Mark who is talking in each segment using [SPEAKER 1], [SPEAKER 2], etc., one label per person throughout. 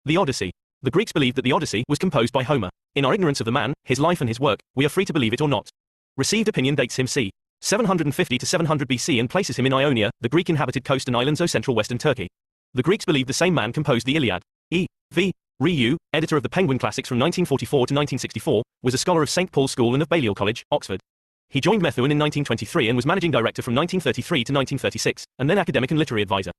[SPEAKER 1] The Odyssey. The Greeks believed that the Odyssey was composed by Homer. In our ignorance of the man, his life and his work, we are free to believe it or not. Received opinion dates him c. 750 to 700 BC and places him in Ionia, the Greek-inhabited coast and islands of central western Turkey. The Greeks believed the same man composed the Iliad. E.V. Ryu, editor of the Penguin Classics from 1944 to 1964, was a scholar of St. Paul's School and of Balliol College, Oxford. He joined Methuen in 1923 and was managing director from 1933 to 1936, and then academic and literary advisor.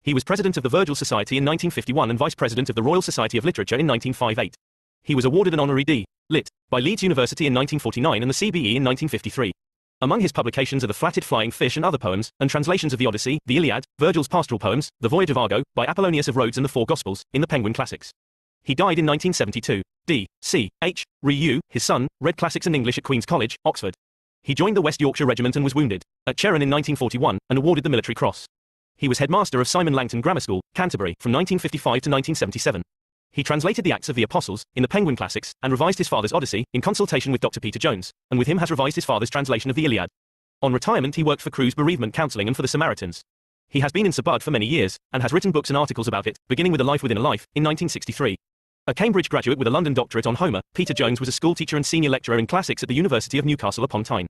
[SPEAKER 1] He was president of the Virgil Society in 1951 and vice president of the Royal Society of Literature in 1958. He was awarded an honorary D.Litt. by Leeds University in 1949 and the CBE in 1953. Among his publications are The Flatted Flying Fish and Other Poems, and translations of the Odyssey, the Iliad, Virgil's Pastoral Poems, The Voyage of Argo, by Apollonius of Rhodes and the Four Gospels, in the Penguin Classics. He died in 1972. D.C.H. Ryu, his son, read classics and English at Queen's College, Oxford. He joined the West Yorkshire Regiment and was wounded at Cherron in 1941, and awarded the Military Cross. He was headmaster of Simon Langton Grammar School, Canterbury, from 1955 to 1977. He translated the Acts of the Apostles, in the Penguin Classics, and revised his father's Odyssey, in consultation with Dr. Peter Jones, and with him has revised his father's translation of the Iliad. On retirement he worked for Crew's Bereavement Counseling and for the Samaritans. He has been in Sabad for many years, and has written books and articles about it, beginning with A Life Within a Life, in 1963. A Cambridge graduate with a London doctorate on Homer, Peter Jones was a schoolteacher and senior lecturer in classics at the University of Newcastle upon Tyne.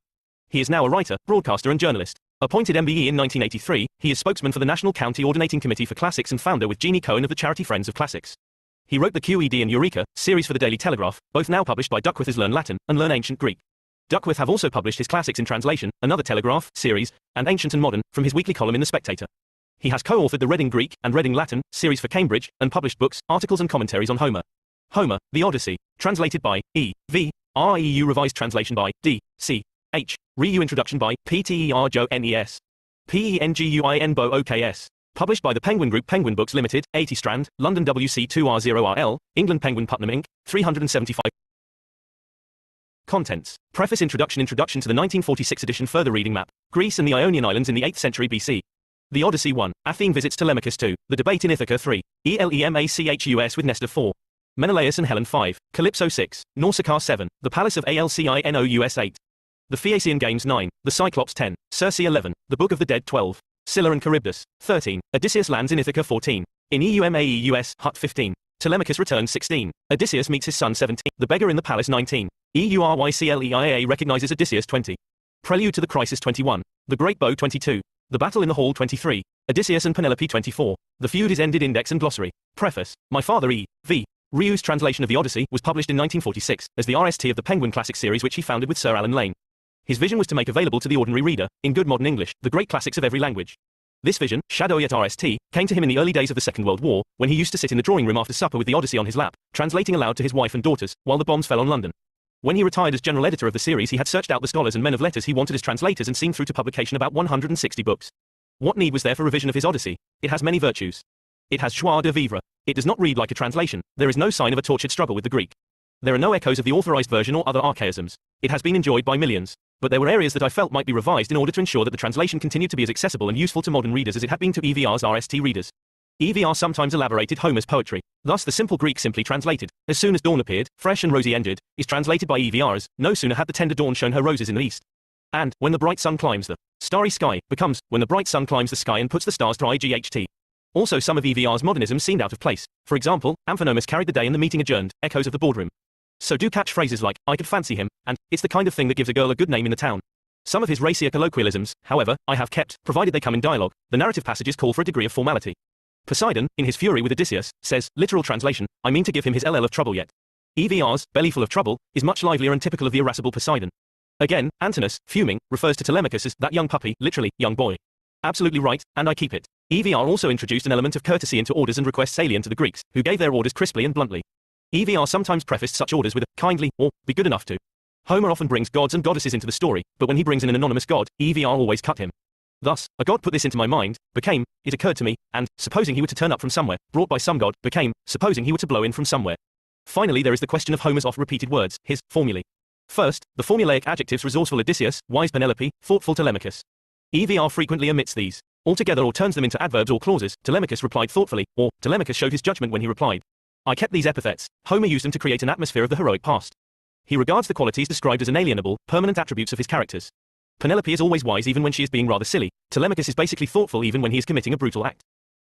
[SPEAKER 1] He is now a writer, broadcaster and journalist. Appointed MBE in 1983, he is spokesman for the National County Ordinating Committee for Classics and founder with Jeannie Cohen of the charity Friends of Classics. He wrote the QED and Eureka series for the Daily Telegraph, both now published by Duckworth as Learn Latin and Learn Ancient Greek. Duckworth have also published his Classics in Translation, another Telegraph series, and Ancient and Modern, from his weekly column in The Spectator. He has co-authored the Reading Greek and Reading Latin series for Cambridge, and published books, articles and commentaries on Homer. Homer, the Odyssey, translated by E.V. Reu, revised translation by D.C.H. Ryu, introduction by Peter Jones. Penguin Published by the Penguin Group, Penguin Books Limited, 80 Strand, London WC2R0RL, England Penguin Putnam Inc., 375. Contents. Preface. Introduction to the 1946 edition. Further reading. Map. Greece and the Ionian Islands in the 8th century BC. The Odyssey 1. Athene visits Telemachus 2. The debate in Ithaca 3. Elemachus with Nestor 4. Menelaus and Helen 5. Calypso 6. Nausicaa 7. The Palace of Alcinous 8. The Phaeacian Games 9. The Cyclops 10. Circe 11. The Book of the Dead 12. Scylla and Charybdis 13. Odysseus lands in Ithaca 14. In Eumaeus Hut 15. Telemachus returns 16. Odysseus meets his son 17. The Beggar in the Palace 19. Eurycleia recognizes Odysseus 20. Prelude to the Crisis 21. The Great Bow 22. The Battle in the Hall 23. Odysseus and Penelope 24. The Feud is Ended. Index and Glossary. Preface. My father E.V. Ryu's translation of the Odyssey was published in 1946 as the RST of the Penguin Classic series, which he founded with Sir Alan Lane. His vision was to make available to the ordinary reader, in good modern English, the great classics of every language. This vision, shadowy at RST, came to him in the early days of the Second World War, when he used to sit in the drawing room after supper with the Odyssey on his lap, translating aloud to his wife and daughters, while the bombs fell on London. When he retired as general editor of the series, he had searched out the scholars and men of letters he wanted as translators and seen through to publication about 160 books. What need was there for revision of his Odyssey? It has many virtues. It has joie de vivre. It does not read like a translation. There is no sign of a tortured struggle with the Greek. There are no echoes of the authorized version or other archaisms. It has been enjoyed by millions. But there were areas that I felt might be revised in order to ensure that the translation continued to be as accessible and useful to modern readers as it had been to EVR's RST readers. EVR sometimes elaborated Homer's poetry. Thus the simple Greek simply translated, as soon as dawn appeared, fresh and rosy ended, is translated by EVR as, no sooner had the tender dawn shown her roses in the east. And, when the bright sun climbs the starry sky, becomes, when the bright sun climbs the sky and puts the stars to IGHT. Also some of EVR's modernism seemed out of place. For example, Amphinomus carried the day and the meeting adjourned, echoes of the boardroom. So do catch phrases like, I could fancy him, and, it's the kind of thing that gives a girl a good name in the town. Some of his racier colloquialisms, however, I have kept, provided they come in dialogue. The narrative passages call for a degree of formality. Poseidon, in his fury with Odysseus, says, literal translation, I mean to give him his LL of trouble yet. EVR's, bellyful of trouble, is much livelier and typical of the irascible Poseidon. Again, Antinous, fuming, refers to Telemachus as, that young puppy, literally, young boy. Absolutely right, and I keep it. EVR also introduced an element of courtesy into orders and requests alien to the Greeks, who gave their orders crisply and bluntly. EVR sometimes prefaced such orders with a, kindly, or, be good enough to. Homer often brings gods and goddesses into the story, but when he brings in an anonymous god, EVR always cut him. Thus, a god put this into my mind, became, it occurred to me, and, supposing he were to turn up from somewhere, brought by some god, became, supposing he were to blow in from somewhere. Finally there is the question of Homer's oft-repeated words, his, formulae. First, the formulaic adjectives resourceful Odysseus, wise Penelope, thoughtful Telemachus. EVR frequently omits these, altogether or turns them into adverbs or clauses. Telemachus replied thoughtfully, or, Telemachus showed his judgment when he replied. I kept these epithets. Homer used them to create an atmosphere of the heroic past. He regards the qualities described as inalienable, permanent attributes of his characters. Penelope is always wise even when she is being rather silly. Telemachus is basically thoughtful even when he is committing a brutal act.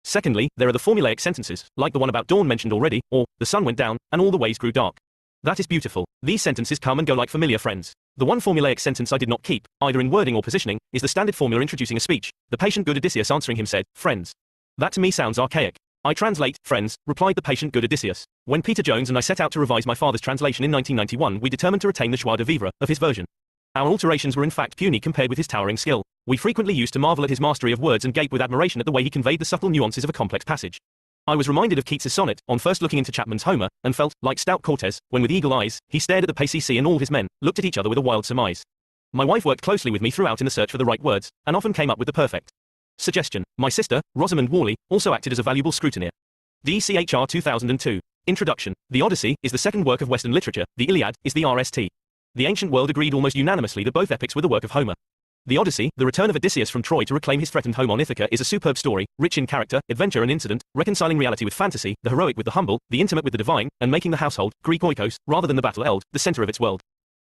[SPEAKER 1] Secondly, there are the formulaic sentences, like the one about dawn mentioned already, or, the sun went down, and all the ways grew dark. That is beautiful. These sentences come and go like familiar friends. The one formulaic sentence I did not keep, either in wording or positioning, is the standard formula introducing a speech. The patient good Odysseus answering him said, friends. That to me sounds archaic. I translate, friends, replied the patient good Odysseus. When Peter Jones and I set out to revise my father's translation in 1991, we determined to retain the joie de vivre of his version. Our alterations were in fact puny compared with his towering skill. We frequently used to marvel at his mastery of words and gape with admiration at the way he conveyed the subtle nuances of a complex passage. I was reminded of Keats's sonnet, on first looking into Chapman's Homer, and felt, like stout Cortez, when with eagle eyes, he stared at the pacey sea and all his men, looked at each other with a wild surmise. My wife worked closely with me throughout in the search for the right words, and often came up with the perfect suggestion. My sister, Rosamund Worley, also acted as a valuable scrutineer. DCHR 2002. Introduction. The Odyssey is the second work of Western literature, the Iliad is the RST. The ancient world agreed almost unanimously that both epics were the work of Homer. The Odyssey, the return of Odysseus from Troy to reclaim his threatened home on Ithaca, is a superb story, rich in character, adventure and incident, reconciling reality with fantasy, the heroic with the humble, the intimate with the divine, and making the household, Greek oikos, rather than the battle eld, the center of its world.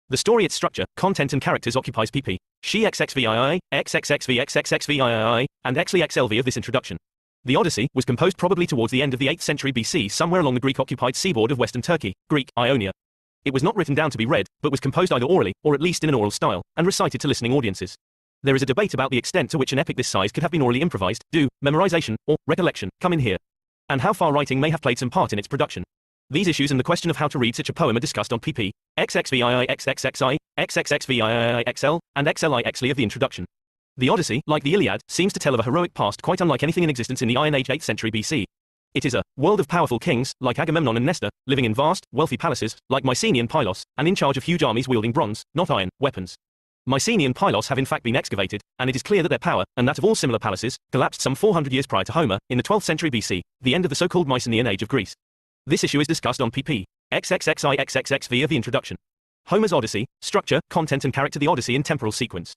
[SPEAKER 1] The story, its structure, content and characters occupies pp. She XXVII, XXXV, and XLV of this introduction. The Odyssey was composed probably towards the end of the 8th century BC somewhere along the Greek-occupied seaboard of western Turkey, Greek, Ionia. It was not written down to be read, but was composed either orally, or at least in an oral style, and recited to listening audiences. There is a debate about the extent to which an epic this size could have been orally improvised, memorization, or recollection, come in here. And how far writing may have played some part in its production. These issues and the question of how to read such a poem are discussed on pp. XXVII, XXXI, XXXVII, XL, and XLI of the introduction. The Odyssey, like the Iliad, seems to tell of a heroic past quite unlike anything in existence in the Iron Age 8th century BC. It is a world of powerful kings, like Agamemnon and Nestor, living in vast, wealthy palaces, like Mycenaean Pylos, and in charge of huge armies wielding bronze, not iron, weapons. Mycenaean Pylos have in fact been excavated, and it is clear that their power, and that of all similar palaces, collapsed some 400 years prior to Homer, in the 12th century BC, the end of the so-called Mycenaean Age of Greece. This issue is discussed on pp. XXXI of the introduction. Homer's Odyssey, structure, content and character. The Odyssey in temporal sequence.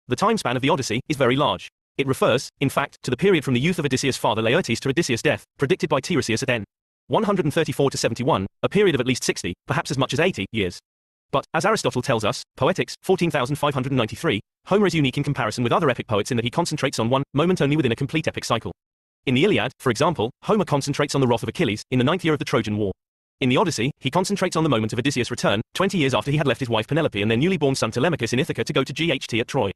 [SPEAKER 1] The time span of the Odyssey is very large. It refers, in fact, to the period from the youth of Odysseus' father Laertes to Odysseus' death, predicted by Tiresias at n. 134 to 71, a period of at least 60, perhaps as much as 80, years. But, as Aristotle tells us, Poetics, 14,593, Homer is unique in comparison with other epic poets in that he concentrates on one moment only within a complete epic cycle. In the Iliad, for example, Homer concentrates on the wrath of Achilles, in the 9th year of the Trojan War. In the Odyssey, he concentrates on the moment of Odysseus' return, 20 years after he had left his wife Penelope and their newly born son Telemachus in Ithaca to go to GHT at Troy.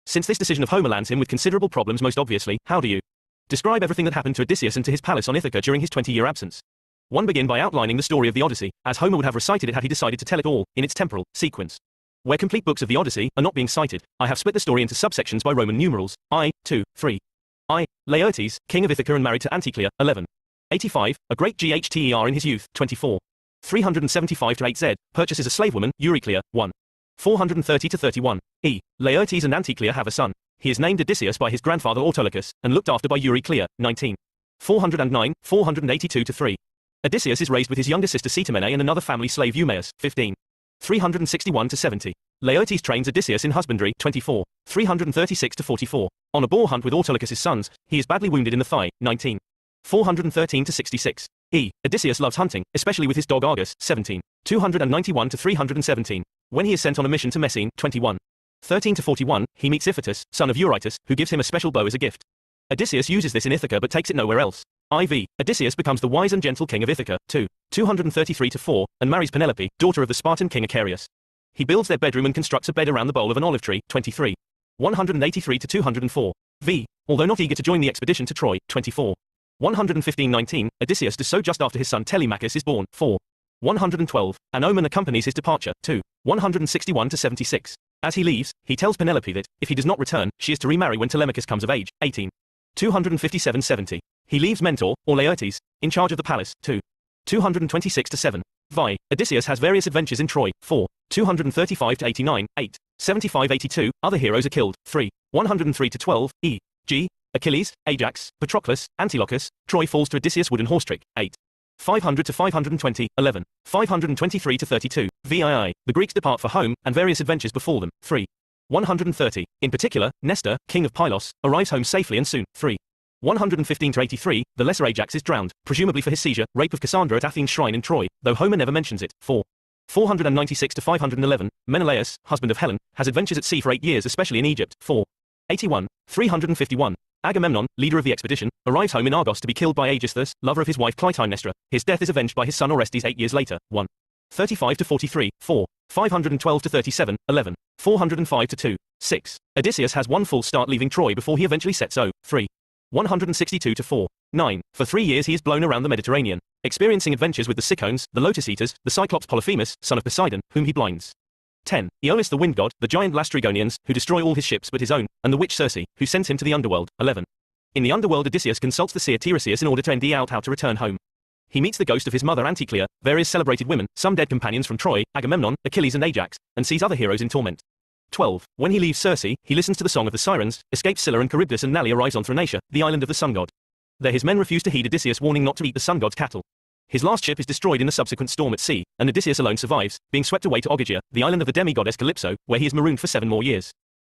[SPEAKER 1] Since this decision of Homer lands him with considerable problems, most obviously, how do you describe everything that happened to Odysseus and to his palace on Ithaca during his 20-year absence? One begin by outlining the story of the Odyssey, as Homer would have recited it had he decided to tell it all, in its temporal sequence. Where complete books of the Odyssey are not being cited, I have split the story into subsections by Roman numerals, I, 2, 3. I, Laertes, king of Ithaca and married to Anticlea, 11. 85, a great Gchter in his youth, 24. 375 to 8z, purchases a slave woman, Euryclea, 1. 430 to 31. E. Laertes and Anticlea have a son. He is named Odysseus by his grandfather Autolycus, and looked after by Euryclea, 19. 409, 482 to 3. Odysseus is raised with his younger sister Cetimene and another family slave Eumaeus, 15. 361 to 70. Laertes trains Odysseus in husbandry, 24. 336 to 44. On a boar hunt with Autolycus' sons, he is badly wounded in the thigh, 19. 413 to 66. E. Odysseus loves hunting, especially with his dog Argus, 17. 291 to 317. When he is sent on a mission to Messene, 21. 13 to 41, he meets Iphitus, son of Eurytus, who gives him a special bow as a gift. Odysseus uses this in Ithaca but takes it nowhere else. IV. Odysseus becomes the wise and gentle king of Ithaca, 2. 233 to 4, and marries Penelope, daughter of the Spartan king Icarius. He builds their bedroom and constructs a bed around the bole of an olive tree, 23. 183 to 204. V. Although not eager to join the expedition to Troy, 24. 115-19, Odysseus does so just after his son Telemachus is born, 4. 112, an omen accompanies his departure, 2. 161 to 76. As he leaves, he tells Penelope that, if he does not return, she is to remarry when Telemachus comes of age, 18. 257-70. He leaves Mentor, or Laertes, in charge of the palace, 2. 226 to 7. Vi. Odysseus has various adventures in Troy, 4. 235 to 89, 8. 75-82, other heroes are killed, 3. 103 to 12, E. G. Achilles, Ajax, Patroclus, Antilochus, Troy falls to Odysseus' wooden horse trick, 8. 500 to 520, 11. 523 to 32, VII. The Greeks depart for home, and various adventures befall them, 3. 130. In particular, Nestor, king of Pylos, arrives home safely and soon, 3. 115 to 83, the lesser Ajax is drowned, presumably for his seizure, rape of Cassandra at Athene's shrine in Troy, though Homer never mentions it, 4. 496 to 511, Menelaus, husband of Helen, has adventures at sea for 8 years especially in Egypt, 4. 81. 351. Agamemnon, leader of the expedition, arrives home in Argos to be killed by Aegisthus, lover of his wife Clytemnestra. His death is avenged by his son Orestes 8 years later. 1. 35 to 43. 4. 512 to 37. 11. 405 to 2. 6. Odysseus has one false start leaving Troy before he eventually sets out. 3. 162 to 4. 9. For 3 years he is blown around the Mediterranean, experiencing adventures with the Ciccones, the Lotus Eaters, the Cyclops Polyphemus, son of Poseidon, whom he blinds. 10. Aeolus the wind god, the giant Lastrygonians, who destroy all his ships but his own, and the witch Circe, who sends him to the underworld. 11. In the underworld Odysseus consults the seer Tiresias in order to find out how to return home. He meets the ghost of his mother Anticlea, various celebrated women, some dead companions from Troy, Agamemnon, Achilles and Ajax, and sees other heroes in torment. 12. When he leaves Circe, he listens to the song of the sirens, escapes Scylla and Charybdis and Nally arrives on Thrinacia, the island of the sun god. There his men refuse to heed Odysseus' warning not to eat the sun god's cattle. His last ship is destroyed in a subsequent storm at sea, and Odysseus alone survives, being swept away to Ogygia, the island of the demi-goddess Calypso, where he is marooned for 7 more years.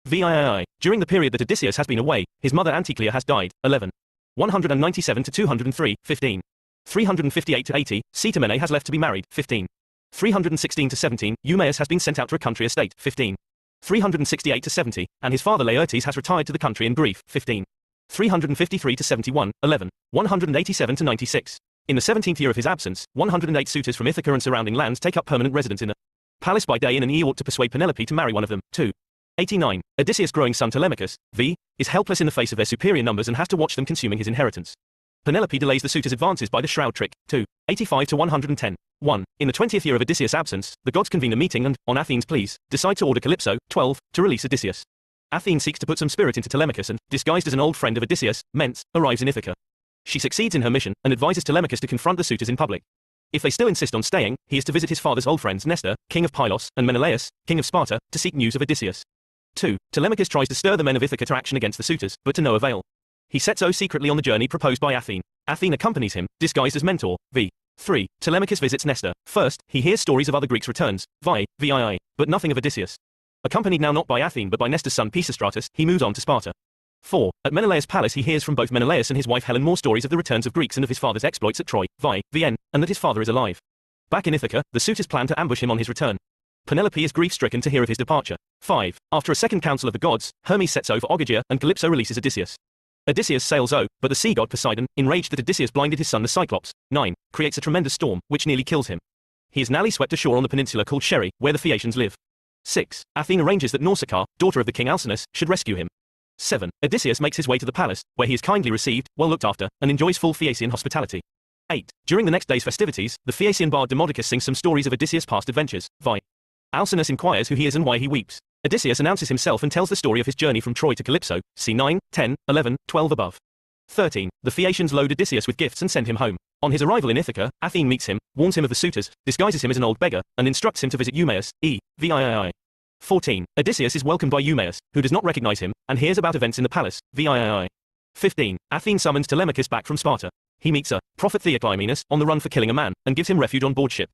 [SPEAKER 1] VII. During the period that Odysseus has been away, his mother Anticlea has died. 11. 197 to 203. 15. 358 to 80. Clytemnestra has left to be married. 15. 316 to 17. Eumaeus has been sent out to a country estate. 15. 368 to 70. And his father Laertes has retired to the country in grief. 15. 353 to 71. 11. 187 to 96. In the 17th year of his absence, 108 suitors from Ithaca and surrounding lands take up permanent residence in a palace by day in an ought to persuade Penelope to marry one of them. 2. 89. Odysseus' growing son Telemachus, V, is helpless in the face of their superior numbers and has to watch them consuming his inheritance. Penelope delays the suitors' advances by the shroud trick. 2. 85 to 110. 1. In the 20th year of Odysseus' absence, the gods convene a meeting and, on Athene's pleas, decide to order Calypso, 12, to release Odysseus. Athene seeks to put some spirit into Telemachus and, disguised as an old friend of Odysseus, Mentes, arrives in Ithaca. She succeeds in her mission, and advises Telemachus to confront the suitors in public. If they still insist on staying, he is to visit his father's old friends Nestor, king of Pylos, and Menelaus, king of Sparta, to seek news of Odysseus. 2. Telemachus tries to stir the men of Ithaca to action against the suitors, but to no avail. He sets out secretly on the journey proposed by Athene. Athene accompanies him, disguised as Mentor. V. 3. Telemachus visits Nestor. First, he hears stories of other Greeks' returns, VII, but nothing of Odysseus. Accompanied now not by Athene but by Nestor's son Pisistratus, he moves on to Sparta. 4. At Menelaus' palace he hears from both Menelaus and his wife Helen more stories of the returns of Greeks and of his father's exploits at Troy, VN, and that his father is alive. Back in Ithaca, the suitors plan to ambush him on his return. Penelope is grief-stricken to hear of his departure. 5. After a second council of the gods, Hermes sets out for Ogygia, and Calypso releases Odysseus. Odysseus sails out, but the sea god Poseidon, enraged that Odysseus blinded his son the Cyclops, 9, creates a tremendous storm, which nearly kills him. He is now swept ashore on the peninsula called Sherry, where the Phaeacians live. 6. Athene arranges that Nausicaa, daughter of the king Alcinous, should rescue him. 7. Odysseus makes his way to the palace, where he is kindly received, well looked after, and enjoys full Phaeacian hospitality. 8. During the next day's festivities, the Phaeacian bard Demodocus sings some stories of Odysseus' past adventures. Alcinous inquires who he is and why he weeps. Odysseus announces himself and tells the story of his journey from Troy to Calypso, see 9, 10, 11, 12 above. 13. The Phaeacians load Odysseus with gifts and send him home. On his arrival in Ithaca, Athene meets him, warns him of the suitors, disguises him as an old beggar, and instructs him to visit Eumaeus, VII. 14. Odysseus is welcomed by Eumaeus, who does not recognize him, and hears about events in the palace, VII. 15. Athene summons Telemachus back from Sparta. He meets a prophet Theoclymenus, on the run for killing a man, and gives him refuge on board ship.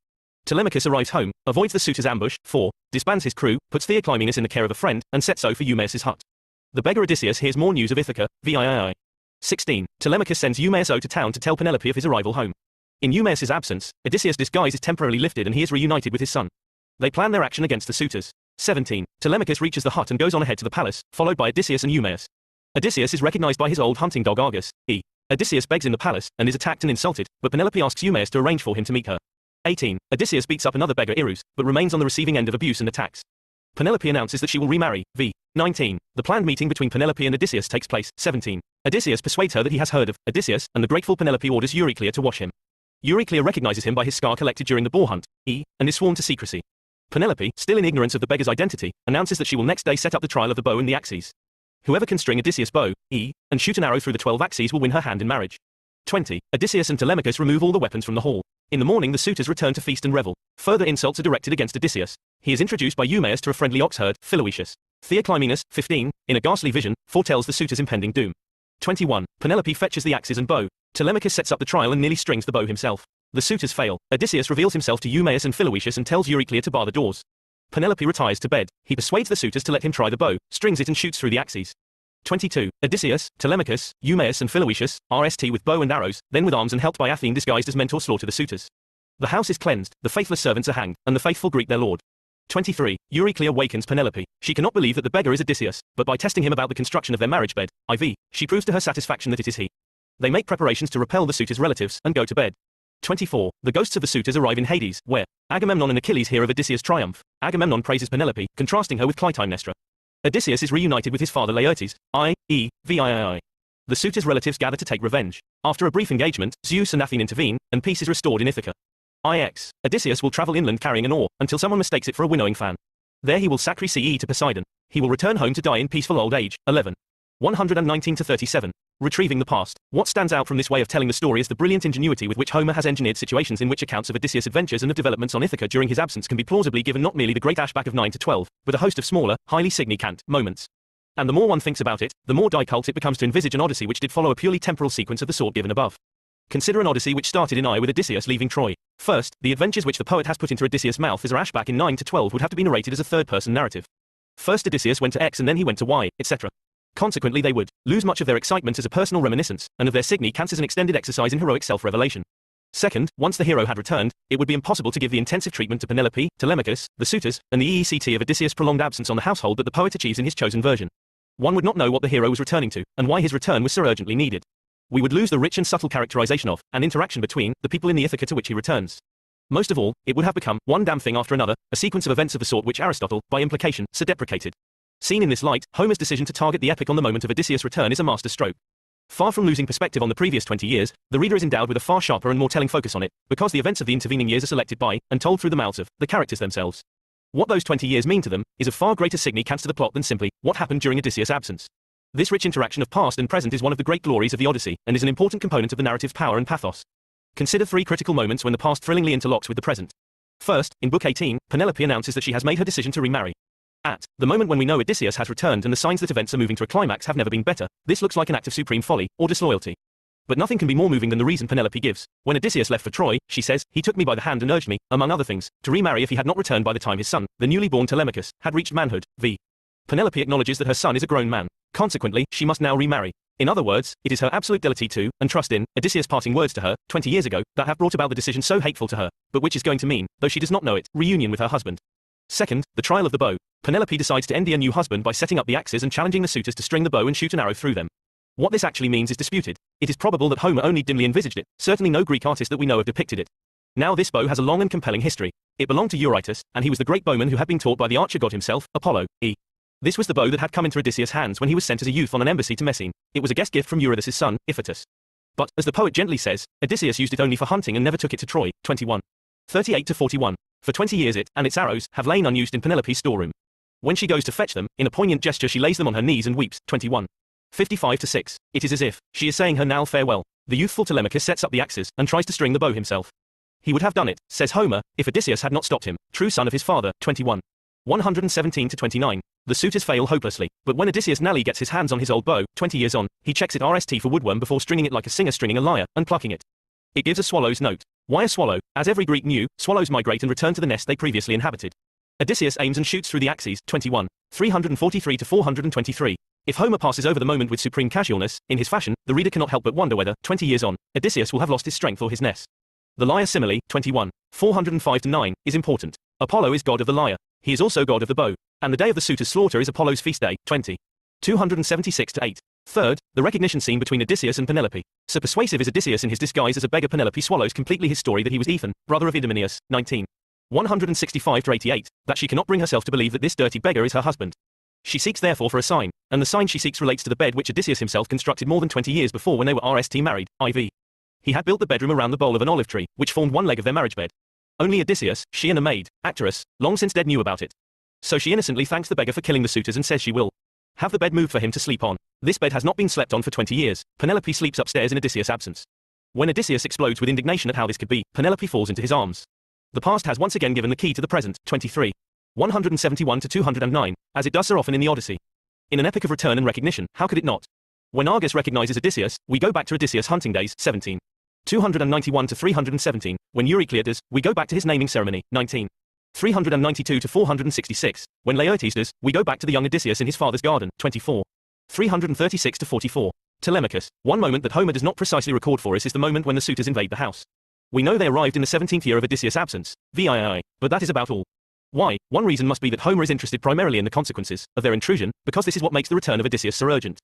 [SPEAKER 1] Telemachus arrives home, avoids the suitors' ambush, 4. Disbands his crew, puts Theoclymenus in the care of a friend, and sets out for Eumaeus' hut. The beggar Odysseus hears more news of Ithaca, VII. 16. Telemachus sends Eumaeus out to town to tell Penelope of his arrival home. In Eumaeus' absence, Odysseus' disguise is temporarily lifted and he is reunited with his son. They plan their action against the suitors. 17. Telemachus reaches the hut and goes on ahead to the palace, followed by Odysseus and Eumaeus. Odysseus is recognized by his old hunting dog Argus. Odysseus begs in the palace, and is attacked and insulted, but Penelope asks Eumaeus to arrange for him to meet her. 18. Odysseus beats up another beggar Irus, but remains on the receiving end of abuse and attacks. Penelope announces that she will remarry. 19. The planned meeting between Penelope and Odysseus takes place. 17. Odysseus persuades her that he has heard of Odysseus, and the grateful Penelope orders Euryclea to wash him. Euryclea recognizes him by his scar collected during the boar hunt, and is sworn to secrecy. Penelope, still in ignorance of the beggar's identity, announces that she will next day set up the trial of the bow and the axes. Whoever can string Odysseus' bow, and shoot an arrow through the 12 axes will win her hand in marriage. 20. Odysseus and Telemachus remove all the weapons from the hall. In the morning the suitors return to feast and revel. Further insults are directed against Odysseus. He is introduced by Eumaeus to a friendly ox herd, Philoetius. Theoclymenus, 15, in a ghastly vision, foretells the suitors' impending doom. 21. Penelope fetches the axes and bow. Telemachus sets up the trial and nearly strings the bow himself. The suitors fail. Odysseus reveals himself to Eumaeus and Philoetius and tells Euryclea to bar the doors. Penelope retires to bed. He persuades the suitors to let him try the bow, strings it and shoots through the axes. 22. Odysseus, Telemachus, Eumaeus and Philoetius, RST with bow and arrows, then with arms and helped by Athene disguised as Mentor slaughter the suitors. The house is cleansed, the faithless servants are hanged, and the faithful greet their lord. 23. Euryclea wakens Penelope. She cannot believe that the beggar is Odysseus, but by testing him about the construction of their marriage bed, IV, she proves to her satisfaction that it is he. They make preparations to repel the suitors' relatives and go to bed. 24. The ghosts of the suitors arrive in Hades, where Agamemnon and Achilles hear of Odysseus' triumph. Agamemnon praises Penelope, contrasting her with Clytemnestra. Odysseus is reunited with his father Laertes, i.e., VIII. The suitors' relatives gather to take revenge. After a brief engagement, Zeus and Athene intervene, and peace is restored in Ithaca. IX. Odysseus will travel inland carrying an oar, until someone mistakes it for a winnowing fan. There he will sacrifice to Poseidon. He will return home to die in peaceful old age. 11. 119-37. Retrieving the past. What stands out from this way of telling the story is the brilliant ingenuity with which Homer has engineered situations in which accounts of Odysseus' adventures and of developments on Ithaca during his absence can be plausibly given not merely the great ashback of 9-12, but a host of smaller, highly significant moments. And the more one thinks about it, the more difficult it becomes to envisage an Odyssey which did follow a purely temporal sequence of the sort given above. Consider an Odyssey which started in I with Odysseus leaving Troy. First, the adventures which the poet has put into Odysseus' mouth as a ashback in 9-12 would have to be narrated as a third-person narrative. First Odysseus went to X and then he went to Y, etc. Consequently they would lose much of their excitement as a personal reminiscence, and of their significance as an extended exercise in heroic self-revelation. Second, once the hero had returned, it would be impossible to give the intensive treatment to Penelope, Telemachus, the suitors, and the EECT of Odysseus' prolonged absence on the household that the poet achieves in his chosen version. One would not know what the hero was returning to, and why his return was so urgently needed. We would lose the rich and subtle characterization of, and interaction between, the people in the Ithaca to which he returns. Most of all, it would have become, one damn thing after another, a sequence of events of the sort which Aristotle, by implication, so deprecated. Seen in this light, Homer's decision to target the epic on the moment of Odysseus' return is a master stroke. Far from losing perspective on the previous 20 years, the reader is endowed with a far sharper and more telling focus on it, because the events of the intervening years are selected by, and told through the mouths of, the characters themselves. What those 20 years mean to them, is of far greater significance to the plot than simply, what happened during Odysseus' absence. This rich interaction of past and present is one of the great glories of the Odyssey, and is an important component of the narrative's power and pathos. Consider 3 critical moments when the past thrillingly interlocks with the present. First, in Book 18, Penelope announces that she has made her decision to remarry. At the moment when we know Odysseus has returned and the signs that events are moving to a climax have never been better, this looks like an act of supreme folly, or disloyalty. But nothing can be more moving than the reason Penelope gives. When Odysseus left for Troy, she says, he took me by the hand and urged me, among other things, to remarry if he had not returned by the time his son, the newly born Telemachus, had reached manhood. V. Penelope acknowledges that her son is a grown man. Consequently, she must now remarry. In other words, it is her absolute fidelity to, and trust in, Odysseus' parting words to her, 20 years ago, that have brought about the decision so hateful to her, but which is going to mean, though she does not know it, reunion with her husband. Second, the trial of the bow. Penelope decides to endy a new husband by setting up the axes and challenging the suitors to string the bow and shoot an arrow through them. What this actually means is disputed. It is probable that Homer only dimly envisaged it, certainly no Greek artist that we know of depicted it. Now this bow has a long and compelling history. It belonged to Eurytus, and he was the great bowman who had been taught by the archer god himself, Apollo, e. This was the bow that had come into Odysseus' hands when he was sent as a youth on an embassy to Messene. It was a guest gift from Eurytus' son, Iphitus. But, as the poet gently says, Odysseus used it only for hunting and never took it to Troy. 21. 38-41. For 20 years it, and its arrows, have lain unused in Penelope's storeroom. When she goes to fetch them, in a poignant gesture she lays them on her knees and weeps. 21. 55-6. It is as if she is saying her now farewell. The youthful Telemachus sets up the axes, and tries to string the bow himself. He would have done it, says Homer, if Odysseus had not stopped him, true son of his father. 21. 117-29. The suitors fail hopelessly, but when Odysseus Nally gets his hands on his old bow, 20 years on, he checks it RST for woodworm before stringing it like a singer stringing a lyre, and plucking it. It gives a swallow's note. Why a swallow? As every Greek knew, swallows migrate and return to the nest they previously inhabited. Odysseus aims and shoots through the axes. 21. 343-423. If Homer passes over the moment with supreme casualness, in his fashion, the reader cannot help but wonder whether, 20 years on, Odysseus will have lost his strength or his ness. The lyre simile, 21. 405-9, is important. Apollo is god of the lyre. He is also god of the bow. And the day of the suitor's slaughter is Apollo's feast day. 20. 276-8. Third, the recognition scene between Odysseus and Penelope. So persuasive is Odysseus in his disguise as a beggar. Penelope swallows completely his story that he was Ethan, brother of Idomeneus. 19. 165-88, that she cannot bring herself to believe that this dirty beggar is her husband. She seeks therefore for a sign, and the sign she seeks relates to the bed which Odysseus himself constructed more than 20 years before when they were RST married, IV. He had built the bedroom around the bole of an olive tree, which formed one leg of their marriage bed. Only Odysseus, she and a maid, Actorus, long since dead knew about it. So she innocently thanks the beggar for killing the suitors and says she will have the bed moved for him to sleep on. This bed has not been slept on for 20 years. Penelope sleeps upstairs in Odysseus' absence. When Odysseus explodes with indignation at how this could be, Penelope falls into his arms. The past has once again given the key to the present. 23. 171-209, as it does so often in the Odyssey. In an epic of return and recognition, how could it not? When Argus recognizes Odysseus, we go back to Odysseus' hunting days. 17. 291-317, when Euryclea does, we go back to his naming ceremony. 19. 392-466, when Laertes does, we go back to the young Odysseus in his father's garden. 24. 336-44. Telemachus. One moment that Homer does not precisely record for us is the moment when the suitors invade the house. We know they arrived in the 17th year of Odysseus' absence, VII, but that is about all. Why? One reason must be that Homer is interested primarily in the consequences of their intrusion, because this is what makes the return of Odysseus so urgent.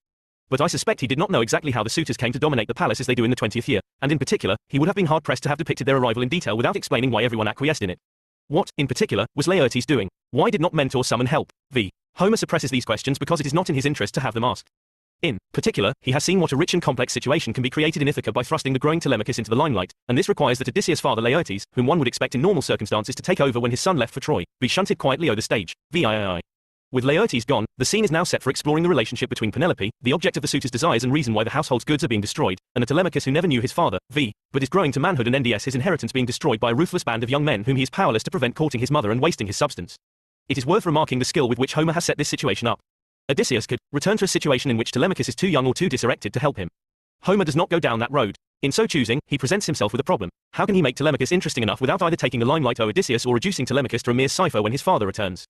[SPEAKER 1] But I suspect he did not know exactly how the suitors came to dominate the palace as they do in the 20th year, and in particular, he would have been hard-pressed to have depicted their arrival in detail without explaining why everyone acquiesced in it. What, in particular, was Laertes doing? Why did not Mentor summon help? V. Homer suppresses these questions because it is not in his interest to have them asked. In particular, he has seen what a rich and complex situation can be created in Ithaca by thrusting the growing Telemachus into the limelight, and this requires that Odysseus' father Laertes, whom one would expect in normal circumstances to take over when his son left for Troy, be shunted quietly over the stage. VII. With Laertes gone, the scene is now set for exploring the relationship between Penelope, the object of the suitor's desires and reason why the household's goods are being destroyed, and a Telemachus who never knew his father, but is growing to manhood and NDS his inheritance being destroyed by a ruthless band of young men whom he is powerless to prevent courting his mother and wasting his substance. It is worth remarking the skill with which Homer has set this situation up. Odysseus could return to a situation in which Telemachus is too young or too disarrected to help him. Homer does not go down that road. In so choosing, he presents himself with a problem. How can he make Telemachus interesting enough without either taking the limelight of Odysseus or reducing Telemachus to a mere cipher when his father returns?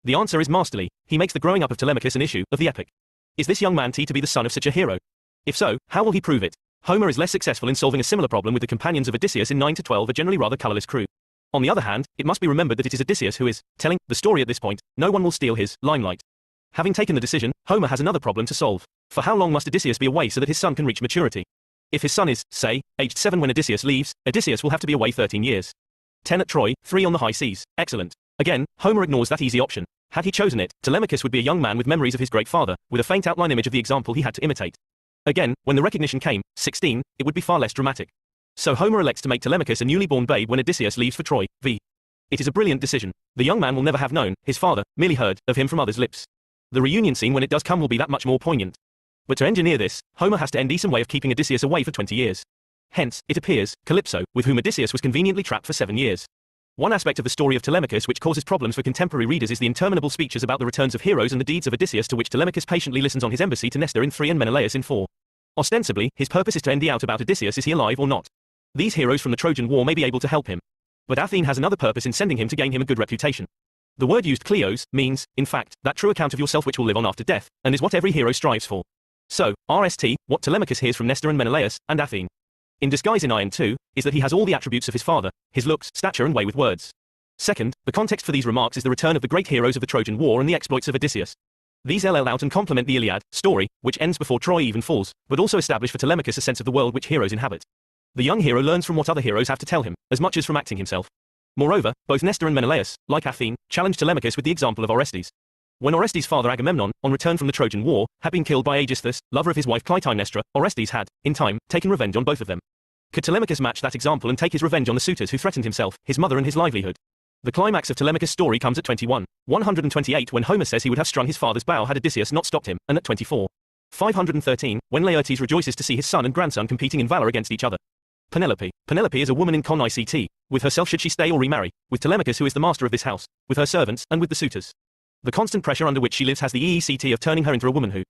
[SPEAKER 1] The answer is masterly. He makes the growing up of Telemachus an issue of the epic. Is this young man to be the son of such a hero? If so, how will he prove it? Homer is less successful in solving a similar problem with the companions of Odysseus in 9 to 12, a generally rather colorless crew. On the other hand, it must be remembered that it is Odysseus who is telling the story at this point. No one will steal his limelight. Having taken the decision, Homer has another problem to solve. For how long must Odysseus be away so that his son can reach maturity? If his son is, say, aged 7 when Odysseus leaves, Odysseus will have to be away 13 years. 10 at Troy, 3 on the high seas. Excellent. Again, Homer ignores that easy option. Had he chosen it, Telemachus would be a young man with memories of his great father, with a faint outline image of the example he had to imitate. Again, when the recognition came, 16, it would be far less dramatic. So Homer elects to make Telemachus a newly born babe when Odysseus leaves for Troy. It is a brilliant decision. The young man will never have known, his father, merely heard, of him from others' lips. The reunion scene when it does come will be that much more poignant. But to engineer this, Homer has to end some way of keeping Odysseus away for 20 years. Hence, it appears, Calypso, with whom Odysseus was conveniently trapped for 7 years. One aspect of the story of Telemachus which causes problems for contemporary readers is the interminable speeches about the returns of heroes and the deeds of Odysseus to which Telemachus patiently listens on his embassy to Nestor in 3 and Menelaus in 4. Ostensibly, his purpose is to end the out about Odysseus, is he alive or not. These heroes from the Trojan War may be able to help him. But Athene has another purpose in sending him to gain him a good reputation. The word used kleos means, in fact, that true account of yourself which will live on after death, and is what every hero strives for. So, RST, what Telemachus hears from Nestor and Menelaus, and Athene. In disguise in Ion 2, is that he has all the attributes of his father, his looks, stature and way with words. Second, the context for these remarks is the return of the great heroes of the Trojan War and the exploits of Odysseus. These out and complement the Iliad story, which ends before Troy even falls, but also establish for Telemachus a sense of the world which heroes inhabit. The young hero learns from what other heroes have to tell him, as much as from acting himself. Moreover, both Nestor and Menelaus, like Athene, challenge Telemachus with the example of Orestes. When Orestes' father Agamemnon, on return from the Trojan War, had been killed by Aegisthus, lover of his wife Clytemnestra, Orestes had, in time, taken revenge on both of them. Could Telemachus match that example and take his revenge on the suitors who threatened himself, his mother and his livelihood? The climax of Telemachus' story comes at 21:128 when Homer says he would have strung his father's bow had Odysseus not stopped him, and at 24:513 when Laertes rejoices to see his son and grandson competing in valor against each other. Penelope is a woman in con ict. With herself should she stay or remarry, with Telemachus who is the master of this house, with her servants, and with the suitors. The constant pressure under which she lives has the EECT of turning her into a woman who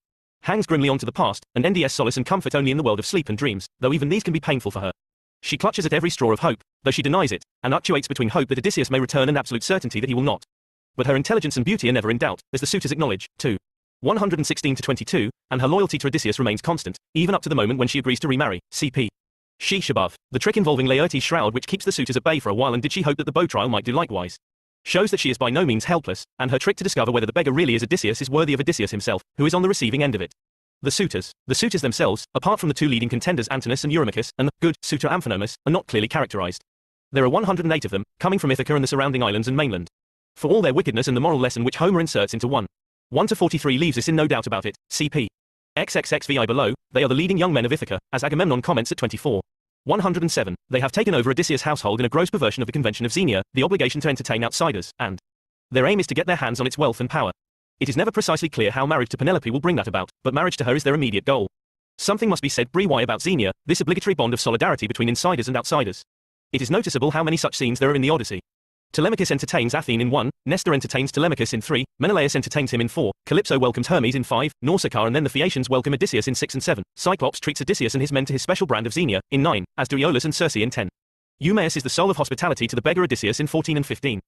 [SPEAKER 1] hangs grimly onto the past, and NDS solace and comfort only in the world of sleep and dreams, though even these can be painful for her. She clutches at every straw of hope, though she denies it, and actuates between hope that Odysseus may return and absolute certainty that he will not. But her intelligence and beauty are never in doubt, as the suitors acknowledge, too. 116-22, and her loyalty to Odysseus remains constant, even up to the moment when she agrees to remarry, cp. Sheesh above. The trick involving Laertes' shroud which keeps the suitors at bay for a while and did she hope that the bow trial might do likewise, shows that she is by no means helpless, and her trick to discover whether the beggar really is Odysseus is worthy of Odysseus himself, who is on the receiving end of it. The suitors themselves, apart from the two leading contenders Antinous and Eurymachus, and the good suitor Amphinomus, are not clearly characterized. There are 108 of them, coming from Ithaca and the surrounding islands and mainland. For all their wickedness and the moral lesson which Homer inserts into 1:1-43 leaves us in no doubt about it, cp. XXXVI below, they are the leading young men of Ithaca, as Agamemnon comments at 24:107. They have taken over Odysseus' household in a gross perversion of the convention of Xenia, the obligation to entertain outsiders, and their aim is to get their hands on its wealth and power. It is never precisely clear how marriage to Penelope will bring that about, but marriage to her is their immediate goal. Something must be said about Xenia, this obligatory bond of solidarity between insiders and outsiders. It is noticeable how many such scenes there are in the Odyssey. Telemachus entertains Athene in 1, Nestor entertains Telemachus in 3, Menelaus entertains him in 4, Calypso welcomes Hermes in 5, Nausicaa and then the Phaeacians welcome Odysseus in 6 and 7, Cyclops treats Odysseus and his men to his special brand of Xenia, in 9, as do Aeolus and Circe in 10. Eumaeus is the soul of hospitality to the beggar Odysseus in 14 and 15.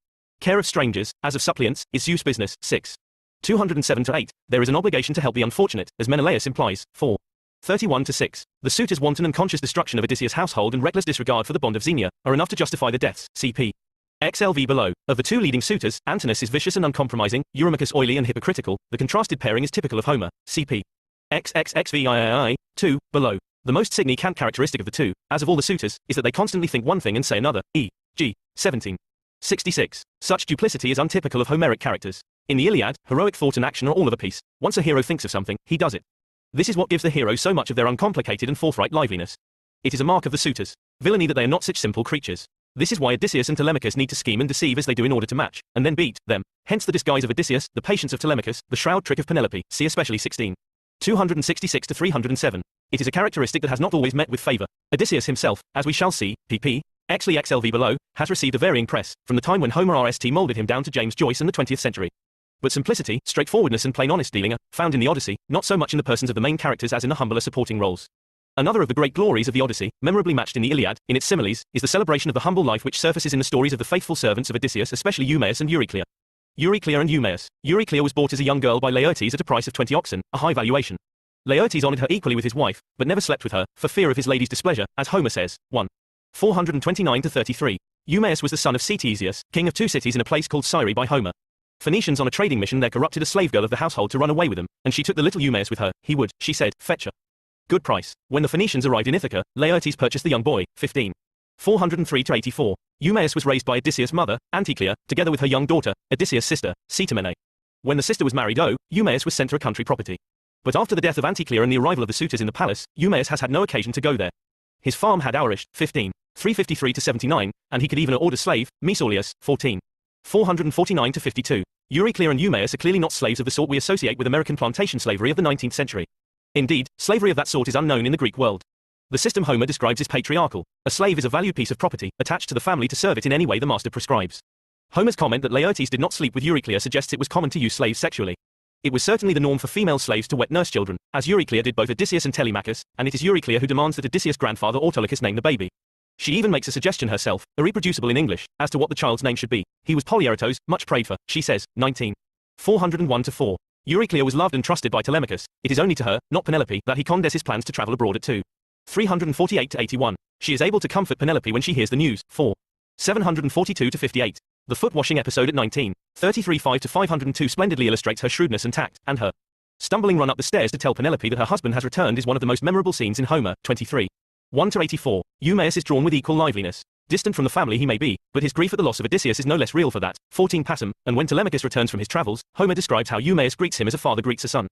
[SPEAKER 1] Care of strangers, as of suppliants, is Zeus' business, 6. 207-8, there is an obligation to help the unfortunate, as Menelaus implies, 4. 31-6. The suitor's wanton and conscious destruction of Odysseus' household and reckless disregard for the bond of Xenia are enough to justify the deaths, cp. XLV below. Of the two leading suitors, Antinous is vicious and uncompromising, Eurymachus oily and hypocritical. The contrasted pairing is typical of Homer. CP. XXXVIII, 2, below. The most significant characteristic of the two, as of all the suitors, is that they constantly think one thing and say another. E.g. 1766. Such duplicity is untypical of Homeric characters. In the Iliad, heroic thought and action are all of a piece. Once a hero thinks of something, he does it. This is what gives the hero so much of their uncomplicated and forthright liveliness. It is a mark of the suitors' villainy that they are not such simple creatures. This is why Odysseus and Telemachus need to scheme and deceive as they do in order to match, and then beat, them. Hence the disguise of Odysseus, the patience of Telemachus, the shroud trick of Penelope, see especially 16. 266-307. It is a characteristic that has not always met with favor. Odysseus himself, as we shall see, pp. XLV below, has received a varying press, from the time when Homer RST molded him down to James Joyce and the 20th century. But simplicity, straightforwardness and plain honest dealing are found in the Odyssey, not so much in the persons of the main characters as in the humbler supporting roles. Another of the great glories of the Odyssey, memorably matched in the Iliad, in its similes, is the celebration of the humble life which surfaces in the stories of the faithful servants of Odysseus, especially Eumaeus and Euryclea. Euryclea and Eumaeus. Euryclea was bought as a young girl by Laertes at a price of 20 oxen, a high valuation. Laertes honored her equally with his wife, but never slept with her, for fear of his lady's displeasure, as Homer says, 1. 429-33. Eumaeus was the son of Ctesias, king of two cities in a place called Syri by Homer. Phoenicians on a trading mission there corrupted a slave girl of the household to run away with them, and she took the little Eumaeus with her. He would, she said, fetch her. Good price. When the Phoenicians arrived in Ithaca, Laertes purchased the young boy. 15. 403-84. Eumaeus was raised by Odysseus' mother, Anticlea, together with her young daughter, Odysseus' sister, Clytemnestra. When the sister was married, Eumaeus was sent to a country property. But after the death of Anticlea and the arrival of the suitors in the palace, Eumaeus has had no occasion to go there. His farm had ourished. 15. 353-79, and he could even order slave, Mesaulius. 14. 449-52. Euryclea and Eumaeus are clearly not slaves of the sort we associate with American plantation slavery of the 19th century. Indeed, slavery of that sort is unknown in the Greek world. The system Homer describes is patriarchal. A slave is a valued piece of property, attached to the family to serve it in any way the master prescribes. Homer's comment that Laertes did not sleep with Euryclea suggests it was common to use slaves sexually. It was certainly the norm for female slaves to wet nurse children, as Euryclea did both Odysseus and Telemachus, and it is Euryclea who demands that Odysseus' grandfather Autolycus name the baby. She even makes a suggestion herself, irreproducible in English, as to what the child's name should be. He was Polyaretos, much prayed for, she says. 19. 401-4. Euryclea was loved and trusted by Telemachus. It is only to her, not Penelope, that he condes his plans to travel abroad at 2. 348-81. She is able to comfort Penelope when she hears the news. 4. 742-58. The foot-washing episode at 19. 33-5-502 splendidly illustrates her shrewdness and tact, and her stumbling run up the stairs to tell Penelope that her husband has returned is one of the most memorable scenes in Homer. 23. 1-84. Eumaeus is drawn with equal liveliness. Distant from the family he may be, but his grief at the loss of Odysseus is no less real for that. 14 Passum, and when Telemachus returns from his travels, Homer describes how Eumaeus greets him as a father greets a son.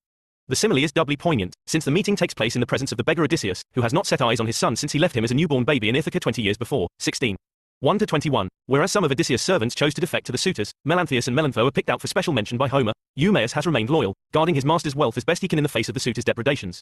[SPEAKER 1] The simile is doubly poignant, since the meeting takes place in the presence of the beggar Odysseus, who has not set eyes on his son since he left him as a newborn baby in Ithaca 20 years before. 16. 1-21. Whereas some of Odysseus' servants chose to defect to the suitors, Melanthius and Melantho are picked out for special mention by Homer, Eumaeus has remained loyal, guarding his master's wealth as best he can in the face of the suitors' depredations.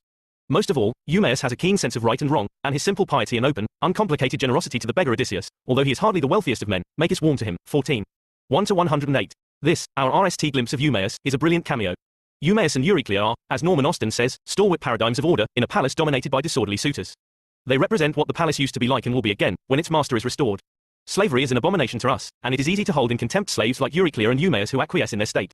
[SPEAKER 1] Most of all, Eumaeus has a keen sense of right and wrong, and his simple piety and open, uncomplicated generosity to the beggar Odysseus, although he is hardly the wealthiest of men, make us warm to him. 14. 1-108. This, our RST glimpse of Eumaeus, is a brilliant cameo. Eumaeus and Euryclea are, as Norman Austin says, stalwart paradigms of order, in a palace dominated by disorderly suitors. They represent what the palace used to be like and will be again, when its master is restored. Slavery is an abomination to us, and it is easy to hold in contempt slaves like Euryclea and Eumaeus who acquiesce in their state.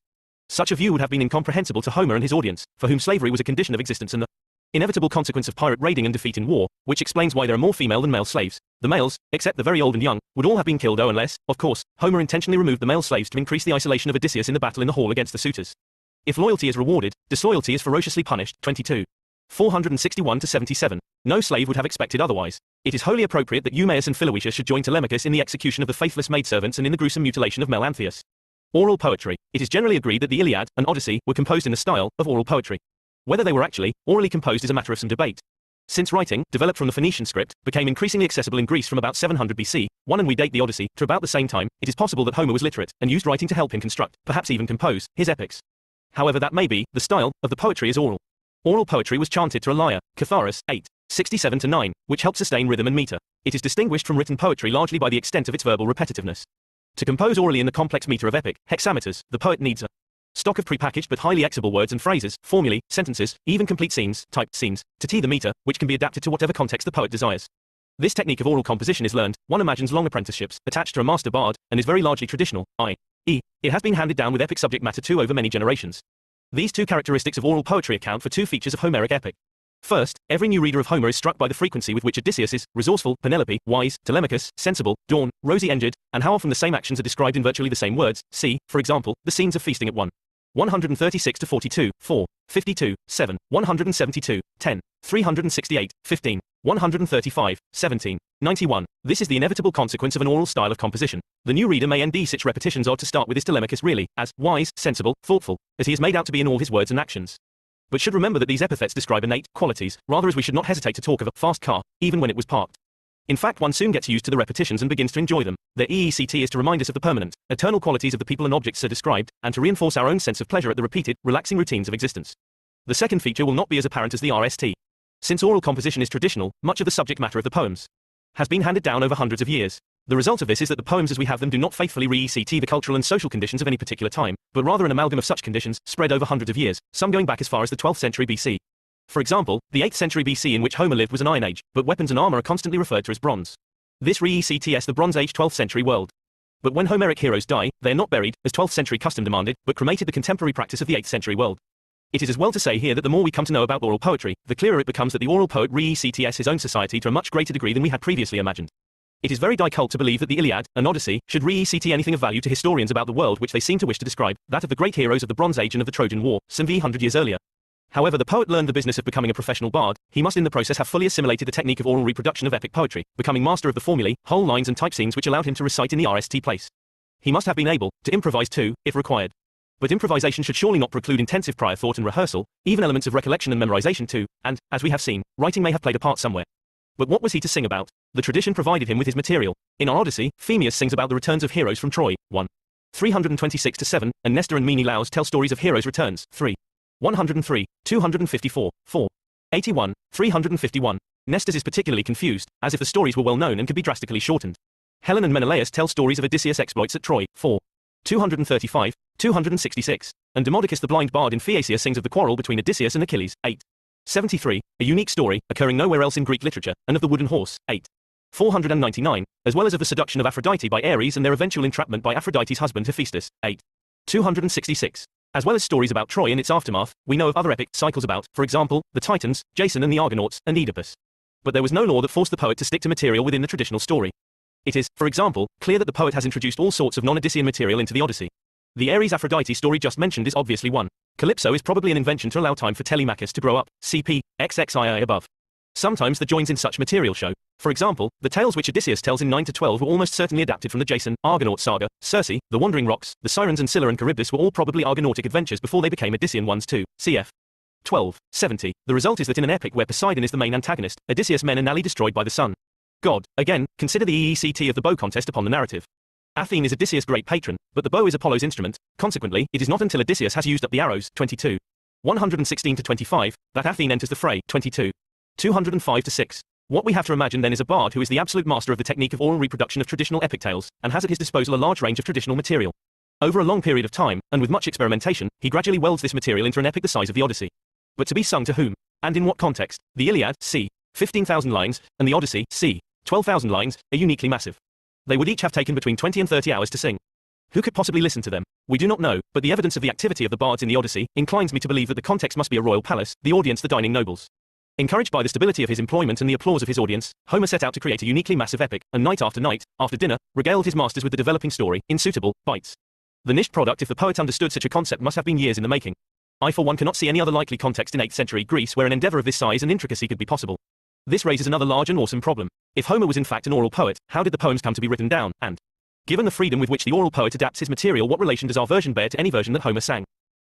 [SPEAKER 1] Such a view would have been incomprehensible to Homer and his audience, for whom slavery was a condition of existence and the inevitable consequence of pirate raiding and defeat in war, which explains why there are more female than male slaves. The males, except the very old and young, would all have been killed unless, of course, Homer intentionally removed the male slaves to increase the isolation of Odysseus in the battle in the hall against the suitors. If loyalty is rewarded, disloyalty is ferociously punished. 22. 461-77. No slave would have expected otherwise. It is wholly appropriate that Eumaeus and Philoetius should join Telemachus in the execution of the faithless maidservants and in the gruesome mutilation of Melanthius. Oral poetry. It is generally agreed that the Iliad and Odyssey were composed in the style of oral poetry. Whether they were actually orally composed is a matter of some debate. Since writing, developed from the Phoenician script, became increasingly accessible in Greece from about 700 BC, and we date the Odyssey to about the same time, it is possible that Homer was literate and used writing to help him construct, perhaps even compose, his epics. However that may be, the style of the poetry is oral. Oral poetry was chanted to a lyre, Catharis, 8. 67-9, which helped sustain rhythm and meter. It is distinguished from written poetry largely by the extent of its verbal repetitiveness. To compose orally in the complex meter of epic, hexameters, the poet needs a stock of prepackaged but highly executable words and phrases, formulae, sentences, even complete scenes, typed scenes, to tee the meter, which can be adapted to whatever context the poet desires. This technique of oral composition is learned, one imagines long apprenticeships, attached to a master bard, and is very largely traditional, i.e., it has been handed down with epic subject matter over many generations. These two characteristics of oral poetry account for two features of Homeric epic. First, every new reader of Homer is struck by the frequency with which Odysseus is resourceful, Penelope, wise, Telemachus, sensible, Dawn, rosy-endured, and how often the same actions are described in virtually the same words. See, for example, the scenes of feasting at 136 to 42, 4, 52, 7, 172, 10, 368, 15, 135, 17, 91. This is the inevitable consequence of an oral style of composition. The new reader may envy such repetitions odd to start with his Telemachus really, as wise, sensible, thoughtful, as he is made out to be in all his words and actions. But should remember that these epithets describe innate qualities, rather as we should not hesitate to talk of a fast car, even when it was parked. In fact, one soon gets used to the repetitions and begins to enjoy them. Their EECT is to remind us of the permanent, eternal qualities of the people and objects so described, and to reinforce our own sense of pleasure at the repeated, relaxing routines of existence. The second feature will not be as apparent as the RST. Since oral composition is traditional, much of the subject matter of the poems has been handed down over hundreds of years. The result of this is that the poems as we have them do not faithfully re-ECT the cultural and social conditions of any particular time, but rather an amalgam of such conditions, spread over hundreds of years, some going back as far as the 12th century BC. For example, the 8th century BC in which Homer lived was an Iron Age, but weapons and armor are constantly referred to as bronze. This re-ECTs the Bronze Age 12th century world. But when Homeric heroes die, they are not buried, as 12th century custom demanded, but cremated, the contemporary practice of the 8th century world. It is as well to say here that the more we come to know about oral poetry, the clearer it becomes that the oral poet re-ECTs his own society to a much greater degree than we had previously imagined. It is very difficult to believe that the Iliad and Odyssey should re-ECT anything of value to historians about the world which they seem to wish to describe, that of the great heroes of the Bronze Age and of the Trojan War, some 100 years earlier. However the poet learned the business of becoming a professional bard, he must in the process have fully assimilated the technique of oral reproduction of epic poetry, becoming master of the formulae, whole lines and type scenes which allowed him to recite in the RST place. He must have been able to improvise too, if required. But improvisation should surely not preclude intensive prior thought and rehearsal, even elements of recollection and memorization too, and, as we have seen, writing may have played a part somewhere. But what was he to sing about? The tradition provided him with his material. In our Odyssey, Phemius sings about the returns of heroes from Troy, 1. 326 to 7, and Nestor and Menelaus tell stories of heroes' returns, 3. 103, 254, 4. 81, 351. Nestor's is particularly confused, as if the stories were well known and could be drastically shortened. Helen and Menelaus tell stories of Odysseus' exploits at Troy, 4. 235, 266, and Demodocus the blind bard in Phaeacia sings of the quarrel between Odysseus and Achilles, 8. 73, a unique story, occurring nowhere else in Greek literature, and of the wooden horse, 8. 499, as well as of the seduction of Aphrodite by Ares and their eventual entrapment by Aphrodite's husband Hephaestus, 8. 266. As well as stories about Troy and its aftermath, we know of other epic cycles about, for example, the Titans, Jason and the Argonauts, and Oedipus. But there was no law that forced the poet to stick to material within the traditional story. It is, for example, clear that the poet has introduced all sorts of non-Odyssean material into the Odyssey. The Ares-Aphrodite story just mentioned is obviously one. Calypso is probably an invention to allow time for Telemachus to grow up, cp. XXII above. Sometimes the joins in such material show. For example, the tales which Odysseus tells in 9 to 12 were almost certainly adapted from the Jason, Argonaut saga. Circe, the Wandering Rocks, the Sirens and Scylla and Charybdis were all probably Argonautic adventures before they became Odyssean ones too, cf. 1270. The result is that in an epic where Poseidon is the main antagonist, Odysseus' men are nearly destroyed by the sun god. Again, consider the EECT of the bow contest upon the narrative. Athene is Odysseus' great patron, but the bow is Apollo's instrument. Consequently, it is not until Odysseus has used up the arrows, 22. 116 to 25, that Athene enters the fray, 22. 205 to 6. What we have to imagine then is a bard who is the absolute master of the technique of oral reproduction of traditional epic tales, and has at his disposal a large range of traditional material. Over a long period of time, and with much experimentation, he gradually welds this material into an epic the size of the Odyssey. But to be sung to whom? And in what context? The Iliad, c. 15,000 lines, and the Odyssey, c. 12,000 lines, are uniquely massive. They would each have taken between 20 and 30 hours to sing. Who could possibly listen to them? We do not know, but the evidence of the activity of the bards in the Odyssey inclines me to believe that the context must be a royal palace, the audience the dining nobles. Encouraged by the stability of his employment and the applause of his audience, Homer set out to create a uniquely massive epic, and night, after dinner, regaled his masters with the developing story, in suitable bites. The niched product, if the poet understood such a concept, must have been years in the making. I for one cannot see any other likely context in 8th century Greece where an endeavor of this size and intricacy could be possible. This raises another large and awesome problem. If Homer was in fact an oral poet, how did the poems come to be written down, and, given the freedom with which the oral poet adapts his material, what relation does our version bear to any version that Homer sang?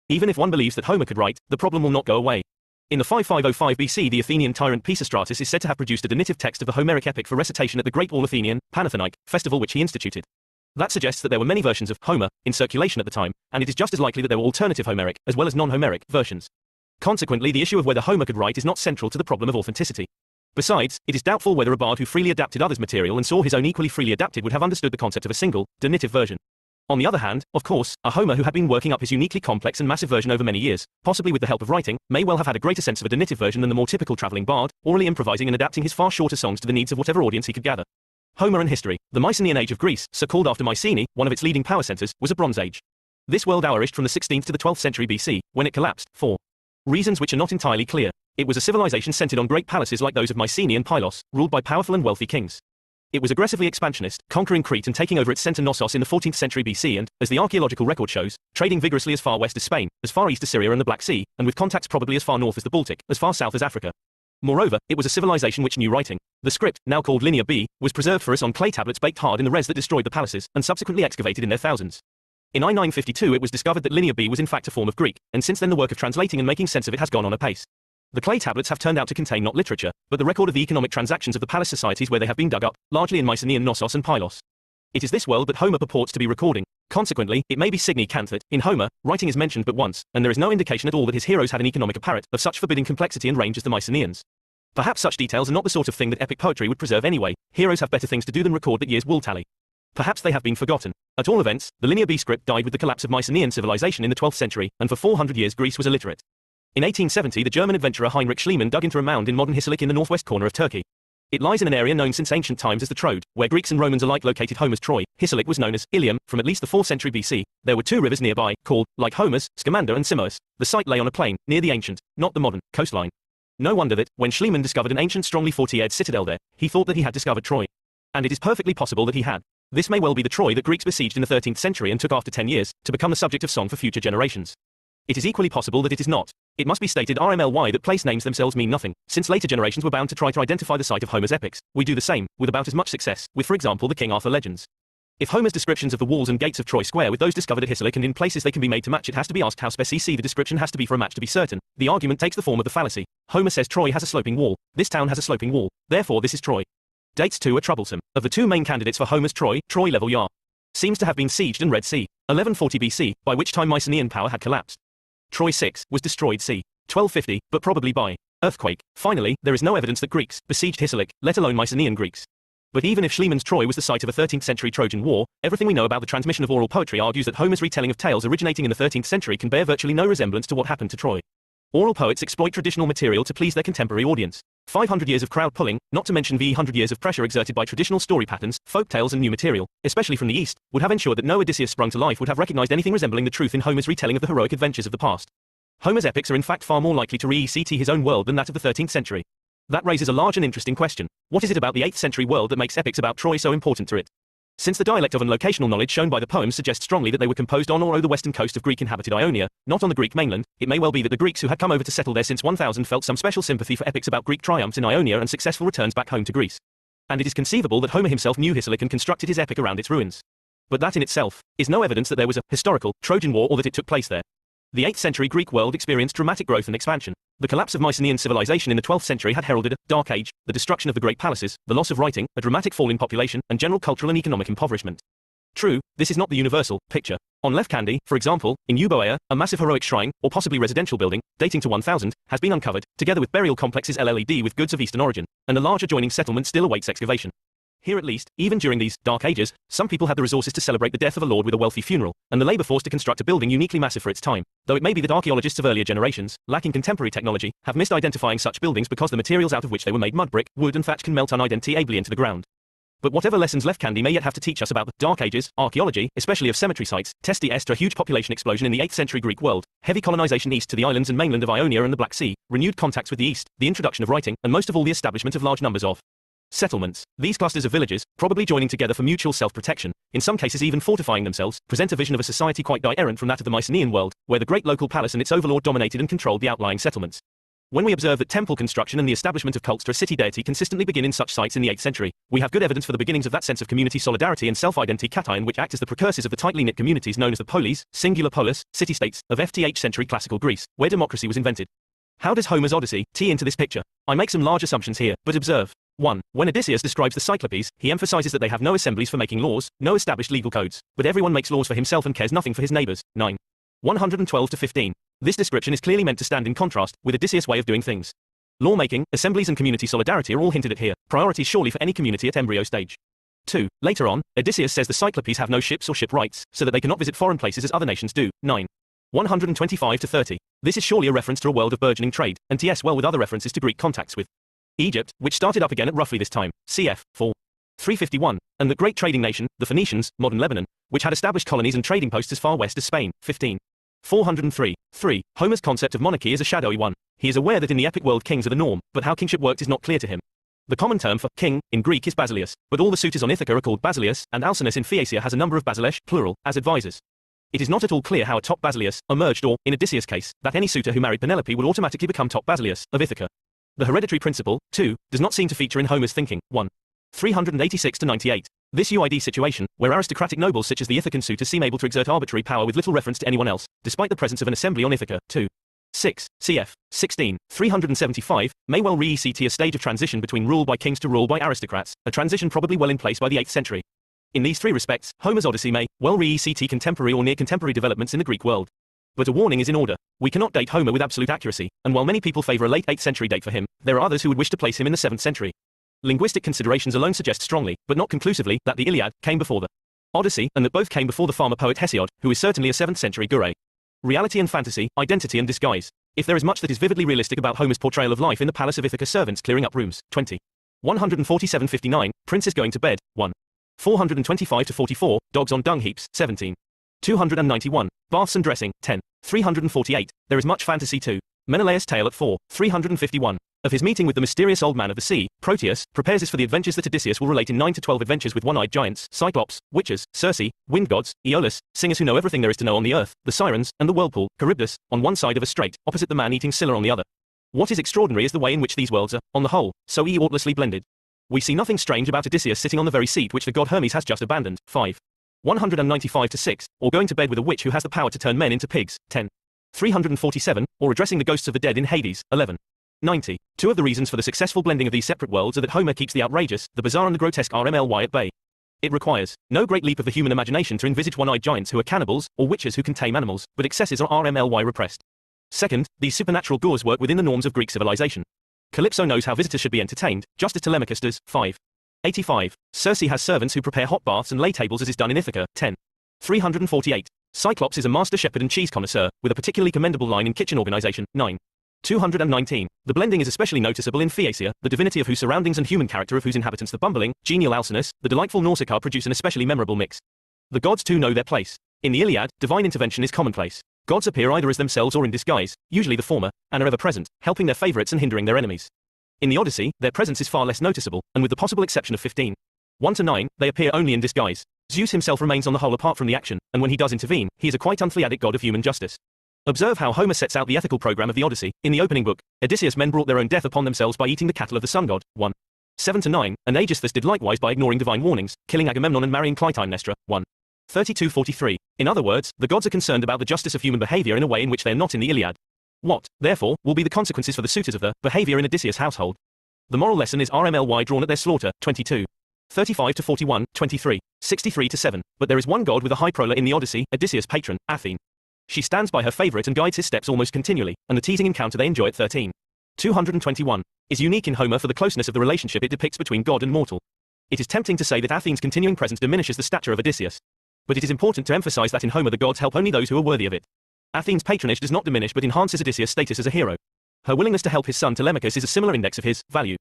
[SPEAKER 1] Even if one believes that Homer could write, the problem will not go away. In the 5505 BC, the Athenian tyrant Pisistratus is said to have produced a definitive text of the Homeric epic for recitation at the great All-Athenian, Panathenaic, festival which he instituted. That suggests that there were many versions of Homer in circulation at the time, and it is just as likely that there were alternative Homeric, as well as non-Homeric, versions. Consequently, the issue of whether Homer could write is not central to the problem of authenticity. Besides, it is doubtful whether a bard who freely adapted others' material and saw his own equally freely adapted would have understood the concept of a single, definitive version. On the other hand, of course, a Homer who had been working up his uniquely complex and massive version over many years, possibly with the help of writing, may well have had a greater sense of a definitive version than the more typical traveling bard, orally improvising and adapting his far shorter songs to the needs of whatever audience he could gather. Homer and history. The Mycenaean age of Greece, so called after Mycenae, one of its leading power centers, was a Bronze Age. This world flourished from the 16th to the 12th century BC, when it collapsed, for reasons which are not entirely clear. It was a civilization centered on great palaces like those of Mycenae and Pylos, ruled by powerful and wealthy kings. It was aggressively expansionist, conquering Crete and taking over its center Knossos in the 14th century BC and, as the archaeological record shows, trading vigorously as far west as Spain, as far east as Syria and the Black Sea, and with contacts probably as far north as the Baltic, as far south as Africa. Moreover, it was a civilization which knew writing. The script, now called Linear B, was preserved for us on clay tablets baked hard in the res that destroyed the palaces, and subsequently excavated in their thousands. In I-952 it was discovered that Linear B was in fact a form of Greek, and since then the work of translating and making sense of it has gone on apace. The clay tablets have turned out to contain not literature, but the record of the economic transactions of the palace societies where they have been dug up, largely in Mycenaean Knossos and Pylos. It is this world that Homer purports to be recording. Consequently, it may be signe cant that, in Homer, writing is mentioned but once, and there is no indication at all that his heroes had an economic apparat of such forbidding complexity and range as the Mycenaeans. Perhaps such details are not the sort of thing that epic poetry would preserve anyway. Heroes have better things to do than record that year's wool tally. Perhaps they have been forgotten. At all events, the Linear B script died with the collapse of Mycenaean civilization in the 12th century, and for 400 years Greece was illiterate. In 1870 the German adventurer Heinrich Schliemann dug into a mound in modern Hisarlik in the northwest corner of Turkey. It lies in an area known since ancient times as the Troad, where Greeks and Romans alike located Homer's Troy. Hisarlik was known as Ilium from at least the 4th century BC. There were two rivers nearby, called, like Homer's, Scamander and Simois. The site lay on a plain, near the ancient, not the modern, coastline. No wonder that, when Schliemann discovered an ancient strongly fortified citadel there, he thought that he had discovered Troy. And it is perfectly possible that he had. This may well be the Troy that Greeks besieged in the 13th century and took after 10 years, to become the subject of song for future generations. It is equally possible that it is not. It must be stated RMLY that place names themselves mean nothing, since later generations were bound to try to identify the site of Homer's epics. We do the same, with about as much success, with for example the King Arthur legends. If Homer's descriptions of the walls and gates of Troy Square with those discovered at Hisarlik and in places they can be made to match, it has to be asked how specific the description has to be for a match to be certain. The argument takes the form of the fallacy. Homer says Troy has a sloping wall. This town has a sloping wall. Therefore this is Troy. Dates too are troublesome. Of the two main candidates for Homer's Troy level Yar seems to have been sieged and Red Sea, 1140 BC, by which time Mycenaean power had collapsed. Troy 6 was destroyed c. 1250, but probably by earthquake. Finally, there is no evidence that Greeks besieged Hisarlik, let alone Mycenaean Greeks. But even if Schliemann's Troy was the site of a 13th century Trojan War, everything we know about the transmission of oral poetry argues that Homer's retelling of tales originating in the 13th century can bear virtually no resemblance to what happened to Troy. Oral poets exploit traditional material to please their contemporary audience. 500 years of crowd pulling, not to mention the 100 years of pressure exerted by traditional story patterns, folk tales and new material, especially from the East, would have ensured that no Odysseus sprung to life would have recognized anything resembling the truth in Homer's retelling of the heroic adventures of the past. Homer's epics are in fact far more likely to re-ECT his own world than that of the 13th century. That raises a large and interesting question. What is it about the 8th century world that makes epics about Troy so important to it? Since the dialect of and locational knowledge shown by the poems suggests strongly that they were composed on or over the western coast of Greek-inhabited Ionia, not on the Greek mainland, it may well be that the Greeks who had come over to settle there since 1000 felt some special sympathy for epics about Greek triumphs in Ionia and successful returns back home to Greece. And it is conceivable that Homer himself knew Hisarlik and constructed his epic around its ruins. But that in itself is no evidence that there was a historical Trojan War or that it took place there. The 8th century Greek world experienced dramatic growth and expansion. The collapse of Mycenaean civilization in the 12th century had heralded a dark age, the destruction of the great palaces, the loss of writing, a dramatic fall in population, and general cultural and economic impoverishment. True, this is not the universal picture. On Lefkandi, for example, in Euboea, a massive heroic shrine, or possibly residential building, dating to 1000, has been uncovered, together with burial complexes LLED with goods of Eastern origin, and a large adjoining settlement still awaits excavation. Here at least, even during these dark ages, some people had the resources to celebrate the death of a lord with a wealthy funeral, and the labor force to construct a building uniquely massive for its time, though it may be that archaeologists of earlier generations, lacking contemporary technology, have missed identifying such buildings because the materials out of which they were made mud brick, wood and thatch can melt unidentifiably into the ground. But whatever lessons Lefkandi may yet have to teach us about the Dark Ages, archaeology, especially of cemetery sites, testi est a huge population explosion in the 8th century Greek world, heavy colonization east to the islands and mainland of Ionia and the Black Sea, renewed contacts with the East, the introduction of writing, and most of all the establishment of large numbers of settlements. These clusters of villages, probably joining together for mutual self-protection, in some cases even fortifying themselves, present a vision of a society quite different from that of the Mycenaean world, where the great local palace and its overlord dominated and controlled the outlying settlements. When we observe that temple construction and the establishment of cults to a city deity consistently begin in such sites in the 8th century, we have good evidence for the beginnings of that sense of community solidarity and self-identity cation which act as the precursors of the tightly knit communities known as the polis, singular polis, city-states, of FTH century classical Greece, where democracy was invented. How does Homer's Odyssey tie into this picture? I make some large assumptions here, but observe. 1. When Odysseus describes the Cyclopes, he emphasizes that they have no assemblies for making laws, no established legal codes, but everyone makes laws for himself and cares nothing for his neighbors. 9. 112-15. This description is clearly meant to stand in contrast with Odysseus' way of doing things. Lawmaking, assemblies and community solidarity are all hinted at here, priorities surely for any community at embryo stage. 2. Later on, Odysseus says the Cyclopes have no ships or ship rights, so that they cannot visit foreign places as other nations do. 9. 125-30. This is surely a reference to a world of burgeoning trade, and ts well with other references to Greek contacts with Egypt, which started up again at roughly this time, cf. 4. 351, and the great trading nation, the Phoenicians, modern Lebanon, which had established colonies and trading posts as far west as Spain, 15. 403. 3. Homer's concept of monarchy is a shadowy one. He is aware that in the epic world kings are the norm, but how kingship worked is not clear to him. The common term for king in Greek is basileus, but all the suitors on Ithaca are called basileus, and Alcinous in Phaeacia has a number of basilesh, plural, as advisors. It is not at all clear how a top basileus emerged or, in Odysseus' case, that any suitor who married Penelope would automatically become top basileus of Ithaca. The hereditary principle, too, does not seem to feature in Homer's thinking. 1. 386-98. This UID situation, where aristocratic nobles such as the Ithacan suitors seem able to exert arbitrary power with little reference to anyone else, despite the presence of an assembly on Ithaca. 2. 6. Cf. 16. 375, may well re-ECT a stage of transition between rule by kings to rule by aristocrats, a transition probably well in place by the 8th century. In these three respects, Homer's Odyssey may well re-ECT contemporary or near-contemporary developments in the Greek world. But a warning is in order. We cannot date Homer with absolute accuracy, and while many people favor a late 8th century date for him, there are others who would wish to place him in the 7th century. Linguistic considerations alone suggest strongly, but not conclusively, that the Iliad came before the Odyssey, and that both came before the farmer poet Hesiod, who is certainly a 7th century Gure. Reality and fantasy, identity and disguise. If there is much that is vividly realistic about Homer's portrayal of life in the palace of Ithaca, servants clearing up rooms. 20. 147-59, princes going to bed. 1. 425-44, dogs on dung heaps. 17. 291, baths and dressing. 10. 348, there is much fantasy too. Menelaus' tale at 4. 351. Of his meeting with the mysterious old man of the sea, Proteus, prepares us for the adventures that Odysseus will relate in 9 to 12 adventures with one-eyed giants, Cyclops, witches, Circe, wind gods, Aeolus, singers who know everything there is to know on the earth, the sirens, and the whirlpool, Charybdis, on one side of a strait, opposite the man-eating Scylla on the other. What is extraordinary is the way in which these worlds are, on the whole, so artlessly blended. We see nothing strange about Odysseus sitting on the very seat which the god Hermes has just abandoned. 5. 195-6, or going to bed with a witch who has the power to turn men into pigs. 10. 347, or addressing the ghosts of the dead in Hades. 11. 90. Two of the reasons for the successful blending of these separate worlds are that Homer keeps the outrageous, the bizarre and the grotesque RMLY at bay. It requires no great leap of the human imagination to envisage one-eyed giants who are cannibals, or witches who can tame animals, but excesses are RMLY repressed. Second, these supernatural gores work within the norms of Greek civilization. Calypso knows how visitors should be entertained, just as Telemachus does. 5. 85. Circe has servants who prepare hot baths and lay tables as is done in Ithaca. 10. 348. Cyclops is a master shepherd and cheese connoisseur, with a particularly commendable line in kitchen organization. 9. 219. The blending is especially noticeable in Phaeacia, the divinity of whose surroundings and human character of whose inhabitants the bumbling, genial Alcinous, the delightful Nausicaa produce an especially memorable mix. The gods too know their place. In the Iliad, divine intervention is commonplace. Gods appear either as themselves or in disguise, usually the former, and are ever present, helping their favorites and hindering their enemies. In the Odyssey, their presence is far less noticeable, and with the possible exception of 15. 1-9, they appear only in disguise. Zeus himself remains on the whole apart from the action, and when he does intervene, he is a quite unthleiadic god of human justice. Observe how Homer sets out the ethical program of the Odyssey. In the opening book, Odysseus' men brought their own death upon themselves by eating the cattle of the sun god. 1. 7-9, and Aegisthus did likewise by ignoring divine warnings, killing Agamemnon and marrying Clytemnestra. 1. 32-43. In other words, the gods are concerned about the justice of human behavior in a way in which they are not in the Iliad. What, therefore, will be the consequences for the suitors of the behavior in Odysseus' household? The moral lesson is RMLY drawn at their slaughter. 22. 35-41, 23, 63-7. But there is one god with a high prola in the Odyssey, Odysseus' patron, Athene. She stands by her favorite and guides his steps almost continually, and the teasing encounter they enjoy at 13. 221 is unique in Homer for the closeness of the relationship it depicts between god and mortal. It is tempting to say that Athene's continuing presence diminishes the stature of Odysseus. But it is important to emphasize that in Homer the gods help only those who are worthy of it. Athene's patronage does not diminish but enhances Odysseus' status as a hero. Her willingness to help his son Telemachus is a similar index of his value.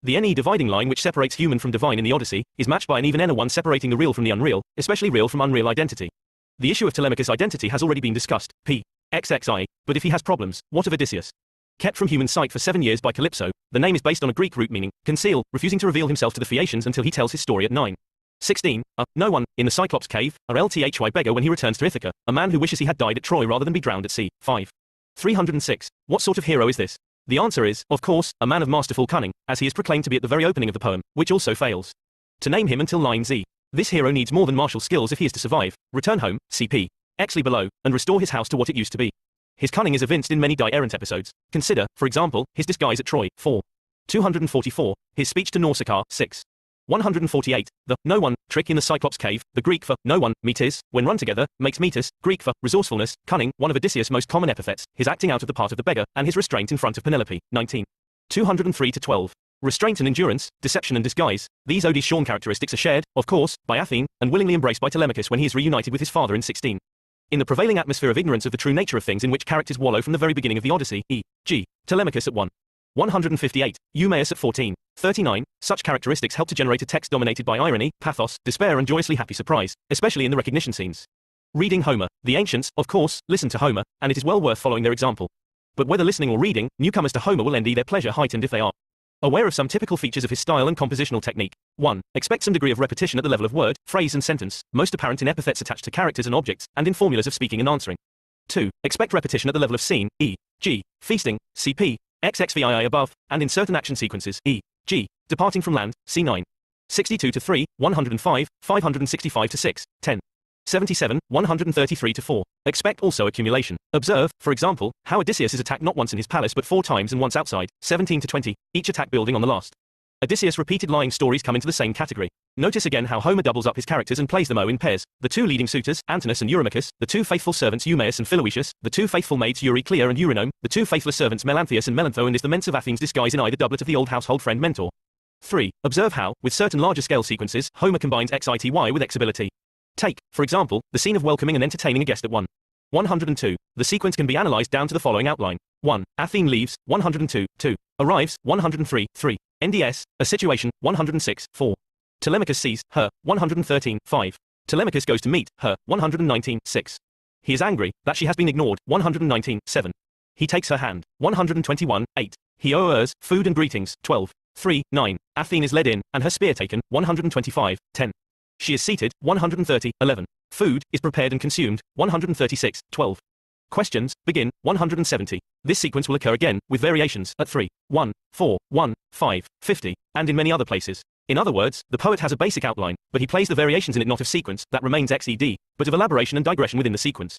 [SPEAKER 1] The NE dividing line which separates human from divine in the Odyssey is matched by an even N1 separating the real from the unreal, especially real from unreal identity. The issue of Telemachus' identity has already been discussed. P. XXI. But if he has problems, what of Odysseus? Kept from human sight for 7 years by Calypso, the name is based on a Greek root meaning conceal, refusing to reveal himself to the Phaeacians until he tells his story at 9. 16. No one, in the Cyclops cave, a LTHY beggar when he returns to Ithaca, a man who wishes he had died at Troy rather than be drowned at sea. 5. 306. What sort of hero is this? The answer is, of course, a man of masterful cunning, as he is proclaimed to be at the very opening of the poem, which also fails to name him until line Z. This hero needs more than martial skills if he is to survive, return home, CP. Exley below, and restore his house to what it used to be. His cunning is evinced in many die-errant episodes. Consider, for example, his disguise at Troy. 4. 244, his speech to Nausicaa. 6. 148, the no one trick in the Cyclops cave, the Greek for no one, metis, when run together, makes metis, Greek for resourcefulness, cunning, one of Odysseus' most common epithets, his acting out of the part of the beggar, and his restraint in front of Penelope. 19. 203-12. Restraint and endurance, deception and disguise, these Odyssean characteristics are shared, of course, by Athene, and willingly embraced by Telemachus when he is reunited with his father in 16. In the prevailing atmosphere of ignorance of the true nature of things in which characters wallow from the very beginning of the Odyssey, e.g., Telemachus at 1. 158, Eumaeus at 14. 39, such characteristics help to generate a text dominated by irony, pathos, despair and joyously happy surprise, especially in the recognition scenes. Reading Homer. The ancients, of course, listened to Homer, and it is well worth following their example. But whether listening or reading, newcomers to Homer will envy their pleasure heightened if they are aware of some typical features of his style and compositional technique. 1. Expect some degree of repetition at the level of word, phrase and sentence, most apparent in epithets attached to characters and objects, and in formulas of speaking and answering. 2. Expect repetition at the level of scene, e.g., feasting, cp, xxvii above, and in certain action sequences, e.g., departing from land, c9. 62 to 3, 105, 565 to 6, 10. 77, 133 to 4. Expect also accumulation. Observe, for example, how Odysseus is attacked not once in his palace but 4 times and once outside, 17 to 20, each attack building on the last. Odysseus' repeated lying stories come into the same category. Notice again how Homer doubles up his characters and plays them in pairs. The 2 leading suitors, Antinous and Eurymachus, the 2 faithful servants Eumaeus and Philoetius, the 2 faithful maids Euryclea and Eurynome, the 2 faithless servants Melanthius and Melantho, and is the Ments of Athens disguise in either doublet of the old household friend Mentor. 3. Observe how, with certain larger scale sequences, Homer combines xity with xability. Take, for example, the scene of welcoming and entertaining a guest at 102. The sequence can be analyzed down to the following outline. 1. Athene leaves, 102, 2. Arrives, 103, 3. NDS, a situation, 106, 4. Telemachus sees her, 113, 5. Telemachus goes to meet her, 119, 6. He is angry that she has been ignored, 119, 7. He takes her hand, 121, 8. He owes food and greetings, 12, 3, 9. Athene is led in, and her spear taken, 125, 10. She is seated, 130, 11. Food is prepared and consumed, 136, 12. Questions begin, 170. This sequence will occur again, with variations, at 3, 1, 4, 1, 5, 50, and in many other places. In other words, the poet has a basic outline, but he plays the variations in it not of sequence, that remains xed, but of elaboration and digression within the sequence.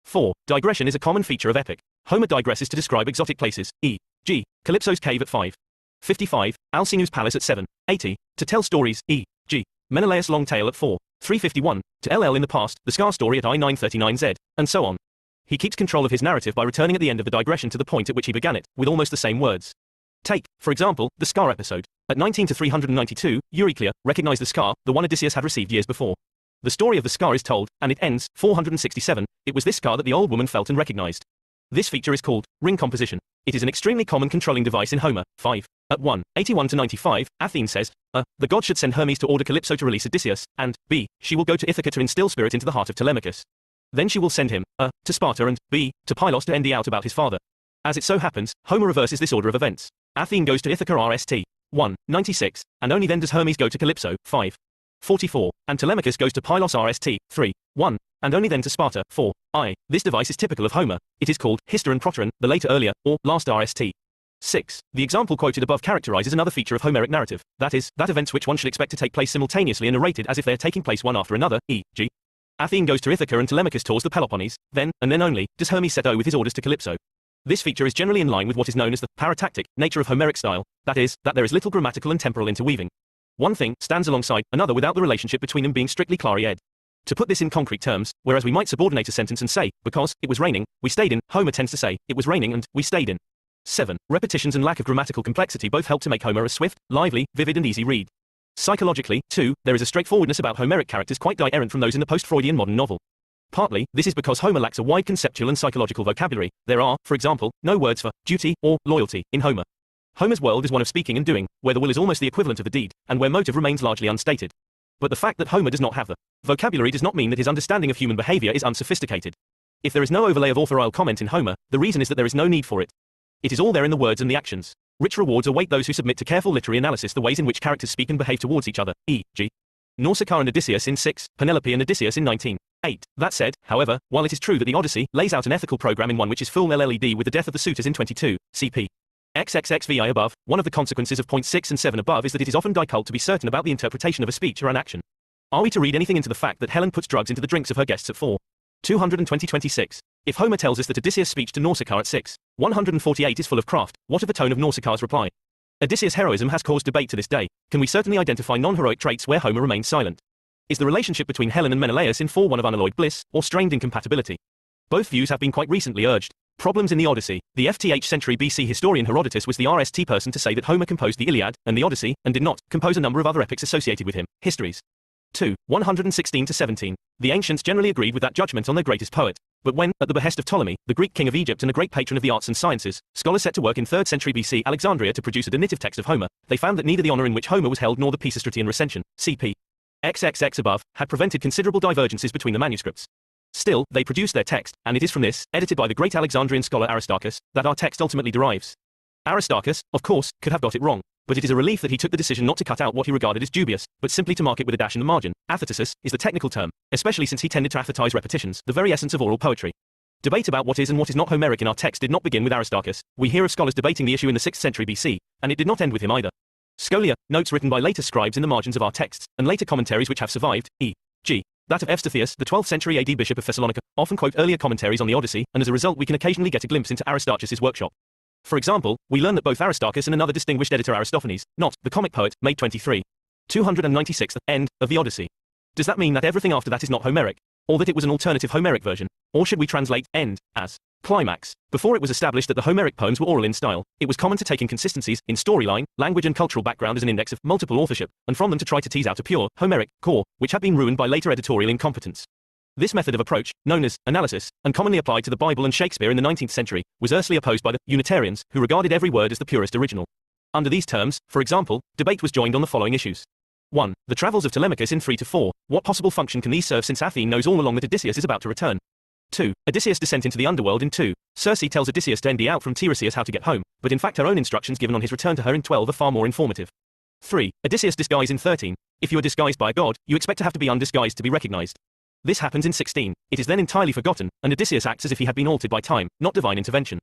[SPEAKER 1] 4. Digression is a common feature of epic. Homer digresses to describe exotic places, e.g., Calypso's cave at 5. 55, Alcinu's palace at 7. 80, to tell stories, e.g., Menelaus' long tale at 4. 351, to LL in the past, the Scar story at I-939Z, and so on. He keeps control of his narrative by returning at the end of the digression to the point at which he began it, with almost the same words. Take, for example, the Scar episode. At 19 to 392, Euryclea recognized the Scar, the one Odysseus had received years before. The story of the Scar is told, and it ends, 467, it was this Scar that the old woman felt and recognized. This feature is called ring composition. It is an extremely common controlling device in Homer. 5. At 1, 81 to 95, Athene says, the god should send Hermes to order Calypso to release Odysseus, and, b, she will go to Ithaca to instill spirit into the heart of Telemachus. Then she will send him, to Sparta and, b, to Pylos to end out about his father. As it so happens, Homer reverses this order of events. Athene goes to Ithaca RST. 1, 96, and only then does Hermes go to Calypso. 5. 44, and Telemachus goes to Pylos RST. 3, 1, and only then to Sparta. 4. This device is typical of Homer. It is called Hister and Proteron, the later earlier, or last RST. 6. The example quoted above characterizes another feature of Homeric narrative, that is, that events which one should expect to take place simultaneously are narrated as if they are taking place one after another, e.g. Athene goes to Ithaca and Telemachus tours the Peloponnese, then, and then only, does Hermes set with his orders to Calypso. This feature is generally in line with what is known as the paratactic nature of Homeric style, that is, that there is little grammatical and temporal interweaving. One thing stands alongside another without the relationship between them being strictly clari-ed. To put this in concrete terms, whereas we might subordinate a sentence and say, because it was raining, we stayed in, Homer tends to say, it was raining and we stayed in. 7. Repetitions and lack of grammatical complexity both help to make Homer a swift, lively, vivid and easy read. Psychologically, too, there is a straightforwardness about Homeric characters quite different from those in the post-Freudian modern novel. Partly, this is because Homer lacks a wide conceptual and psychological vocabulary. There are, for example, no words for duty or loyalty in Homer. Homer's world is one of speaking and doing, where the will is almost the equivalent of the deed, and where motive remains largely unstated. But the fact that Homer does not have the vocabulary does not mean that his understanding of human behavior is unsophisticated. If there is no overlay of authorial comment in Homer, the reason is that there is no need for it. It is all there in the words and the actions. Rich rewards await those who submit to careful literary analysis the ways in which characters speak and behave towards each other, e.g. Nausicaa and Odysseus in 6, Penelope and Odysseus in 19. 8. That said, however, while it is true that the Odyssey lays out an ethical program in one which is full LLED with the death of the suitors in 22, cp. XXXVI above, one of the consequences of points 6 and 7 above is that it is often difficult to be certain about the interpretation of a speech or an action. Are we to read anything into the fact that Helen puts drugs into the drinks of her guests at 4? 220-26. If Homer tells us that Odysseus' speech to Nausicaa at 6, 148 is full of craft, what of the tone of Nausicaa's reply? Odysseus' heroism has caused debate to this day. Can we certainly identify non-heroic traits where Homer remains silent? Is the relationship between Helen and Menelaus in 4 one of unalloyed bliss, or strained incompatibility? Both views have been quite recently urged. Problems in the Odyssey. The FTH century BC historian Herodotus was the RST person to say that Homer composed the Iliad and the Odyssey, and did not compose a number of other epics associated with him. Histories. 2. 116-17. The ancients generally agreed with that judgment on their greatest poet. But when, at the behest of Ptolemy, the Greek king of Egypt and a great patron of the arts and sciences, scholars set to work in 3rd century BC Alexandria to produce a definitive text of Homer, they found that neither the honor in which Homer was held nor the Pisistratian recension, cp. XXX above, had prevented considerable divergences between the manuscripts. Still, they produced their text, and it is from this, edited by the great Alexandrian scholar Aristarchus, that our text ultimately derives. Aristarchus, of course, could have got it wrong, but it is a relief that he took the decision not to cut out what he regarded as dubious, but simply to mark it with a dash in the margin. Athetesis is the technical term, especially since he tended to athetize repetitions, the very essence of oral poetry. Debate about what is and what is not Homeric in our text did not begin with Aristarchus. We hear of scholars debating the issue in the 6th century BC, and it did not end with him either. Scholia, notes written by later scribes in the margins of our texts, and later commentaries which have survived, e.g. that of Evstathius, the 12th century AD bishop of Thessalonica, often quote earlier commentaries on the Odyssey, and as a result we can occasionally get a glimpse into Aristarchus's workshop. For example, we learn that both Aristarchus and another distinguished editor Aristophanes, not the comic poet, made 296 end of the Odyssey. Does that mean that everything after that is not Homeric? Or that it was an alternative Homeric version? Or should we translate end as climax? Before it was established that the Homeric poems were oral in style, it was common to take inconsistencies in storyline, language and cultural background as an index of multiple authorship, and from them to try to tease out a pure, Homeric, core, which had been ruined by later editorial incompetence. This method of approach, known as analysis, and commonly applied to the Bible and Shakespeare in the 19th century, was earnestly opposed by the Unitarians, who regarded every word as the purest original. Under these terms, for example, debate was joined on the following issues. 1. The travels of Telemachus in 3-4. What possible function can these serve since Athene knows all along that Odysseus is about to return? 2. Odysseus' descent into the underworld in 2. Circe tells Odysseus to ND out from Tiresias how to get home, but in fact her own instructions given on his return to her in 12 are far more informative. 3. Odysseus' disguise in 13. If you are disguised by a god, you expect to have to be undisguised to be recognized. This happens in 16. It is then entirely forgotten, and Odysseus acts as if he had been altered by time, not divine intervention.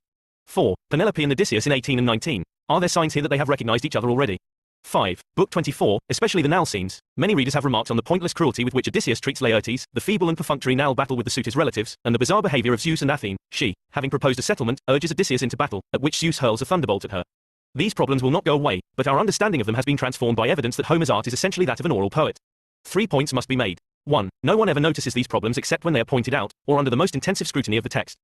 [SPEAKER 1] 4. Penelope and Odysseus in 18 and 19. Are there signs here that they have recognized each other already? 5. Book 24, especially the Nal scenes. Many readers have remarked on the pointless cruelty with which Odysseus treats Laertes, the feeble and perfunctory Nal battle with the suitor's relatives, and the bizarre behavior of Zeus and Athene. She, having proposed a settlement, urges Odysseus into battle, at which Zeus hurls a thunderbolt at her. These problems will not go away, but our understanding of them has been transformed by evidence that Homer's art is essentially that of an oral poet. 3 points must be made. 1. No one ever notices these problems except when they are pointed out, or under the most intensive scrutiny of the text.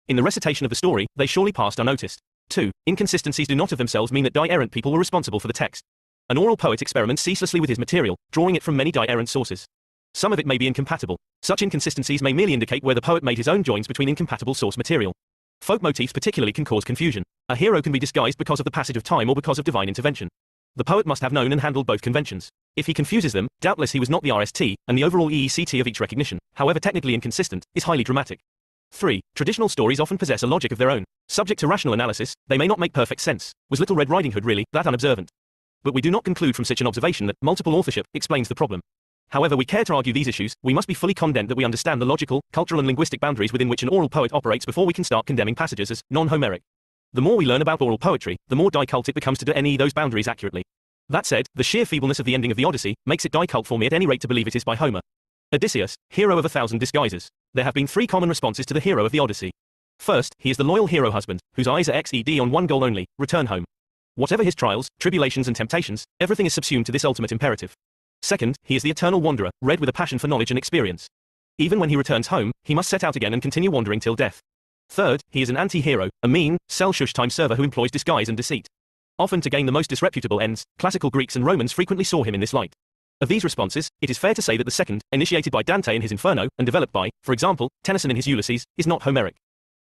[SPEAKER 1] In the recitation of the story, they surely passed unnoticed. 2. Inconsistencies do not of themselves mean that die-errant people were responsible for the text. An oral poet experiments ceaselessly with his material, drawing it from many die-errant sources. Some of it may be incompatible. Such inconsistencies may merely indicate where the poet made his own joins between incompatible source material. Folk motifs particularly can cause confusion. A hero can be disguised because of the passage of time or because of divine intervention. The poet must have known and handled both conventions. If he confuses them, doubtless he was not the RST, and the overall EECT of each recognition, however technically inconsistent, is highly dramatic. 3. Traditional stories often possess a logic of their own. Subject to rational analysis, they may not make perfect sense. Was Little Red Riding Hood really that unobservant? But we do not conclude from such an observation that multiple authorship explains the problem. However we care to argue these issues, we must be fully content that we understand the logical, cultural and linguistic boundaries within which an oral poet operates before we can start condemning passages as non-Homeric. The more we learn about oral poetry, the more die-cult it becomes to deny those boundaries accurately. That said, the sheer feebleness of the ending of the Odyssey makes it die-cult for me at any rate to believe it is by Homer. Odysseus, hero of 1,000 disguises. There have been 3 common responses to the hero of the Odyssey. First, he is the loyal hero husband, whose eyes are XED on one goal only, return home. Whatever his trials, tribulations and temptations, everything is subsumed to this ultimate imperative. Second, he is the eternal wanderer, read with a passion for knowledge and experience. Even when he returns home, he must set out again and continue wandering till death. Third, he is an anti-hero, a mean, self-shush time server who employs disguise and deceit. Often to gain the most disreputable ends, classical Greeks and Romans frequently saw him in this light. Of these responses, it is fair to say that the second, initiated by Dante in his Inferno, and developed by, for example, Tennyson in his Ulysses, is not Homeric.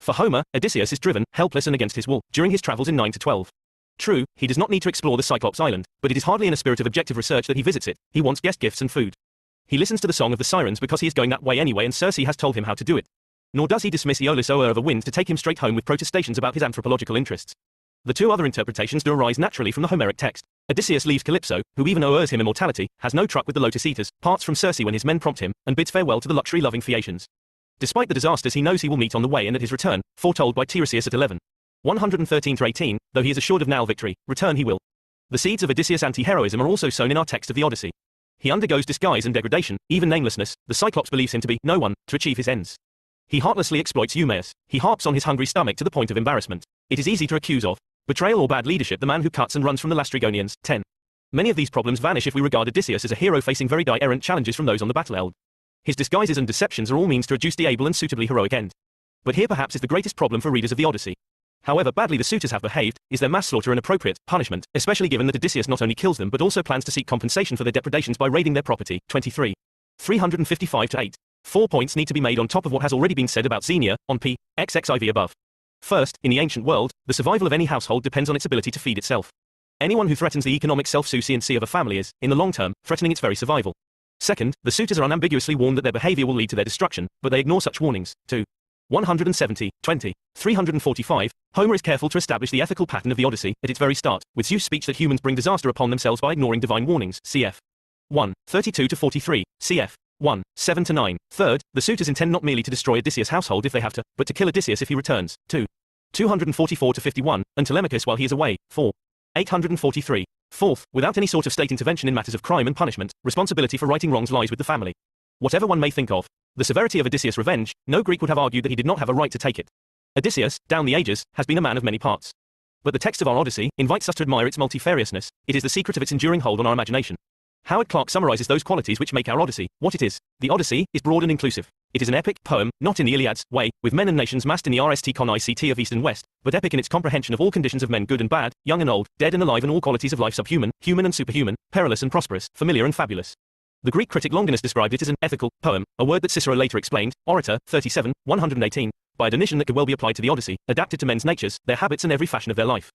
[SPEAKER 1] For Homer, Odysseus is driven, helpless and against his will, during his travels in 9-12. True, he does not need to explore the Cyclops Island, but it is hardly in a spirit of objective research that he visits it. He wants guest gifts and food. He listens to the song of the sirens because he is going that way anyway and Circe has told him how to do it. Nor does he dismiss Aeolus Oer of a wind to take him straight home with protestations about his anthropological interests. The 2 other interpretations do arise naturally from the Homeric text. Odysseus leaves Calypso, who even owes him immortality, has no truck with the Lotus Eaters, parts from Circe when his men prompt him, and bids farewell to the luxury-loving Phaeacians. Despite the disasters he knows he will meet on the way and at his return, foretold by Tiresias at 11:113-18, though he is assured of Nal victory, return he will. The seeds of Odysseus' anti-heroism are also sown in our text of the Odyssey. He undergoes disguise and degradation, even namelessness, the Cyclops believes him to be no one, to achieve his ends. He heartlessly exploits Eumaeus, he harps on his hungry stomach to the point of embarrassment. It is easy to accuse of betrayal or bad leadership the man who cuts and runs from the Lastrygonians. 10. Many of these problems vanish if we regard Odysseus as a hero facing very die-errant challenges from those on the battle-eld. His disguises and deceptions are all means to reduce the able and suitably heroic end. But here perhaps is the greatest problem for readers of the Odyssey. However badly the suitors have behaved, is their mass slaughter an appropriate punishment, especially given that Odysseus not only kills them but also plans to seek compensation for their depredations by raiding their property. 23. 355-8. 4 points need to be made on top of what has already been said about Xenia, on p. xxiv above. First, in the ancient world, the survival of any household depends on its ability to feed itself. Anyone who threatens the economic self-sufficiency of a family is, in the long term, threatening its very survival. Second, the suitors are unambiguously warned that their behavior will lead to their destruction, but they ignore such warnings. 2. 170, 20, 345, Homer is careful to establish the ethical pattern of the Odyssey at its very start, with Zeus' speech that humans bring disaster upon themselves by ignoring divine warnings, cf. 1. 32-43, cf. 1. 7-9. Third, the suitors intend not merely to destroy Odysseus' household if they have to, but to kill Odysseus if he returns. 2. 244-51, and Telemachus while he is away. 4. 843. Fourth, without any sort of state intervention in matters of crime and punishment, responsibility for righting wrongs lies with the family. Whatever one may think of the severity of Odysseus' revenge, no Greek would have argued that he did not have a right to take it. Odysseus, down the ages, has been a man of many parts. But the text of our Odyssey invites us to admire its multifariousness. It is the secret of its enduring hold on our imagination. Howard Clark summarizes those qualities which make our Odyssey what it is. The Odyssey is broad and inclusive. It is an epic poem, not in the Iliad's way, with men and nations massed in the rst-con-ict of east and west, but epic in its comprehension of all conditions of men, good and bad, young and old, dead and alive, and all qualities of life, subhuman, human and superhuman, perilous and prosperous, familiar and fabulous. The Greek critic Longinus described it as an ethical poem, a word that Cicero later explained, Orator, 37, 118, by a definition that could well be applied to the Odyssey, adapted to men's natures, their habits and every fashion of their life.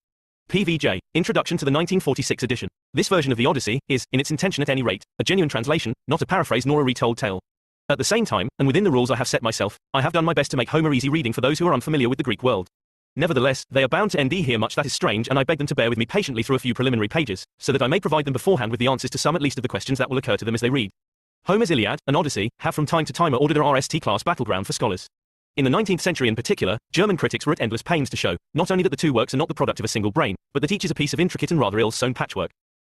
[SPEAKER 1] PVJ, Introduction to the 1946 edition. This version of the Odyssey is, in its intention at any rate, a genuine translation, not a paraphrase nor a retold tale. At the same time, and within the rules I have set myself, I have done my best to make Homer easy reading for those who are unfamiliar with the Greek world. Nevertheless, they are bound to ND here much that is strange, and I beg them to bear with me patiently through a few preliminary pages, so that I may provide them beforehand with the answers to some at least of the questions that will occur to them as they read. Homer's Iliad and Odyssey have from time to time ordered a RST-class battleground for scholars. In the 19th century in particular, German critics were at endless pains to show, not only that the two works are not the product of a single brain, but that each is a piece of intricate and rather ill-sewn patchwork.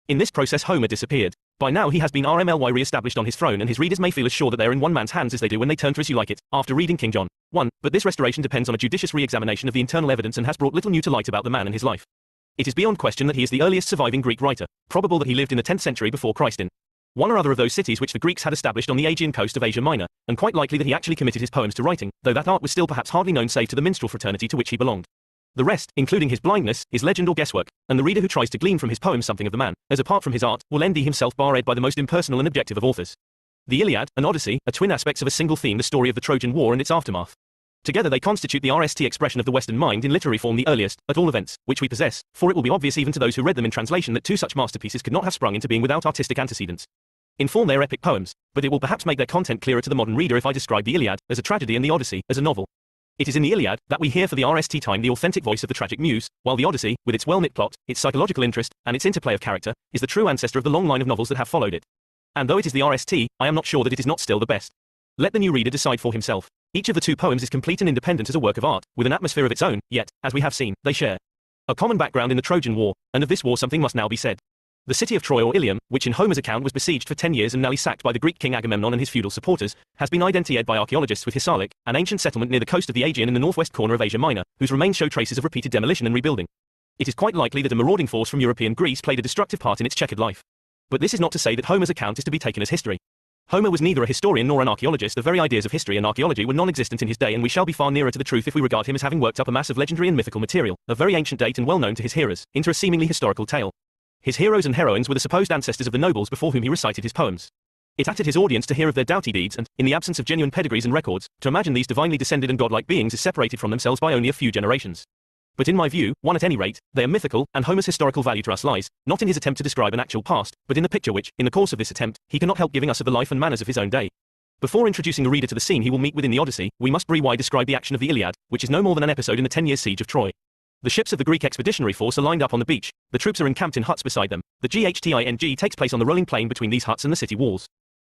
[SPEAKER 1] In this process Homer disappeared. By now he has been RMLY re-established on his throne, and his readers may feel as sure that they are in one man's hands as they do when they turn to As You Like It, after reading King John 1, but this restoration depends on a judicious re-examination of the internal evidence and has brought little new to light about the man and his life. It is beyond question that he is the earliest surviving Greek writer, probable that he lived in the 10th century before Christ in one or other of those cities which the Greeks had established on the Aegean coast of Asia Minor, and quite likely that he actually committed his poems to writing, though that art was still perhaps hardly known save to the minstrel fraternity to which he belonged. The rest, including his blindness, is legend or guesswork, and the reader who tries to glean from his poems something of the man, as apart from his art, will ND himself bar-read by the most impersonal and objective of authors. The Iliad and Odyssey are twin aspects of a single theme, the story of the Trojan War and its aftermath. Together they constitute the RST expression of the Western mind in literary form, the earliest, at all events, which we possess, for it will be obvious even to those who read them in translation that two such masterpieces could not have sprung into being without artistic antecedents. In form they are epic poems, but it will perhaps make their content clearer to the modern reader if I describe the Iliad as a tragedy and the Odyssey as a novel. It is in the Iliad that we hear for the RST time the authentic voice of the tragic muse, while the Odyssey, with its well-knit plot, its psychological interest, and its interplay of character, is the true ancestor of the long line of novels that have followed it. And though it is the RST, I am not sure that it is not still the best. Let the new reader decide for himself. Each of the two poems is complete and independent as a work of art, with an atmosphere of its own, yet, as we have seen, they share a common background in the Trojan War, and of this war something must now be said. The city of Troy or Ilium, which in Homer's account was besieged for 10 years and nearly sacked by the Greek king Agamemnon and his feudal supporters, has been identified by archaeologists with Hisarlik, an ancient settlement near the coast of the Aegean in the northwest corner of Asia Minor, whose remains show traces of repeated demolition and rebuilding. It is quite likely that a marauding force from European Greece played a destructive part in its checkered life. But this is not to say that Homer's account is to be taken as history. Homer was neither a historian nor an archaeologist. The very ideas of history and archaeology were non-existent in his day, and we shall be far nearer to the truth if we regard him as having worked up a mass of legendary and mythical material, of very ancient date and well known to his hearers, into a seemingly historical tale. His heroes and heroines were the supposed ancestors of the nobles before whom he recited his poems. It attracted his audience to hear of their doughty deeds and, in the absence of genuine pedigrees and records, to imagine these divinely descended and godlike beings is separated from themselves by only a few generations. But in my view, one at any rate, they are mythical, and Homer's historical value to us lies, not in his attempt to describe an actual past, but in the picture which, in the course of this attempt, he cannot help giving us of the life and manners of his own day. Before introducing the reader to the scene he will meet with in the Odyssey, we must briefly describe the action of the Iliad, which is no more than an episode in the 10-year siege of Troy. The ships of the Greek expeditionary force are lined up on the beach, the troops are encamped in huts beside them, the GHTING takes place on the rolling plain between these huts and the city walls.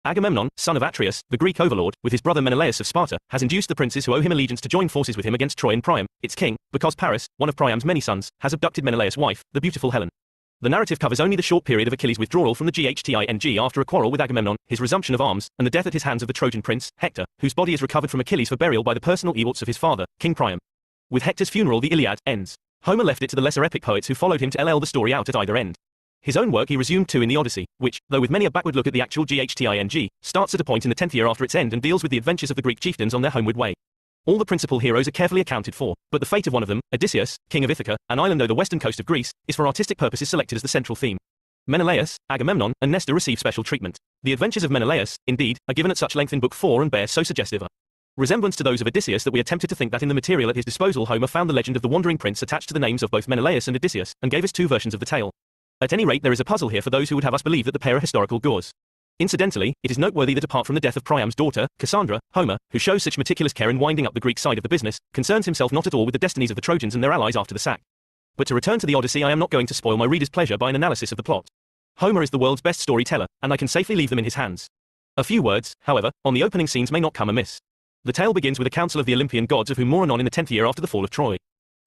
[SPEAKER 1] Agamemnon, son of Atreus, the Greek overlord, with his brother Menelaus of Sparta, has induced the princes who owe him allegiance to join forces with him against Troy and Priam, its king, because Paris, one of Priam's many sons, has abducted Menelaus' wife, the beautiful Helen. The narrative covers only the short period of Achilles' withdrawal from the GHTING after a quarrel with Agamemnon, his resumption of arms, and the death at his hands of the Trojan prince, Hector, whose body is recovered from Achilles for burial by the personal eorts of his father, King Priam. With Hector's funeral the Iliad ends. Homer left it to the lesser epic poets who followed him to LL the story out at either end. His own work he resumed too in the Odyssey, which, though with many a backward look at the actual GHTING, starts at a point in the 10th year after its end and deals with the adventures of the Greek chieftains on their homeward way. All the principal heroes are carefully accounted for, but the fate of one of them, Odysseus, king of Ithaca, an island on the western coast of Greece, is for artistic purposes selected as the central theme. Menelaus, Agamemnon, and Nestor receive special treatment. The adventures of Menelaus, indeed, are given at such length in Book 4 and bear so suggestive a resemblance to those of Odysseus that we are tempted to think that in the material at his disposal Homer found the legend of the wandering prince attached to the names of both Menelaus and Odysseus, and gave us two versions of the tale. At any rate there is a puzzle here for those who would have us believe that the pair are historical gores. Incidentally, it is noteworthy that apart from the death of Priam's daughter, Cassandra, Homer, who shows such meticulous care in winding up the Greek side of the business, concerns himself not at all with the destinies of the Trojans and their allies after the sack. But to return to the Odyssey, I am not going to spoil my reader's pleasure by an analysis of the plot. Homer is the world's best storyteller, and I can safely leave them in his hands. A few words, however, on the opening scenes may not come amiss. The tale begins with a council of the Olympian gods of whom more anon in the 10th year after the fall of Troy.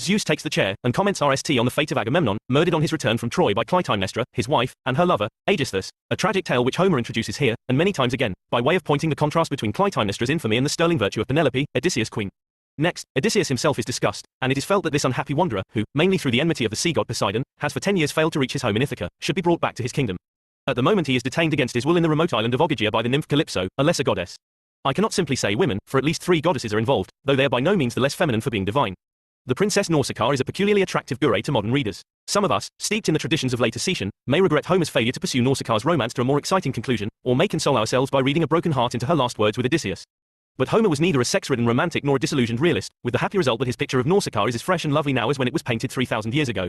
[SPEAKER 1] Zeus takes the chair, and comments RST on the fate of Agamemnon, murdered on his return from Troy by Clytemnestra, his wife, and her lover, Aegisthus, a tragic tale which Homer introduces here, and many times again, by way of pointing the contrast between Clytemnestra's infamy and the sterling virtue of Penelope, Odysseus' queen. Next, Odysseus himself is discussed, and it is felt that this unhappy wanderer, who, mainly through the enmity of the sea god Poseidon, has for 10 years failed to reach his home in Ithaca, should be brought back to his kingdom. At the moment he is detained against his will in the remote island of Ogygia by the nymph Calypso, a lesser goddess. I cannot simply say women, for at least 3 goddesses are involved, though they are by no means the less feminine for being divine. The Princess Nausicaa is a peculiarly attractive gure to modern readers. Some of us, steeped in the traditions of later Cetian, may regret Homer's failure to pursue Nausicaa's romance to a more exciting conclusion, or may console ourselves by reading a broken heart into her last words with Odysseus. But Homer was neither a sex-ridden romantic nor a disillusioned realist, with the happy result that his picture of Nausicaa is as fresh and lovely now as when it was painted 3,000 years ago.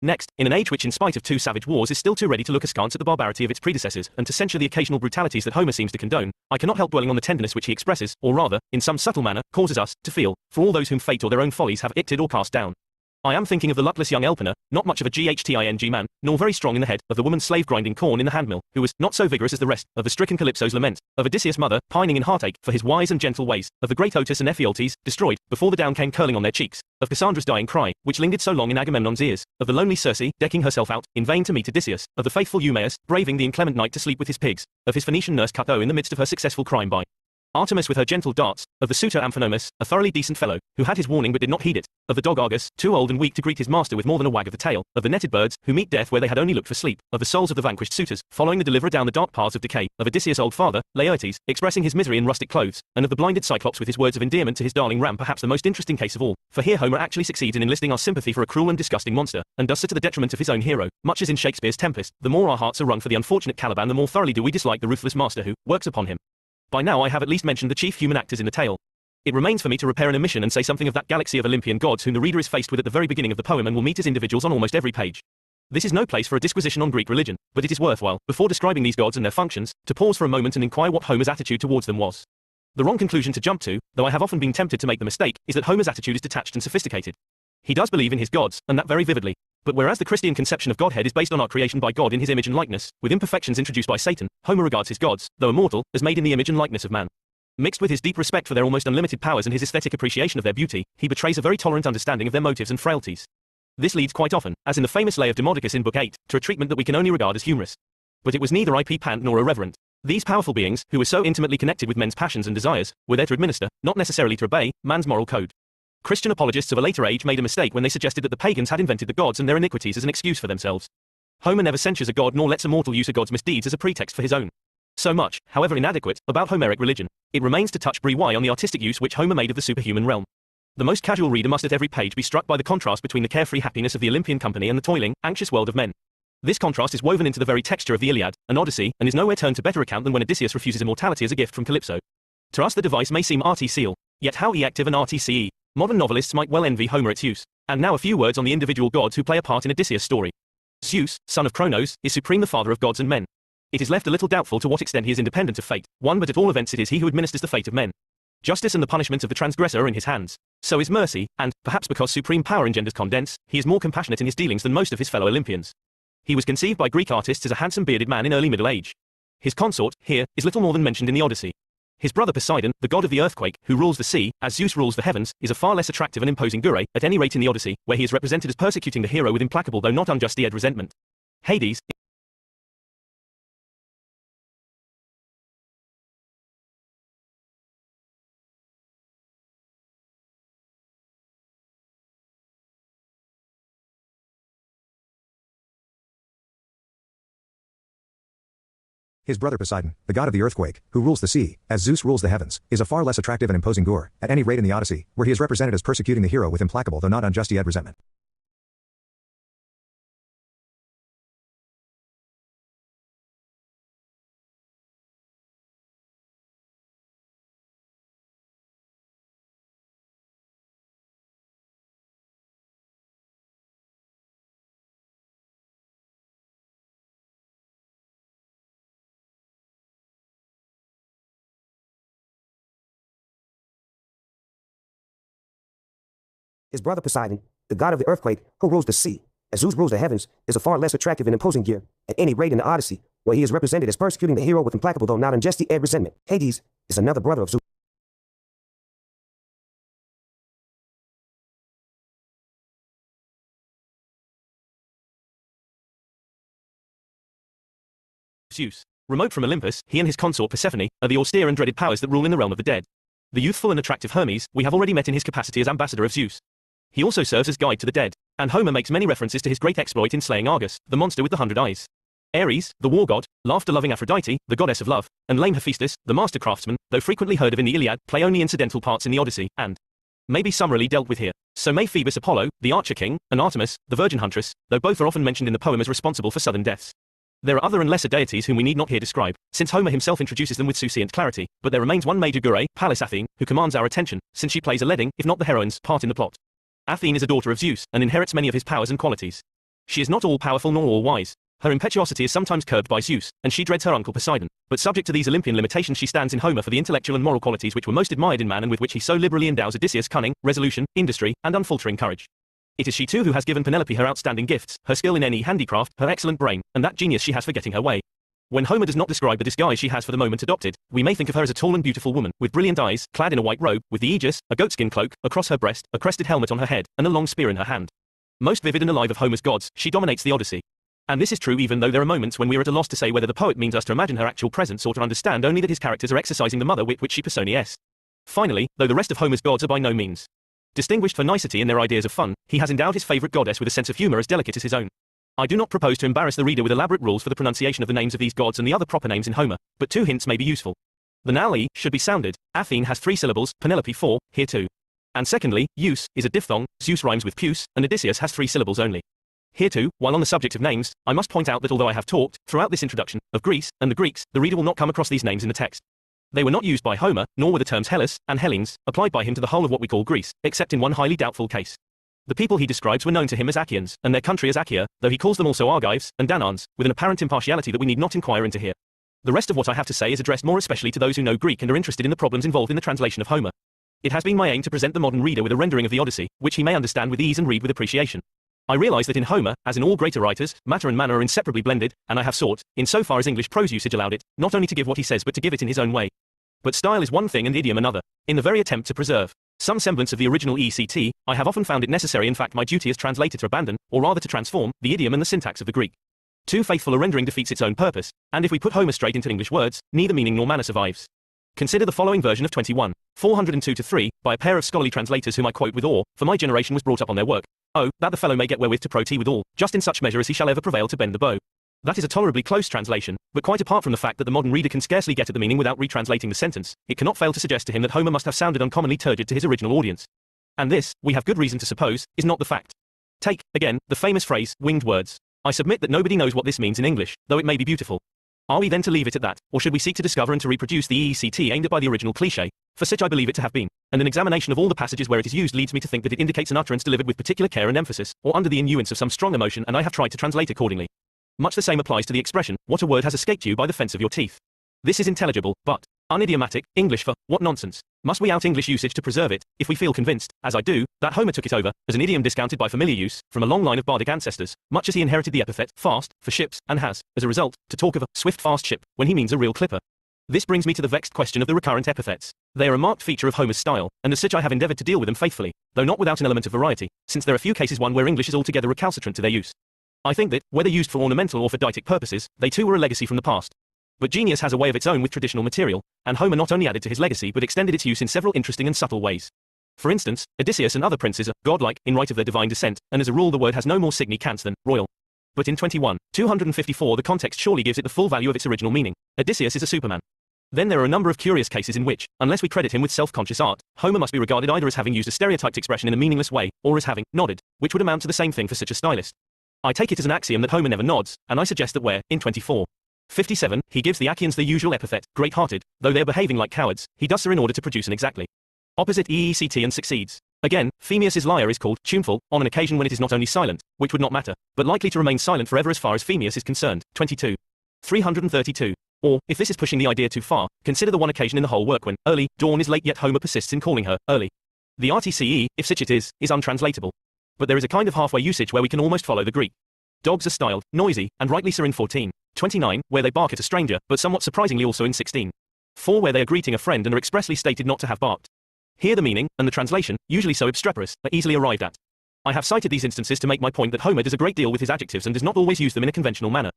[SPEAKER 1] Next, in an age which in spite of 2 savage wars is still too ready to look askance at the barbarity of its predecessors, and to censure the occasional brutalities that Homer seems to condone, I cannot help dwelling on the tenderness which he expresses, or rather, in some subtle manner, causes us to feel, for all those whom fate or their own follies have icted or cast down. I am thinking of the luckless young Elpenor, not much of a Ghtting man, nor very strong in the head, of the woman slave grinding corn in the handmill, who was not so vigorous as the rest, of the stricken Calypso's lament, of Odysseus' mother, pining in heartache for his wise and gentle ways, of the great Otus and Ephialtes, destroyed, before the down came curling on their cheeks, of Cassandra's dying cry, which lingered so long in Agamemnon's ears, of the lonely Circe, decking herself out, in vain to meet Odysseus, of the faithful Eumaeus, braving the inclement night to sleep with his pigs, of his Phoenician nurse Cato in the midst of her successful crime by Artemis with her gentle darts, of the suitor Amphinomus, a thoroughly decent fellow, who had his warning but did not heed it, of the dog Argus, too old and weak to greet his master with more than a wag of the tail, of the netted birds, who meet death where they had only looked for sleep, of the souls of the vanquished suitors, following the deliverer down the dark paths of decay, of Odysseus' old father, Laertes, expressing his misery in rustic clothes, and of the blinded Cyclops with his words of endearment to his darling ram, perhaps the most interesting case of all, for here Homer actually succeeds in enlisting our sympathy for a cruel and disgusting monster, and does so to the detriment of his own hero, much as in Shakespeare's Tempest, the more our hearts are wrung for the unfortunate Caliban the more thoroughly do we dislike the ruthless master who works upon him. By now I have at least mentioned the chief human actors in the tale. It remains for me to repair an omission and say something of that galaxy of Olympian gods whom the reader is faced with at the very beginning of the poem and will meet as individuals on almost every page. This is no place for a disquisition on Greek religion, but it is worthwhile, before describing these gods and their functions, to pause for a moment and inquire what Homer's attitude towards them was. The wrong conclusion to jump to, though I have often been tempted to make the mistake, is that Homer's attitude is detached and sophisticated. He does believe in his gods, and that very vividly. But whereas the Christian conception of Godhead is based on our creation by God in his image and likeness, with imperfections introduced by Satan, Homer regards his gods, though immortal, as made in the image and likeness of man. Mixed with his deep respect for their almost unlimited powers and his aesthetic appreciation of their beauty, he betrays a very tolerant understanding of their motives and frailties. This leads quite often, as in the famous lay of Demodocus in Book 8, to a treatment that we can only regard as humorous. But it was neither IP pant nor irreverent. These powerful beings, who were so intimately connected with men's passions and desires, were there to administer, not necessarily to obey, man's moral code. Christian apologists of a later age made a mistake when they suggested that the pagans had invented the gods and their iniquities as an excuse for themselves. Homer never censures a god nor lets a mortal use a god's misdeeds as a pretext for his own. So much, however inadequate, about Homeric religion. It remains to touch briefly on the artistic use which Homer made of the superhuman realm. The most casual reader must at every page be struck by the contrast between the carefree happiness of the Olympian company and the toiling, anxious world of men. This contrast is woven into the very texture of the Iliad, an Odyssey, and is nowhere turned to better account than when Odysseus refuses immortality as a gift from Calypso. To us the device may seem artificial, yet how active and artice. Modern novelists might well envy Homer its use. And now a few words on the individual gods who play a part in Odysseus' story. Zeus, son of Cronos, is supreme the father of gods and men. It is left a little doubtful to what extent he is independent of fate, but at all events it is he who administers the fate of men. Justice and the punishment of the transgressor are in his hands. So is mercy, and, perhaps because supreme power engenders condense, he is more compassionate in his dealings than most of his fellow Olympians. He was conceived by Greek artists as a handsome bearded man in early middle age. His consort, here, is little more than mentioned in the Odyssey. His brother Poseidon, the god of the earthquake, who rules the sea, as Zeus rules the heavens, is a far less attractive and imposing gure, at any rate in the Odyssey, where he is represented as persecuting the hero with implacable though not unjust resentment. Hades,
[SPEAKER 2] His brother Poseidon, the god of the earthquake, who rules the sea, as Zeus rules the heavens, is a far less attractive and imposing gore, at any rate in the Odyssey, where he is represented as persecuting the hero with implacable though not unjust resentment.
[SPEAKER 3] His brother Poseidon, the god of the earthquake, who rules the sea, as Zeus rules the heavens, is a far less attractive and imposing gear, at any rate in the Odyssey, where he is represented as persecuting the hero with implacable though not unjust and resentment. Hades is another brother of Zeus.
[SPEAKER 1] Zeus. Remote from Olympus, he and his consort Persephone are the austere and dreaded powers that rule in the realm of the dead. The youthful and attractive Hermes we have already met in his capacity as ambassador of Zeus. He also serves as guide to the dead, and Homer makes many references to his great exploit in slaying Argus, the monster with the 100 eyes. Ares, the war god, laughter-loving Aphrodite, the goddess of love, and lame Hephaestus, the master craftsman, though frequently heard of in the Iliad, play only incidental parts in the Odyssey, and may be summarily dealt with here. So may Phoebus Apollo, the archer king, and Artemis, the virgin huntress, though both are often mentioned in the poem as responsible for sudden deaths. There are other and lesser deities whom we need not here describe, since Homer himself introduces them with succinct clarity, but there remains one major Gure, Pallas Athene, who commands our attention, since she plays a leading, if not the heroine's, part in the plot. Athene is a daughter of Zeus, and inherits many of his powers and qualities. She is not all-powerful nor all-wise. Her impetuosity is sometimes curbed by Zeus, and she dreads her uncle Poseidon. But subject to these Olympian limitations, she stands in Homer for the intellectual and moral qualities which were most admired in man and with which he so liberally endows Odysseus: cunning, resolution, industry, and unfaltering courage. It is she too who has given Penelope her outstanding gifts, her skill in any handicraft, her excellent brain, and that genius she has for getting her way. When Homer does not describe the disguise she has for the moment adopted, we may think of her as a tall and beautiful woman, with brilliant eyes, clad in a white robe, with the aegis, a goatskin cloak, across her breast, a crested helmet on her head, and a long spear in her hand. Most vivid and alive of Homer's gods, she dominates the Odyssey. And this is true even though there are moments when we are at a loss to say whether the poet means us to imagine her actual presence or to understand only that his characters are exercising the mother wit which she personifies. Finally, though the rest of Homer's gods are by no means distinguished for nicety in their ideas of fun, he has endowed his favorite goddess with a sense of humor as delicate as his own. I do not propose to embarrass the reader with elaborate rules for the pronunciation of the names of these gods and the other proper names in Homer, but 2 hints may be useful. The noun e should be sounded. Athene has 3 syllables, Penelope 4, here 2. And secondly, use is a diphthong, Zeus rhymes with Puce, and Odysseus has 3 syllables only. Here too, while on the subject of names, I must point out that although I have talked, throughout this introduction, of Greece and the Greeks, the reader will not come across these names in the text. They were not used by Homer, nor were the terms Hellas and Hellenes applied by him to the whole of what we call Greece, except in one highly doubtful case. The people he describes were known to him as Achaeans, and their country as Achaea, though he calls them also Argives and Danaans, with an apparent impartiality that we need not inquire into here. The rest of what I have to say is addressed more especially to those who know Greek and are interested in the problems involved in the translation of Homer. It has been my aim to present the modern reader with a rendering of the Odyssey, which he may understand with ease and read with appreciation. I realize that in Homer, as in all greater writers, matter and manner are inseparably blended, and I have sought, in so far as English prose usage allowed it, not only to give what he says but to give it in his own way. But style is one thing and idiom another. In the very attempt to preserve some semblance of the original ECT, I have often found it necessary, in fact my duty as translator, to abandon, or rather to transform, the idiom and the syntax of the Greek. Too faithful a rendering defeats its own purpose, and if we put Homer straight into English words, neither meaning nor manner survives. Consider the following version of 21, 402-3, by a pair of scholarly translators whom I quote with awe, for my generation was brought up on their work. Oh, that the fellow may get wherewith to protea withal, just in such measure as he shall ever prevail to bend the bow. That is a tolerably close translation, but quite apart from the fact that the modern reader can scarcely get at the meaning without retranslating the sentence, it cannot fail to suggest to him that Homer must have sounded uncommonly turgid to his original audience. And this, we have good reason to suppose, is not the fact. Take, again, the famous phrase, winged words. I submit that nobody knows what this means in English, though it may be beautiful. Are we then to leave it at that, or should we seek to discover and to reproduce the EECT aimed at by the original cliché, for such I believe it to have been, and an examination of all the passages where it is used leads me to think that it indicates an utterance delivered with particular care and emphasis, or under the influence of some strong emotion, and I have tried to translate accordingly. Much the same applies to the expression, what a word has escaped you by the fence of your teeth. This is intelligible, but unidiomatic, English for, what nonsense. Must we out English usage to preserve it, if we feel convinced, as I do, that Homer took it over, as an idiom discounted by familiar use, from a long line of bardic ancestors, much as he inherited the epithet, fast, for ships, and has, as a result, to talk of a swift fast ship, when he means a real clipper. This brings me to the vexed question of the recurrent epithets. They are a marked feature of Homer's style, and as such I have endeavored to deal with them faithfully, though not without an element of variety, since there are few cases one where English is altogether recalcitrant to their use. I think that, whether used for ornamental or for didactic purposes, they too were a legacy from the past. But genius has a way of its own with traditional material, and Homer not only added to his legacy but extended its use in several interesting and subtle ways. For instance, Odysseus and other princes are godlike in right of their divine descent, and as a rule the word has no more significance than royal. But in 21:254 the context surely gives it the full value of its original meaning. Odysseus is a superman. Then there are a number of curious cases in which, unless we credit him with self-conscious art, Homer must be regarded either as having used a stereotyped expression in a meaningless way, or as having nodded, which would amount to the same thing for such a stylist. I take it as an axiom that Homer never nods, and I suggest that where, in 24:57, he gives the Achaeans the usual epithet, great-hearted, though they are behaving like cowards, he does so in order to produce an exactly opposite EECT and succeeds. Again, Phemius's lyre is called tuneful, on an occasion when it is not only silent, which would not matter, but likely to remain silent forever as far as Phemius is concerned. 22:332. Or, if this is pushing the idea too far, consider the one occasion in the whole work when, early, dawn is late yet Homer persists in calling her, early. The RTCE, if such it is untranslatable. But there is a kind of halfway usage where we can almost follow the Greek. Dogs are styled, noisy, and rightly so in 14:29, where they bark at a stranger, but somewhat surprisingly also in 16:4, where they are greeting a friend and are expressly stated not to have barked. Here the meaning, and the translation, usually so obstreperous, are easily arrived at. I have cited these instances to make my point that Homer does a great deal with his adjectives and does not always use them in a conventional manner.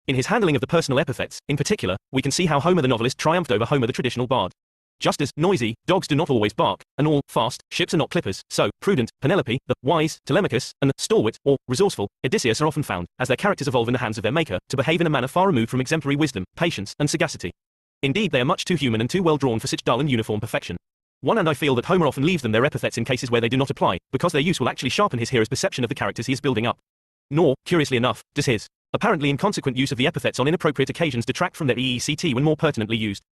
[SPEAKER 1] In his handling of the personal epithets, in particular, we can see how Homer the novelist triumphed over Homer the traditional bard. Just as, noisy, dogs do not always bark, and all, fast, ships are not clippers, so, prudent, Penelope, the wise, Telemachus, and the stalwart, or resourceful, Odysseus are often found, as their characters evolve in the hands of their maker, to behave in a manner far removed from exemplary wisdom, patience, and sagacity. Indeed, they are much too human and too well drawn for such dull and uniform perfection. And I feel that Homer often leaves them their epithets in cases where they do not apply, because their use will actually sharpen his hearer's perception of the characters he is building up. Nor, curiously enough, does his apparently inconsequent use of the epithets on inappropriate occasions detract from their EECT when more pertinently used.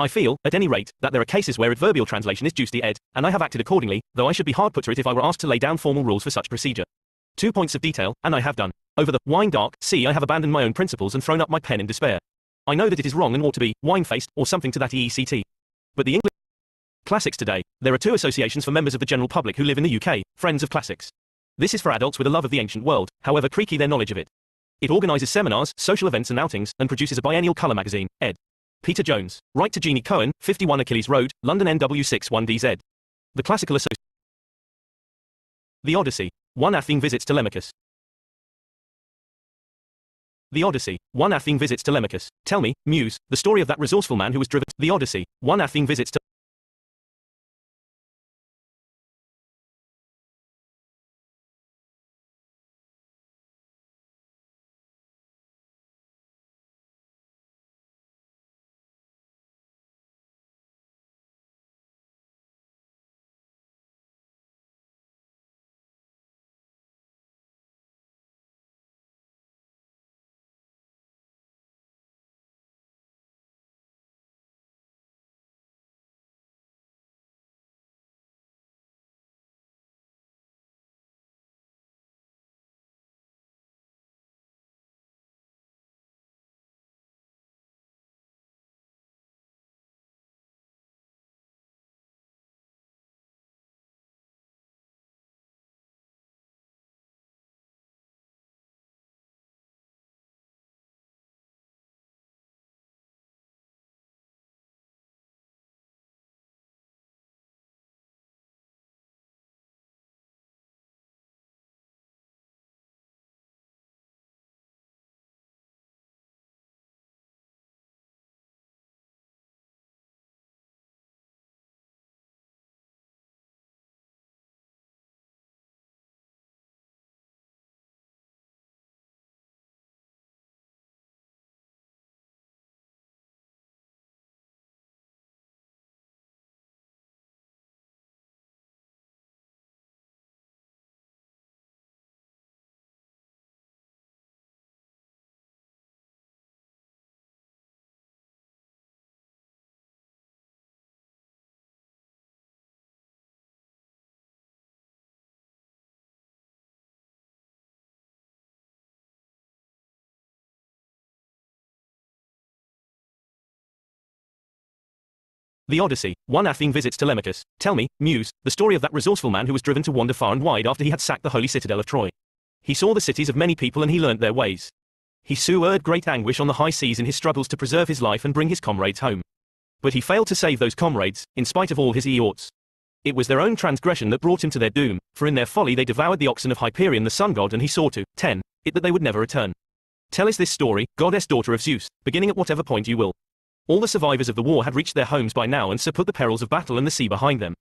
[SPEAKER 1] I feel, at any rate, that there are cases where adverbial translation is justi ed, and I have acted accordingly, though I should be hard put to it if I were asked to lay down formal rules for such procedure. 2 points of detail, and I have done. Over the wine dark sea I have abandoned my own principles and thrown up my pen in despair. I know that it is wrong and ought to be wine-faced, or something to that EECT. But the English classics today, there are 2 associations for members of the general public who live in the UK, Friends of Classics. This is for adults with a love of the ancient world, however creaky their knowledge of it. It organizes seminars, social events and outings, and produces a biennial colour magazine, ed. Peter Jones. Write to Jeannie Cohen, 51 Achilles Road, London NW61DZ. The Classical Association. The Odyssey. 1 Athene visits Telemachus. The Odyssey. 1 Athene visits Telemachus. Tell me, Muse, the story of that resourceful man who was driven. The Odyssey. 1 Athene visits to The Odyssey. 1 Athene visits Telemachus. Tell me, Muse, the story of that resourceful man who was driven to wander far and wide after he had sacked the holy citadel of Troy. He saw the cities of many people and he learnt their ways. He endured great anguish on the high seas in his struggles to preserve his life and bring his comrades home. But he failed to save those comrades, in spite of all his eorts. It was their own transgression that brought him to their doom, for in their folly they devoured the oxen of Hyperion the sun god and he saw to 10 it that they would never return. Tell us this story, goddess daughter of Zeus, beginning at whatever point you will. All the survivors of the war had reached their homes by now and so put the perils of battle and the sea behind them.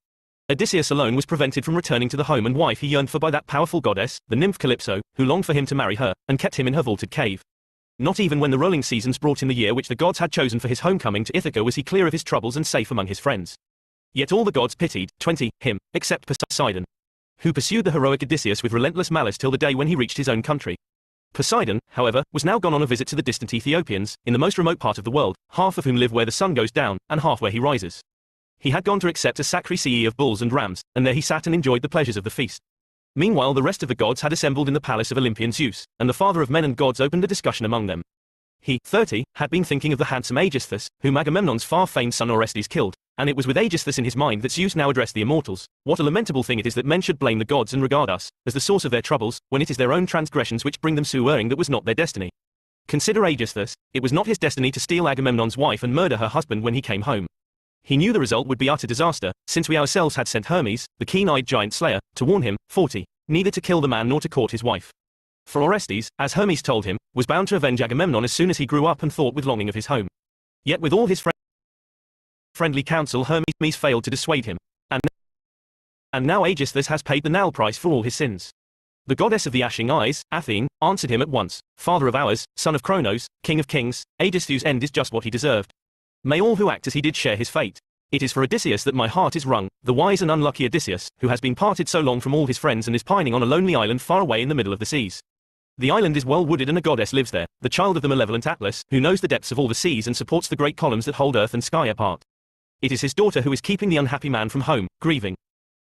[SPEAKER 1] Odysseus alone was prevented from returning to the home and wife he yearned for by that powerful goddess, the nymph Calypso, who longed for him to marry her, and kept him in her vaulted cave. Not even when the rolling seasons brought in the year which the gods had chosen for his homecoming to Ithaca was he clear of his troubles and safe among his friends. Yet all the gods pitied, 20, him, except Poseidon, who pursued the heroic Odysseus with relentless malice till the day when he reached his own country. Poseidon, however, was now gone on a visit to the distant Ethiopians, in the most remote part of the world, half of whom live where the sun goes down, and half where he rises. He had gone to accept a sacrifice of bulls and rams, and there he sat and enjoyed the pleasures of the feast. Meanwhile the rest of the gods had assembled in the palace of Olympian Zeus, and the father of men and gods opened a discussion among them. He, 30, had been thinking of the handsome Aegisthus, whom Agamemnon's far-famed son Orestes killed, And it was with Aegisthus in his mind that Zeus now addressed the immortals. What a lamentable thing it is that men should blame the gods and regard us as the source of their troubles, when it is their own transgressions which bring them so erring that was not their destiny. Consider Aegisthus, it was not his destiny to steal Agamemnon's wife and murder her husband when he came home. He knew the result would be utter disaster, since we ourselves had sent Hermes, the keen-eyed giant slayer, to warn him, 40, neither to kill the man nor to court his wife. For Orestes, as Hermes told him, was bound to avenge Agamemnon as soon as he grew up and thought with longing of his home. Yet with all his friendly counsel Hermes failed to dissuade him. And now Aegisthus has paid the nail price for all his sins. The goddess of the ashing eyes, Athene, answered him at once, Father of ours, son of Cronos, king of kings, Aegisthus' end is just what he deserved. May all who act as he did share his fate. It is for Odysseus that my heart is wrung, the wise and unlucky Odysseus, who has been parted so long from all his friends and is pining on a lonely island far away in the middle of the seas. The island is well wooded and a goddess lives there, the child of the malevolent Atlas, who knows the depths of all the seas and supports the great columns that hold earth and sky apart. It is his daughter who is keeping the unhappy man from home, grieving.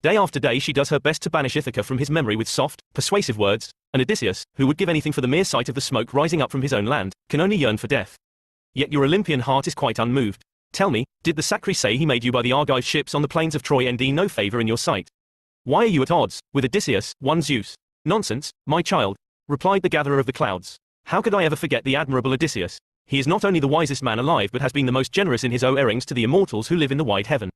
[SPEAKER 1] Day after day she does her best to banish Ithaca from his memory with soft, persuasive words, and Odysseus, who would give anything for the mere sight of the smoke rising up from his own land, can only yearn for death. Yet your Olympian heart is quite unmoved. Tell me, did the Sacri say he made you by the Argive ships on the plains of Troy and no favor in your sight? Why are you at odds with Odysseus, one Zeus? Nonsense, my child, replied the gatherer of the clouds. How could I ever forget the admirable Odysseus? He is not only the wisest man alive but has been the most generous in his errings to the immortals who live in the wide heaven.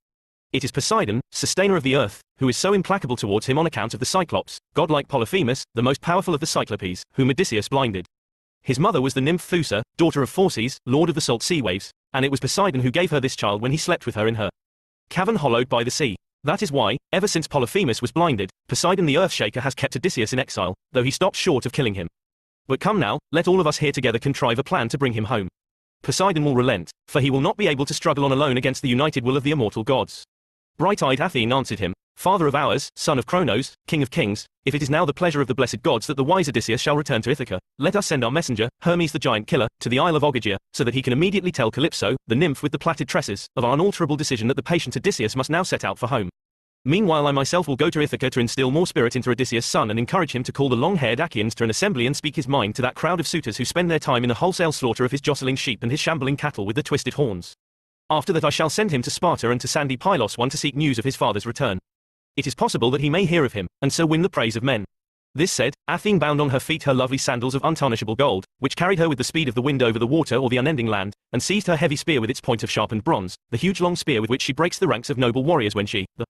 [SPEAKER 1] It is Poseidon, sustainer of the earth, who is so implacable towards him on account of the Cyclops, godlike Polyphemus, the most powerful of the Cyclopes, whom Odysseus blinded. His mother was the nymph Thoosa, daughter of Phorcys, lord of the salt sea waves, and it was Poseidon who gave her this child when he slept with her in her cavern hollowed by the sea. That is why, ever since Polyphemus was blinded, Poseidon the Earthshaker has kept Odysseus in exile, though he stopped short of killing him. But come now, let all of us here together contrive a plan to bring him home. Poseidon will relent, for he will not be able to struggle on alone against the united will of the immortal gods. Bright-eyed Athene answered him, Father of ours, son of Cronos, king of kings, if it is now the pleasure of the blessed gods that the wise Odysseus shall return to Ithaca, let us send our messenger, Hermes the giant killer, to the isle of Ogygia, so that he can immediately tell Calypso, the nymph with the plaited tresses, of our unalterable decision that the patient Odysseus must now set out for home. Meanwhile I myself will go to Ithaca to instill more spirit into Odysseus' son and encourage him to call the long-haired Achaeans to an assembly and speak his mind to that crowd of suitors who spend their time in the wholesale slaughter of his jostling sheep and his shambling cattle with the twisted horns. After that I shall send him to Sparta and to sandy Pylos one to seek news of his father's return. It is possible that he may hear of him, and so win the praise of men. This said, Athene bound on her feet her lovely sandals of untarnishable gold, which carried her with the speed of the wind over the water or the unending land, and seized her heavy spear with its point of sharpened bronze, the huge long spear with which she breaks the ranks of noble warriors when she, the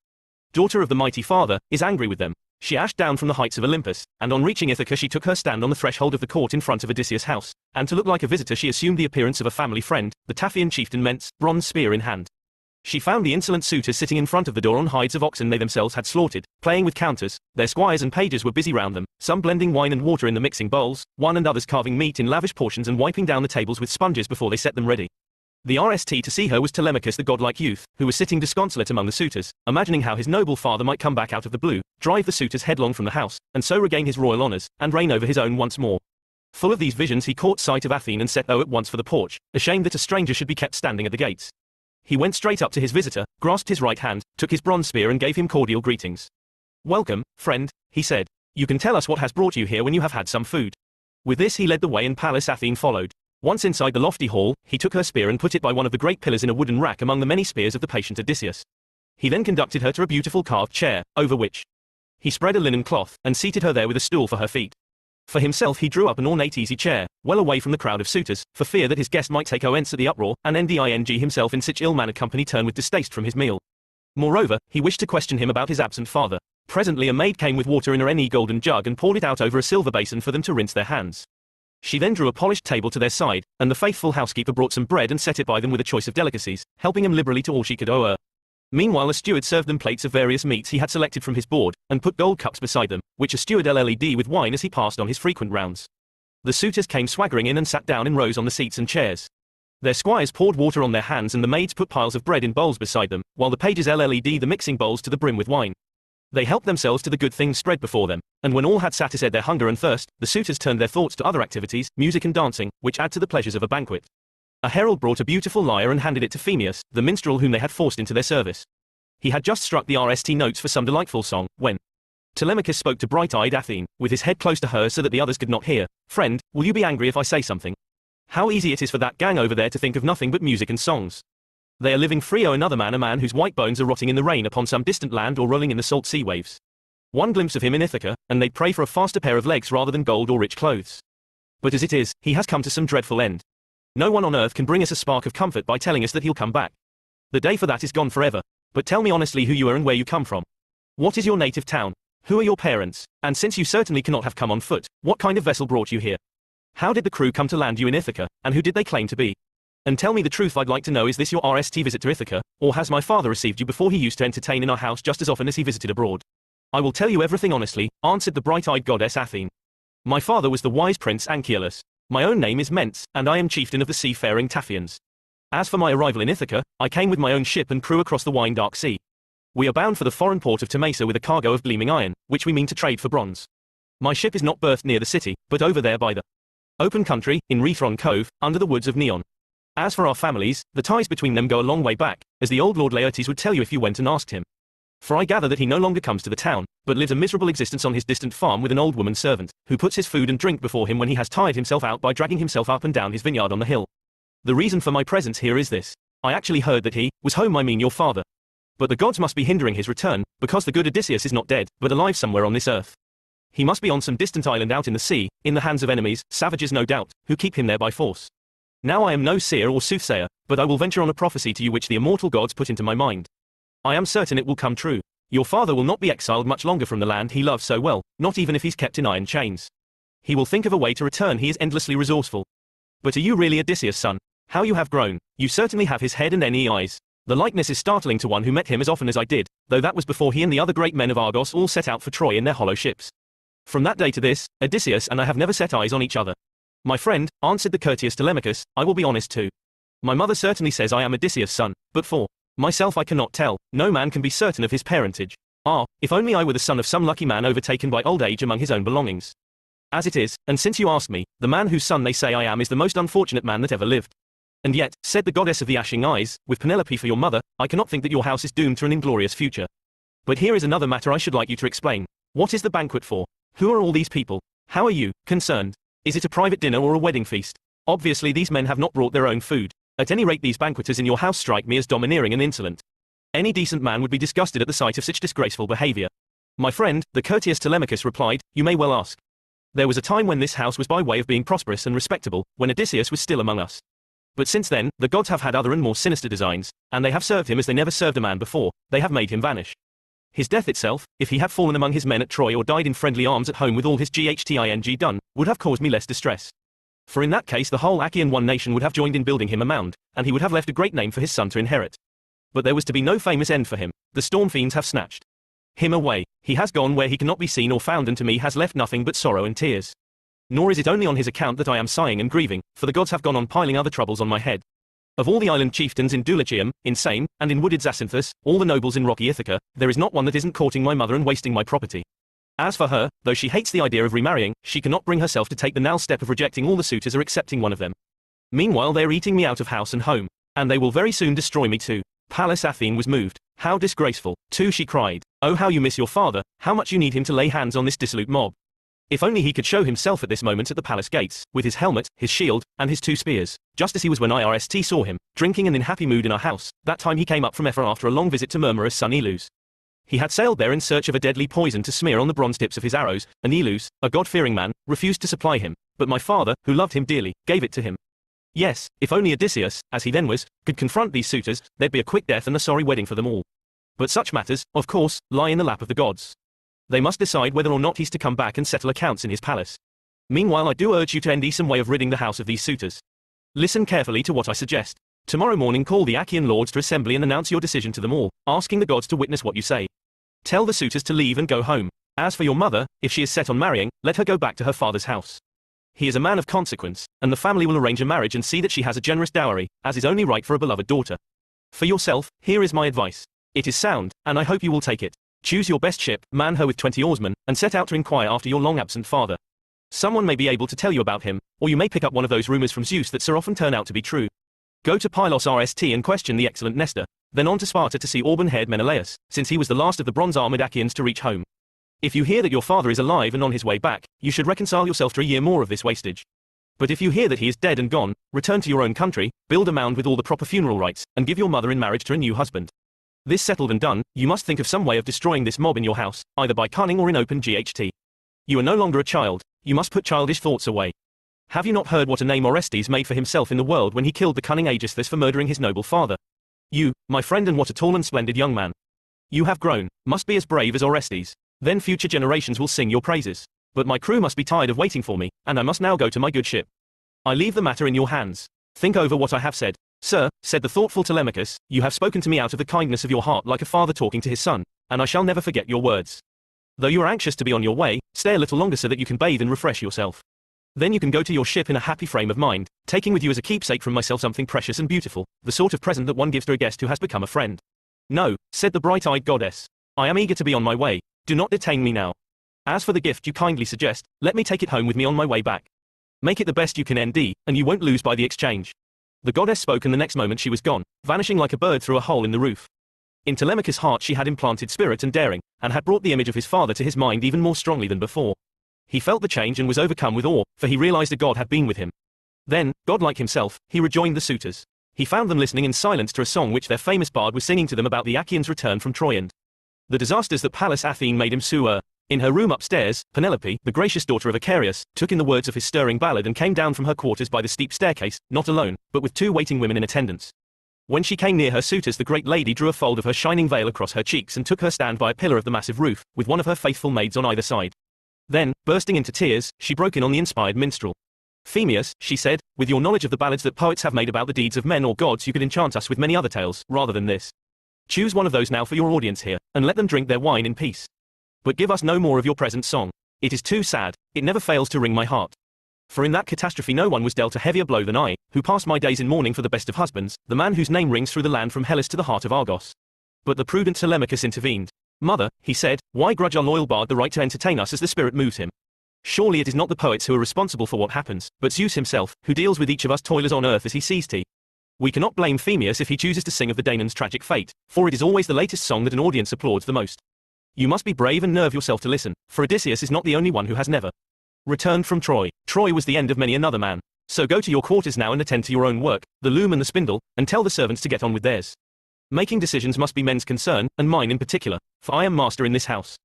[SPEAKER 1] daughter of the mighty father, is angry with them. She dashed down from the heights of Olympus, and on reaching Ithaca she took her stand on the threshold of the court in front of Odysseus' house, and to look like a visitor she assumed the appearance of a family friend, the Taphian chieftain Ments, bronze spear in hand. She found the insolent suitors sitting in front of the door on hides of oxen they themselves had slaughtered, playing with counters. Their squires and pages were busy round them, some blending wine and water in the mixing bowls, one and others carving meat in lavish portions and wiping down the tables with sponges before they set them ready. The RST to see her was Telemachus the godlike youth, who was sitting disconsolate among the suitors, imagining how his noble father might come back out of the blue, drive the suitors headlong from the house, and so regain his royal honors, and reign over his own once more. Full of these visions he caught sight of Athene and set at once for the porch, ashamed that a stranger should be kept standing at the gates. He went straight up to his visitor, grasped his right hand, took his bronze spear and gave him cordial greetings. Welcome, friend, he said. You can tell us what has brought you here when you have had some food. With this he led the way and Pallas Athene followed. Once inside the lofty hall, he took her spear and put it by one of the great pillars in a wooden rack among the many spears of the patient Odysseus. He then conducted her to a beautiful carved chair, over which he spread a linen cloth, and seated her there with a stool for her feet. For himself he drew up an ornate easy chair, well away from the crowd of suitors, for fear that his guest might take offence at the uproar, and nding himself in such ill-mannered company turn with distaste from his meal. Moreover, he wished to question him about his absent father. Presently a maid came with water in her any golden jug and poured it out over a silver basin for them to rinse their hands. She then drew a polished table to their side, and the faithful housekeeper brought some bread and set it by them with a choice of delicacies, helping him liberally to all she could owe her. Meanwhile a steward served them plates of various meats he had selected from his board, and put gold cups beside them, which a steward led with wine as he passed on his frequent rounds. The suitors came swaggering in and sat down in rows on the seats and chairs. Their squires poured water on their hands and the maids put piles of bread in bowls beside them, while the pages led the mixing bowls to the brim with wine. They helped themselves to the good things spread before them, and when all had satisfied their hunger and thirst, the suitors turned their thoughts to other activities, music and dancing, which add to the pleasures of a banquet. A herald brought a beautiful lyre and handed it to Phemius, the minstrel whom they had forced into their service. He had just struck the RST notes for some delightful song, when Telemachus spoke to bright-eyed Athene, with his head close to hers so that the others could not hear. Friend, will you be angry if I say something? How easy it is for that gang over there to think of nothing but music and songs. They are living free. Oh, another man, a man whose white bones are rotting in the rain upon some distant land or rolling in the salt sea waves. One glimpse of him in Ithaca, and they'd pray for a faster pair of legs rather than gold or rich clothes. But as it is, he has come to some dreadful end. No one on earth can bring us a spark of comfort by telling us that he'll come back. The day for that is gone forever. But tell me honestly who you are and where you come from. What is your native town? Who are your parents? And since you certainly cannot have come on foot, what kind of vessel brought you here? How did the crew come to land you in Ithaca, and who did they claim to be? And tell me the truth, I'd like to know, is this your RST visit to Ithaca, or has my father received you before he used to entertain in our house just as often as he visited abroad? I will tell you everything honestly, answered the bright-eyed goddess Athene. My father was the wise prince Anchialus. My own name is Ments, and I am chieftain of the seafaring Taphians. As for my arrival in Ithaca, I came with my own ship and crew across the wine-dark sea. We are bound for the foreign port of Temesa with a cargo of gleaming iron, which we mean to trade for bronze. My ship is not berthed near the city, but over there by the open country, in Rethron Cove, under the woods of Neon. As for our families, the ties between them go a long way back, as the old Lord Laertes would tell you if you went and asked him. For I gather that he no longer comes to the town, but lives a miserable existence on his distant farm with an old woman servant, who puts his food and drink before him when he has tired himself out by dragging himself up and down his vineyard on the hill. The reason for my presence here is this. I actually heard that he was home, I mean your father. But the gods must be hindering his return, because the good Odysseus is not dead, but alive somewhere on this earth. He must be on some distant island out in the sea, in the hands of enemies, savages no doubt, who keep him there by force. Now I am no seer or soothsayer, but I will venture on a prophecy to you which the immortal gods put into my mind. I am certain it will come true. Your father will not be exiled much longer from the land he loves so well, not even if he's kept in iron chains. He will think of a way to return. He is endlessly resourceful. But are you really Odysseus' son? How you have grown. You certainly have his head and any eyes. The likeness is startling to one who met him as often as I did, though that was before he and the other great men of Argos all set out for Troy in their hollow ships. From that day to this, Odysseus and I have never set eyes on each other. My friend, answered the courteous Telemachus, I will be honest too. My mother certainly says I am Odysseus' son, but for myself I cannot tell. No man can be certain of his parentage. Ah, if only I were the son of some lucky man overtaken by old age among his own belongings. As it is, and since you ask me, the man whose son they say I am is the most unfortunate man that ever lived. And yet, said the goddess of the ashing eyes, with Penelope for your mother, I cannot think that your house is doomed to an inglorious future. But here is another matter I should like you to explain. What is the banquet for? Who are all these people? How are you concerned? Is it a private dinner or a wedding feast? Obviously these men have not brought their own food. At any rate these banqueters in your house strike me as domineering and insolent. Any decent man would be disgusted at the sight of such disgraceful behavior. My friend, the courteous Telemachus replied, you may well ask. There was a time when this house was by way of being prosperous and respectable, when Odysseus was still among us. But since then, the gods have had other and more sinister designs, and they have served him as they never served a man before. They have made him vanish. His death itself, if he had fallen among his men at Troy or died in friendly arms at home with all his ghting done, would have caused me less distress. For in that case the whole Achaean one nation would have joined in building him a mound, and he would have left a great name for his son to inherit. But there was to be no famous end for him. The storm fiends have snatched him away. He has gone where he cannot be seen or found, and to me has left nothing but sorrow and tears. Nor is it only on his account that I am sighing and grieving, for the gods have gone on piling other troubles on my head. Of all the island chieftains in Dulichium, in Same, and in wooded Zacynthus, all the nobles in rocky Ithaca, there is not one that isn't courting my mother and wasting my property. As for her, though she hates the idea of remarrying, she cannot bring herself to take the now step of rejecting all the suitors or accepting one of them. Meanwhile they are eating me out of house and home. And they will very soon destroy me too. Pallas Athene was moved. How disgraceful, too, she cried. Oh, how you miss your father, how much you need him to lay hands on this dissolute mob. If only he could show himself at this moment at the palace gates, with his helmet, his shield, and his 2 spears, just as he was when IRST saw him, drinking and in happy mood in our house, that time he came up from Ephyra after a long visit to Murmurus' son Elus. He had sailed there in search of a deadly poison to smear on the bronze tips of his arrows, and Elus, a god-fearing man, refused to supply him, but my father, who loved him dearly, gave it to him. Yes, if only Odysseus, as he then was, could confront these suitors, there'd be a quick death and a sorry wedding for them all. But such matters, of course, lie in the lap of the gods. They must decide whether or not he's to come back and settle accounts in his palace. Meanwhile I do urge you to end some way of ridding the house of these suitors. Listen carefully to what I suggest. Tomorrow morning call the Achaean lords to assembly and announce your decision to them all, asking the gods to witness what you say. Tell the suitors to leave and go home. As for your mother, if she is set on marrying, let her go back to her father's house. He is a man of consequence, and the family will arrange a marriage and see that she has a generous dowry, as is only right for a beloved daughter. For yourself, here is my advice. It is sound, and I hope you will take it. Choose your best ship, man her with 20 oarsmen, and set out to inquire after your long-absent father. Someone may be able to tell you about him, or you may pick up one of those rumors from Zeus that so often turn out to be true. Go to Pylos RST and question the excellent Nestor, then on to Sparta to see auburn-haired Menelaus, since he was the last of the bronze-armored Achaeans to reach home. If you hear that your father is alive and on his way back, you should reconcile yourself to a year more of this wastage. But if you hear that he is dead and gone, return to your own country, build a mound with all the proper funeral rites, and give your mother in marriage to a new husband. This settled and done, you must think of some way of destroying this mob in your house, either by cunning or in open GHT. You are no longer a child, you must put childish thoughts away. Have you not heard what a name Orestes made for himself in the world when he killed the cunning Aegisthus for murdering his noble father? You, my friend, and what a tall and splendid young man. You have grown, must be as brave as Orestes. Then future generations will sing your praises. But my crew must be tired of waiting for me, and I must now go to my good ship. I leave the matter in your hands. Think over what I have said. Sir, said the thoughtful Telemachus, you have spoken to me out of the kindness of your heart like a father talking to his son, and I shall never forget your words. Though you are anxious to be on your way, stay a little longer so that you can bathe and refresh yourself. Then you can go to your ship in a happy frame of mind, taking with you as a keepsake from myself something precious and beautiful, the sort of present that one gives to a guest who has become a friend. No, said the bright-eyed goddess. I am eager to be on my way. Do not detain me now. As for the gift you kindly suggest, let me take it home with me on my way back. Make it the best you can, ND, and you won't lose by the exchange. The goddess spoke, and the next moment she was gone, vanishing like a bird through a hole in the roof. In Telemachus' heart she had implanted spirit and daring, and had brought the image of his father to his mind even more strongly than before. He felt the change and was overcome with awe, for he realized a god had been with him. Then, godlike himself, he rejoined the suitors. He found them listening in silence to a song which their famous bard was singing to them about the Achaeans' return from Troy and the disasters that Pallas Athene made him sue. In her room upstairs, Penelope, the gracious daughter of Icarius, took in the words of his stirring ballad and came down from her quarters by the steep staircase, not alone, but with 2 waiting women in attendance. When she came near her suitors, the great lady drew a fold of her shining veil across her cheeks and took her stand by a pillar of the massive roof, with one of her faithful maids on either side. Then, bursting into tears, she broke in on the inspired minstrel. Phemius, she said, with your knowledge of the ballads that poets have made about the deeds of men or gods, you could enchant us with many other tales, rather than this. Choose one of those now for your audience here, and let them drink their wine in peace. But give us no more of your present song. It is too sad, it never fails to wring my heart. For in that catastrophe no one was dealt a heavier blow than I, who passed my days in mourning for the best of husbands, the man whose name rings through the land from Hellas to the heart of Argos. But the prudent Telemachus intervened. Mother, he said, why grudge our loyal bard the right to entertain us as the spirit moves him? Surely it is not the poets who are responsible for what happens, but Zeus himself, who deals with each of us toilers on earth as he sees fit. We cannot blame Phemius if he chooses to sing of the Danaans' tragic fate, for it is always the latest song that an audience applauds the most. You must be brave and nerve yourself to listen, for Odysseus is not the only one who has never returned from Troy. Troy was the end of many another man. So go to your quarters now and attend to your own work, the loom and the spindle, and tell the servants to get on with theirs. Making decisions must be men's concern, and mine in particular, for I am master in this house.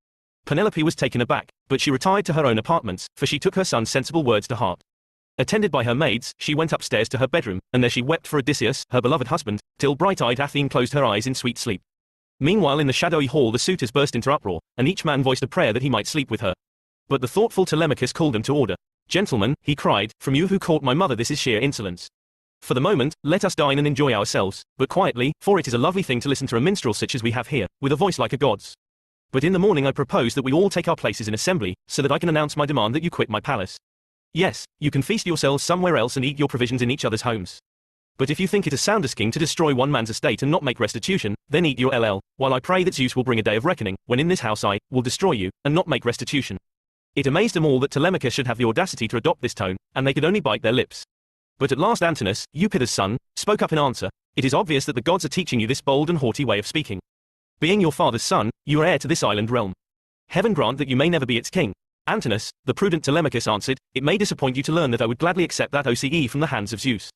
[SPEAKER 1] Penelope was taken aback, but she retired to her own apartments, for she took her son's sensible words to heart. Attended by her maids, she went upstairs to her bedroom, and there she wept for Odysseus, her beloved husband, till bright-eyed Athene closed her eyes in sweet sleep. Meanwhile in the shadowy hall the suitors burst into uproar, and each man voiced a prayer that he might sleep with her. But the thoughtful Telemachus called them to order. Gentlemen, he cried, from you who caught my mother this is sheer insolence. For the moment, let us dine and enjoy ourselves, but quietly, for it is a lovely thing to listen to a minstrel such as we have here, with a voice like a god's. But in the morning I propose that we all take our places in assembly, so that I can announce my demand that you quit my palace. Yes, you can feast yourselves somewhere else and eat your provisions in each other's homes. But if you think it a sounder scheme to destroy one man's estate and not make restitution, then eat your LL, while I pray that Zeus will bring a day of reckoning, when in this house I will destroy you, and not make restitution. It amazed them all that Telemachus should have the audacity to adopt this tone, and they could only bite their lips. But at last Antinous, Eupider's son, spoke up in answer. It is obvious that the gods are teaching you this bold and haughty way of speaking. Being your father's son, you are heir to this island realm. Heaven grant that you may never be its king. Antinous, the prudent Telemachus answered, it may disappoint you to learn that I would gladly accept that OCE from the hands of Zeus.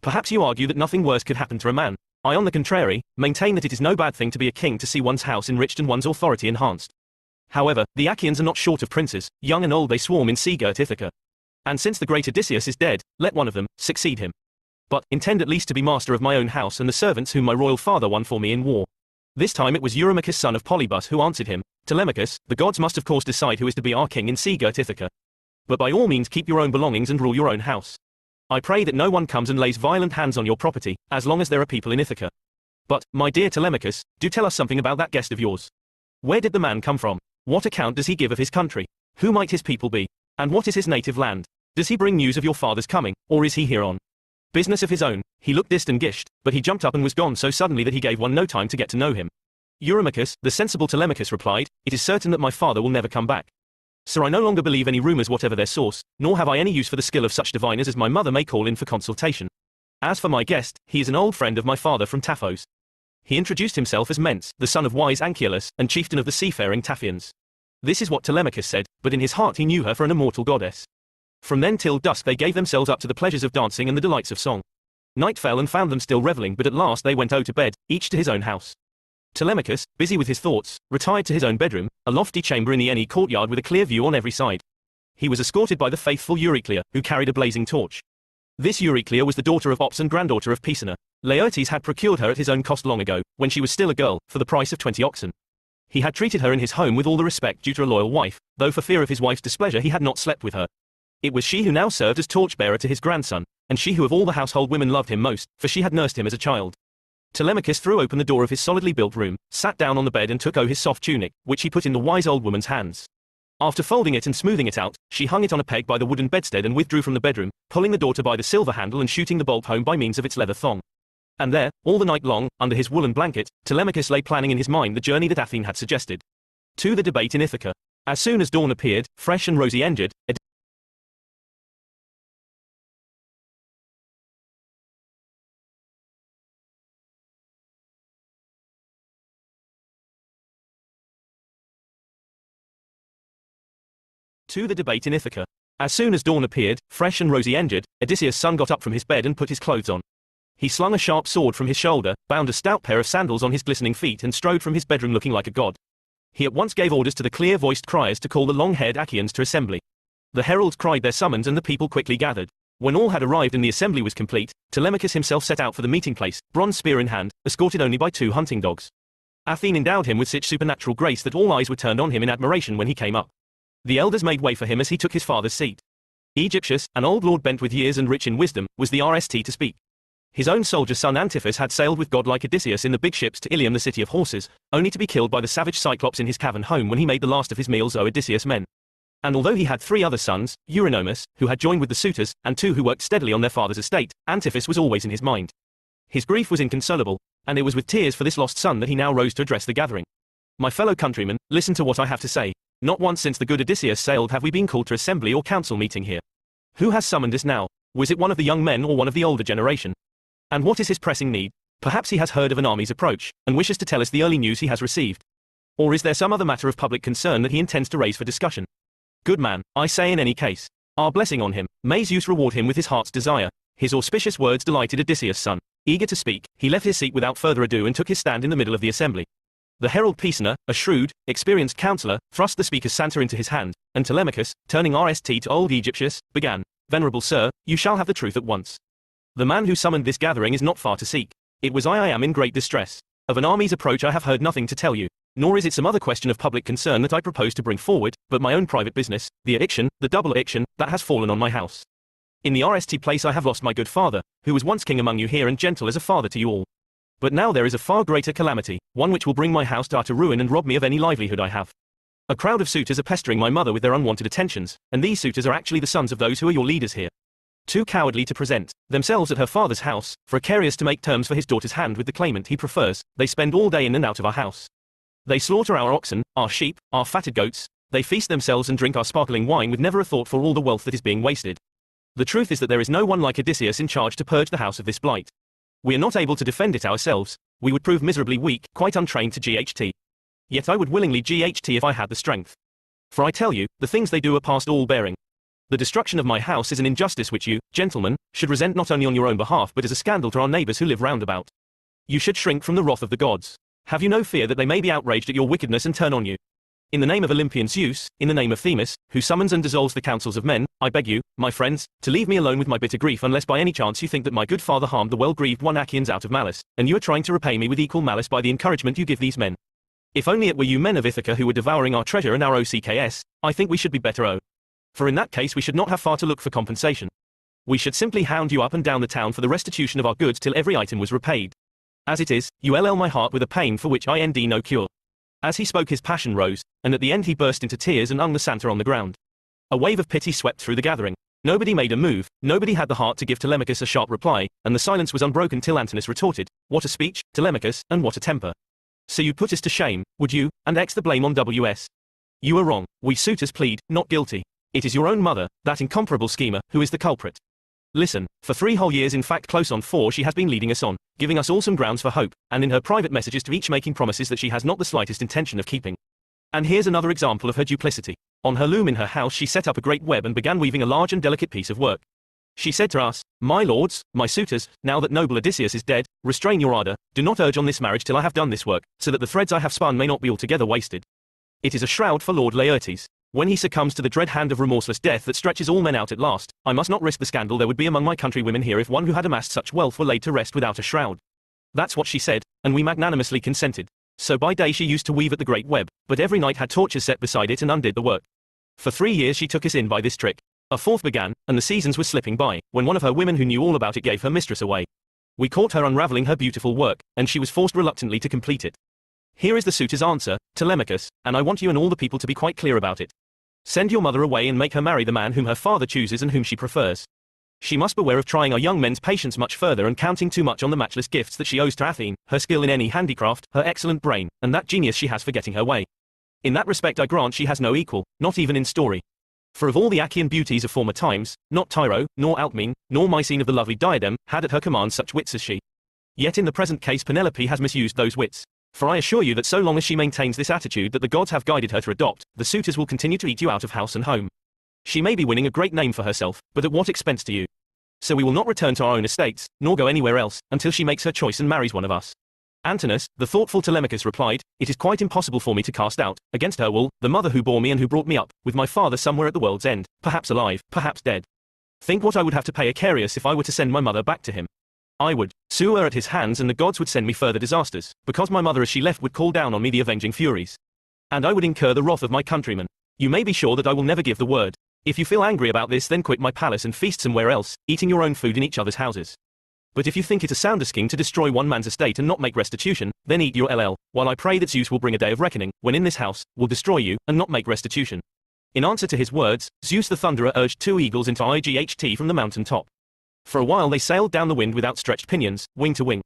[SPEAKER 1] Perhaps you argue that nothing worse could happen to a man. I on the contrary, maintain that it is no bad thing to be a king to see one's house enriched and one's authority enhanced. However, the Achaeans are not short of princes, young and old they swarm in sea-girt Ithaca. And since the great Odysseus is dead, let one of them succeed him. But intend at least to be master of my own house and the servants whom my royal father won for me in war. This time it was Eurymachus son of Polybus who answered him, Telemachus, the gods must of course decide who is to be our king in sea-girt Ithaca. But by all means keep your own belongings and rule your own house. I pray that no one comes and lays violent hands on your property, as long as there are people in Ithaca. But, my dear Telemachus, do tell us something about that guest of yours. Where did the man come from? What account does he give of his country? Who might his people be? And what is his native land? Does he bring news of your father's coming, or is he here on business of his own? He looked distant, but he jumped up and was gone so suddenly that he gave one no time to get to know him. Eurymachus, the sensible Telemachus replied, it is certain that my father will never come back. Sir, I no longer believe any rumors whatever their source, nor have I any use for the skill of such diviners as my mother may call in for consultation. As for my guest, he is an old friend of my father from Taphos. He introduced himself as Ments, the son of wise Anchialus, and chieftain of the seafaring Taphians. This is what Telemachus said, but in his heart he knew her for an immortal goddess. From then till dusk they gave themselves up to the pleasures of dancing and the delights of song. Night fell and found them still reveling, but at last they went to bed, each to his own house. Telemachus, busy with his thoughts, retired to his own bedroom, a lofty chamber in the Any courtyard with a clear view on every side. He was escorted by the faithful Euryclea, who carried a blazing torch. This Euryclea was the daughter of Ops and granddaughter of Pisenor. Laertes had procured her at his own cost long ago, when she was still a girl, for the price of 20 oxen. He had treated her in his home with all the respect due to a loyal wife, though for fear of his wife's displeasure he had not slept with her. It was she who now served as torchbearer to his grandson, and she who of all the household women loved him most, for she had nursed him as a child. Telemachus threw open the door of his solidly built room, sat down on the bed and took his soft tunic, which he put in the wise old woman's hands. After folding it and smoothing it out, she hung it on a peg by the wooden bedstead and withdrew from the bedroom, pulling the daughter by the silver handle and shooting the bolt home by means of its leather thong. And there, all the night long, under his woolen blanket, Telemachus lay planning in his mind the journey that Athene had suggested. To the debate in Ithaca. As soon as dawn appeared, fresh and rosy ended, To the debate in Ithaca. As soon as dawn appeared, fresh and rosy ended, Odysseus' son got up from his bed and put his clothes on. He slung a sharp sword from his shoulder, bound a stout pair of sandals on his glistening feet and strode from his bedroom looking like a god. He at once gave orders to the clear-voiced criers to call the long-haired Achaeans to assembly. The heralds cried their summons and the people quickly gathered. When all had arrived and the assembly was complete, Telemachus himself set out for the meeting place, bronze spear in hand, escorted only by 2 hunting dogs. Athene endowed him with such supernatural grace that all eyes were turned on him in admiration when he came up. The elders made way for him as he took his father's seat. Aegyptius, an old lord bent with years and rich in wisdom, was the RST to speak. His own soldier son Antiphus had sailed with godlike Odysseus in the big ships to Ilium, the city of horses, only to be killed by the savage Cyclops in his cavern home when he made the last of his meals Odysseus' men. And although he had 3 other sons, Eurynomus, who had joined with the suitors, and 2 who worked steadily on their father's estate, Antiphus was always in his mind. His grief was inconsolable, and it was with tears for this lost son that he now rose to address the gathering. My fellow countrymen, listen to what I have to say. Not once since the good Odysseus sailed have we been called to assembly or council meeting here. Who has summoned us now? Was it one of the young men or one of the older generation? And what is his pressing need? Perhaps he has heard of an army's approach, and wishes to tell us the early news he has received. Or is there some other matter of public concern that he intends to raise for discussion? Good man, I say in any case. Our blessing on him, may Zeus reward him with his heart's desire. His auspicious words delighted Odysseus' son. Eager to speak, he left his seat without further ado and took his stand in the middle of the assembly. The herald Pisenor, a shrewd, experienced counselor, thrust the speaker's sancter into his hand, and Telemachus, turning RST to old Aegyptius, began, Venerable sir, you shall have the truth at once. The man who summoned this gathering is not far to seek. It was I am in great distress. Of an army's approach I have heard nothing to tell you, nor is it some other question of public concern that I propose to bring forward, but my own private business, the addiction, the double addiction, that has fallen on my house. In the RST place I have lost my good father, who was once king among you here and gentle as a father to you all. But now there is a far greater calamity, one which will bring my house to utter ruin and rob me of any livelihood I have. A crowd of suitors are pestering my mother with their unwanted attentions, and these suitors are actually the sons of those who are your leaders here. Too cowardly to present themselves at her father's house, precarious to make terms for his daughter's hand with the claimant he prefers, they spend all day in and out of our house. They slaughter our oxen, our sheep, our fatted goats, they feast themselves and drink our sparkling wine with never a thought for all the wealth that is being wasted. The truth is that there is no one like Odysseus in charge to purge the house of this blight. We are not able to defend it ourselves, we would prove miserably weak, quite untrained to GHT. Yet I would willingly GHT if I had the strength. For I tell you, the things they do are past all bearing. The destruction of my house is an injustice which you, gentlemen, should resent not only on your own behalf but as a scandal to our neighbors who live round about. You should shrink from the wrath of the gods. Have you no fear that they may be outraged at your wickedness and turn on you? In the name of Olympian Zeus, in the name of Themis, who summons and dissolves the councils of men, I beg you, my friends, to leave me alone with my bitter grief unless by any chance you think that my good father harmed the well-grieved one Achaeans out of malice, and you are trying to repay me with equal malice by the encouragement you give these men. If only it were you men of Ithaca who were devouring our treasure and our OCKS, I think we should be better. For in that case we should not have far to look for compensation. We should simply hound you up and down the town for the restitution of our goods till every item was repaid. As it is, you my heart with a pain for which I no cure. As he spoke his passion rose, and at the end he burst into tears and hung the sancter on the ground. A wave of pity swept through the gathering. Nobody made a move, nobody had the heart to give Telemachus a sharp reply, and the silence was unbroken till Antinous retorted, What a speech, Telemachus, and what a temper. So you'd put us to shame, would you, and X the blame on WS? You are wrong, we suitors plead, not guilty. It is your own mother, that incomparable schemer, who is the culprit. Listen, for 3 whole years, in fact close on 4, she has been leading us on, giving us all some grounds for hope, and in her private messages to each making promises that she has not the slightest intention of keeping. And here's another example of her duplicity. On her loom in her house she set up a great web and began weaving a large and delicate piece of work. She said to us, "My lords, my suitors, now that noble Odysseus is dead, restrain your ardor, do not urge on this marriage till I have done this work, so that the threads I have spun may not be altogether wasted. It is a shroud for Lord Laertes. When he succumbs to the dread hand of remorseless death that stretches all men out at last, I must not risk the scandal there would be among my countrywomen here if one who had amassed such wealth were laid to rest without a shroud." That's what she said, and we magnanimously consented. So by day she used to weave at the great web, but every night had torches set beside it and undid the work. For 3 years she took us in by this trick. A fourth began, and the seasons were slipping by, when one of her women who knew all about it gave her mistress away. We caught her unraveling her beautiful work, and she was forced reluctantly to complete it. Here is the suitor's answer, Telemachus, and I want you and all the people to be quite clear about it. Send your mother away and make her marry the man whom her father chooses and whom she prefers. She must beware of trying our young men's patience much further and counting too much on the matchless gifts that she owes to Athene, her skill in any handicraft, her excellent brain, and that genius she has for getting her way. In that respect I grant she has no equal, not even in story. For of all the Achaean beauties of former times, not Tyro, nor Alcmene, nor Mycene of the lovely diadem, had at her command such wits as she. Yet in the present case Penelope has misused those wits. For I assure you that so long as she maintains this attitude that the gods have guided her to adopt, the suitors will continue to eat you out of house and home. She may be winning a great name for herself, but at what expense to you? So we will not return to our own estates, nor go anywhere else, until she makes her choice and marries one of us. Antinous, the thoughtful Telemachus replied, "It is quite impossible for me to cast out, against her will, the mother who bore me and who brought me up, with my father somewhere at the world's end, perhaps alive, perhaps dead. Think what I would have to pay Icarius if I were to send my mother back to him. I would sue her at his hands and the gods would send me further disasters, because my mother as she left would call down on me the avenging furies. And I would incur the wrath of my countrymen. You may be sure that I will never give the word. If you feel angry about this then quit my palace and feast somewhere else, eating your own food in each other's houses. But if you think it a sounder scheme to destroy one man's estate and not make restitution, then eat your LL, while I pray that Zeus will bring a day of reckoning, when in this house, will destroy you, and not make restitution." In answer to his words, Zeus the Thunderer urged 2 eagles into IGHT from the mountain top. For a while they sailed down the wind with outstretched pinions, wing to wing.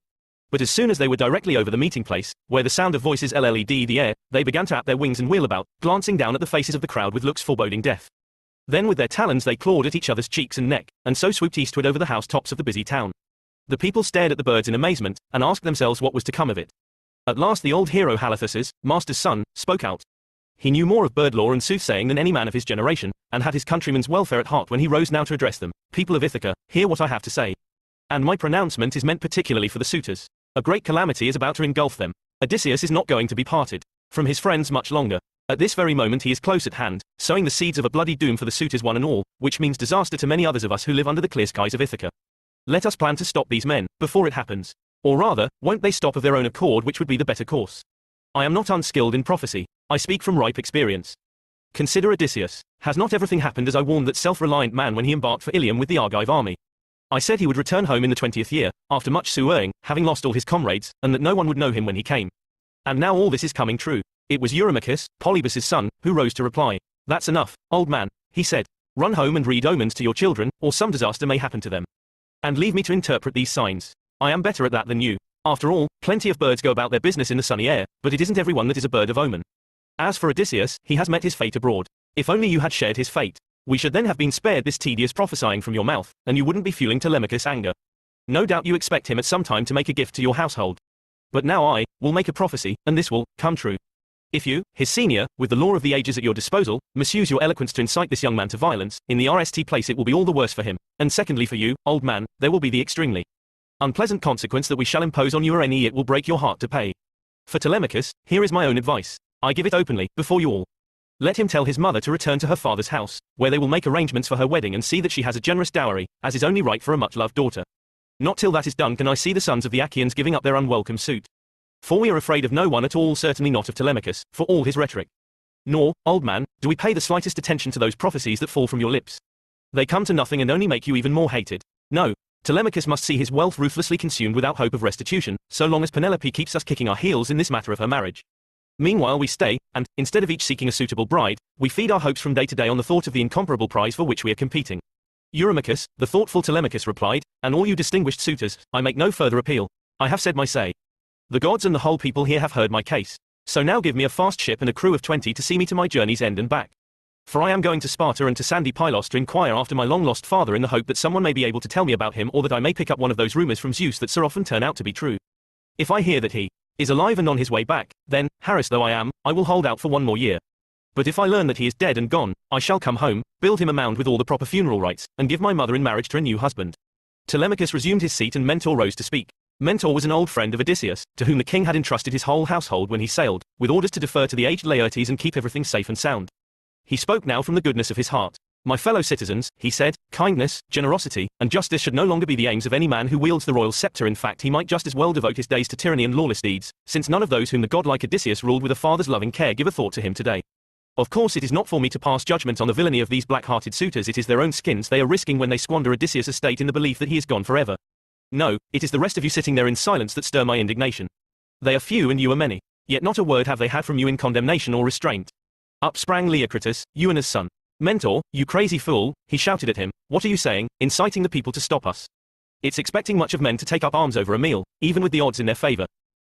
[SPEAKER 1] But as soon as they were directly over the meeting place, where the sound of voices LLED the air, they began to ap their wings and wheel about, glancing down at the faces of the crowd with looks foreboding death. Then with their talons they clawed at each other's cheeks and neck, and so swooped eastward over the housetops of the busy town. The people stared at the birds in amazement, and asked themselves what was to come of it. At last the old hero Halitherses, master's son, spoke out. He knew more of bird lore and soothsaying than any man of his generation, and had his countrymen's welfare at heart when he rose now to address them. "People of Ithaca, hear what I have to say. And my pronouncement is meant particularly for the suitors. A great calamity is about to engulf them. Odysseus is not going to be parted from his friends much longer. At this very moment he is close at hand, sowing the seeds of a bloody doom for the suitors one and all, which means disaster to many others of us who live under the clear skies of Ithaca. Let us plan to stop these men, before it happens. Or rather, won't they stop of their own accord, which would be the better course? I am not unskilled in prophecy. I speak from ripe experience. Consider Odysseus. Has not everything happened as I warned that self-reliant man when he embarked for Ilium with the Argive army? I said he would return home in the 20th year, after much sueing, having lost all his comrades, and that no one would know him when he came. And now all this is coming true. It was Eurymachus, Polybus's son, who rose to reply. That's enough, old man, he said. Run home and read omens to your children, or some disaster may happen to them. And leave me to interpret these signs. I am better at that than you. After all, plenty of birds go about their business in the sunny air, but it isn't everyone that is a bird of omen. As for Odysseus, he has met his fate abroad. If only you had shared his fate. We should then have been spared this tedious prophesying from your mouth, and you wouldn't be fueling Telemachus' anger. No doubt you expect him at some time to make a gift to your household. But now I will make a prophecy, and this will come true. If you, his senior, with the law of the ages at your disposal, misuse your eloquence to incite this young man to violence, in the RST place it will be all the worse for him, and secondly for you, old man, there will be the extremely unpleasant consequence that we shall impose on you, or any it will break your heart to pay. For Telemachus, here is my own advice. I give it openly, before you all. Let him tell his mother to return to her father's house, where they will make arrangements for her wedding and see that she has a generous dowry, as is only right for a much-loved daughter. Not till that is done can I see the sons of the Achaeans giving up their unwelcome suit. For we are afraid of no one at all, certainly not of Telemachus, for all his rhetoric. Nor, old man, do we pay the slightest attention to those prophecies that fall from your lips. They come to nothing and only make you even more hated. No, Telemachus must see his wealth ruthlessly consumed without hope of restitution, so long as Penelope keeps us kicking our heels in this matter of her marriage. Meanwhile we stay, and, instead of each seeking a suitable bride, we feed our hopes from day to day on the thought of the incomparable prize for which we are competing. Eurymachus, the thoughtful Telemachus replied, and all you distinguished suitors, I make no further appeal. I have said my say. The gods and the whole people here have heard my case. So now give me a fast ship and a crew of 20 to see me to my journey's end and back. For I am going to Sparta and to sandy Pylos to inquire after my long-lost father in the hope that someone may be able to tell me about him, or that I may pick up one of those rumors from Zeus that so often turn out to be true. If I hear that he is alive and on his way back, then, harassed though I am, I will hold out for 1 more year. But if I learn that he is dead and gone, I shall come home, build him a mound with all the proper funeral rites, and give my mother in marriage to a new husband." Telemachus resumed his seat and Mentor rose to speak. Mentor was an old friend of Odysseus, to whom the king had entrusted his whole household when he sailed, with orders to defer to the aged Laertes and keep everything safe and sound. He spoke now from the goodness of his heart. "My fellow citizens," he said, "kindness, generosity, and justice should no longer be the aims of any man who wields the royal scepter. In fact, he might just as well devote his days to tyranny and lawless deeds, since none of those whom the godlike Odysseus ruled with a father's loving care give a thought to him today. Of course it is not for me to pass judgment on the villainy of these black-hearted suitors. It is their own skins they are risking when they squander Odysseus' estate in the belief that he is gone forever. No, it is the rest of you sitting there in silence that stir my indignation. They are few and you are many, yet not a word have they had from you in condemnation or restraint." Up sprang Leocritus, Euena's son. "Mentor, you crazy fool," he shouted at him, "what are you saying, inciting the people to stop us? It's expecting much of men to take up arms over a meal, even with the odds in their favor.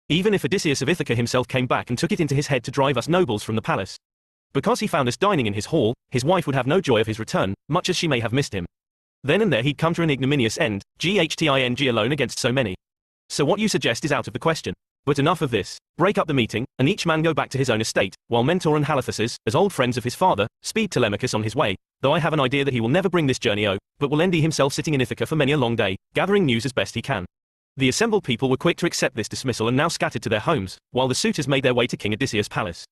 [SPEAKER 1] Even if Odysseus of Ithaca himself came back and took it into his head to drive us nobles from the palace, because he found us dining in his hall, his wife would have no joy of his return, much as she may have missed him. Then and there he'd come to an ignominious end, ghting alone against so many. So what you suggest is out of the question. But enough of this. Break up the meeting, and each man go back to his own estate, while Mentor and Halithuses, as old friends of his father, speed Telemachus on his way, though I have an idea that he will never bring this journey but will end himself sitting in Ithaca for many a long day, gathering news as best he can." The assembled people were quick to accept this dismissal and now scattered to their homes, while the suitors made their way to King Odysseus' palace.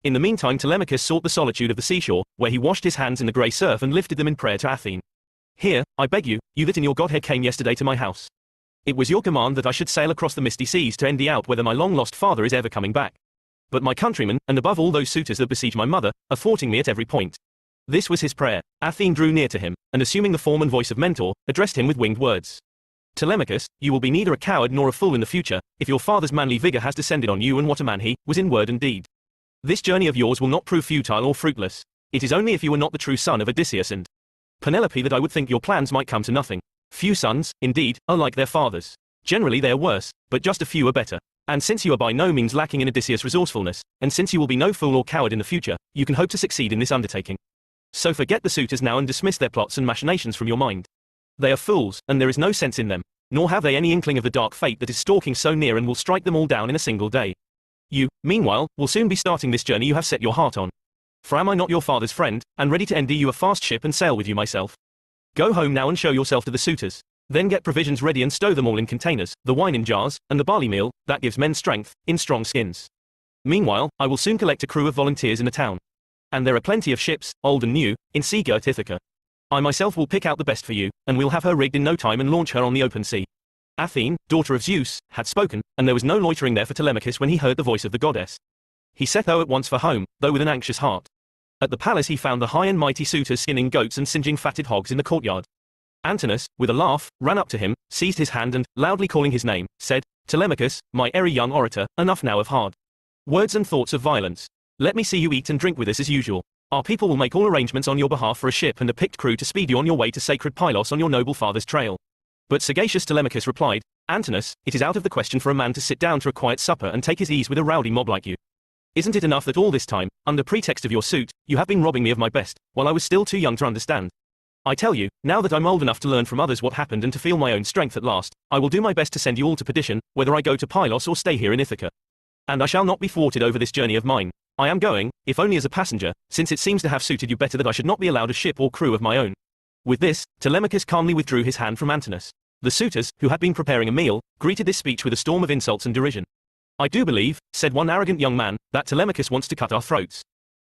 [SPEAKER 1] In the meantime Telemachus sought the solitude of the seashore, where he washed his hands in the grey surf and lifted them in prayer to Athene. "Here, I beg you, you that in your godhead came yesterday to my house. It was your command that I should sail across the misty seas to end out whether my long-lost father is ever coming back. But my countrymen, and above all those suitors that besiege my mother, are thwarting me at every point." This was his prayer. Athene drew near to him, and assuming the form and voice of Mentor, addressed him with winged words. "Telemachus, you will be neither a coward nor a fool in the future, if your father's manly vigor has descended on you, and what a man he was in word and deed. This journey of yours will not prove futile or fruitless. It is only if you were not the true son of Odysseus and Penelope that I would think your plans might come to nothing. Few sons, indeed, are like their fathers. Generally they are worse, but just a few are better. And since you are by no means lacking in Odysseus' resourcefulness, and since you will be no fool or coward in the future, you can hope to succeed in this undertaking. So forget the suitors now and dismiss their plots and machinations from your mind. They are fools, and there is no sense in them, nor have they any inkling of the dark fate that is stalking so near and will strike them all down in a single day. You, meanwhile, will soon be starting this journey you have set your heart on. For am I not your father's friend, and ready to ender you a fast ship and sail with you myself? Go home now and show yourself to the suitors. Then get provisions ready and stow them all in containers, the wine in jars, and the barley meal, that gives men strength, in strong skins. Meanwhile, I will soon collect a crew of volunteers in the town. And there are plenty of ships, old and new, in sea-girt Ithaca. I myself will pick out the best for you, and we'll have her rigged in no time and launch her on the open sea." Athene, daughter of Zeus, had spoken, and there was no loitering there for Telemachus when he heard the voice of the goddess. He set out at once for home, though with an anxious heart. At the palace he found the high and mighty suitors skinning goats and singeing fatted hogs in the courtyard. Antinous, with a laugh, ran up to him, seized his hand and, loudly calling his name, said, "Telemachus, my airy young orator, enough now of hard words and thoughts of violence. Let me see you eat and drink with us as usual. Our people will make all arrangements on your behalf for a ship and a picked crew to speed you on your way to sacred Pylos on your noble father's trail." But sagacious Telemachus replied, "Antinous, it is out of the question for a man to sit down to a quiet supper and take his ease with a rowdy mob like you. Isn't it enough that all this time, under pretext of your suit, you have been robbing me of my best, while I was still too young to understand? I tell you, now that I'm old enough to learn from others what happened and to feel my own strength at last, I will do my best to send you all to perdition, whether I go to Pylos or stay here in Ithaca. And I shall not be thwarted over this journey of mine. I am going, if only as a passenger, since it seems to have suited you better that I should not be allowed a ship or crew of my own." With this, Telemachus calmly withdrew his hand from Antinous. The suitors, who had been preparing a meal, greeted this speech with a storm of insults and derision. "I do believe," said one arrogant young man, "that Telemachus wants to cut our throats.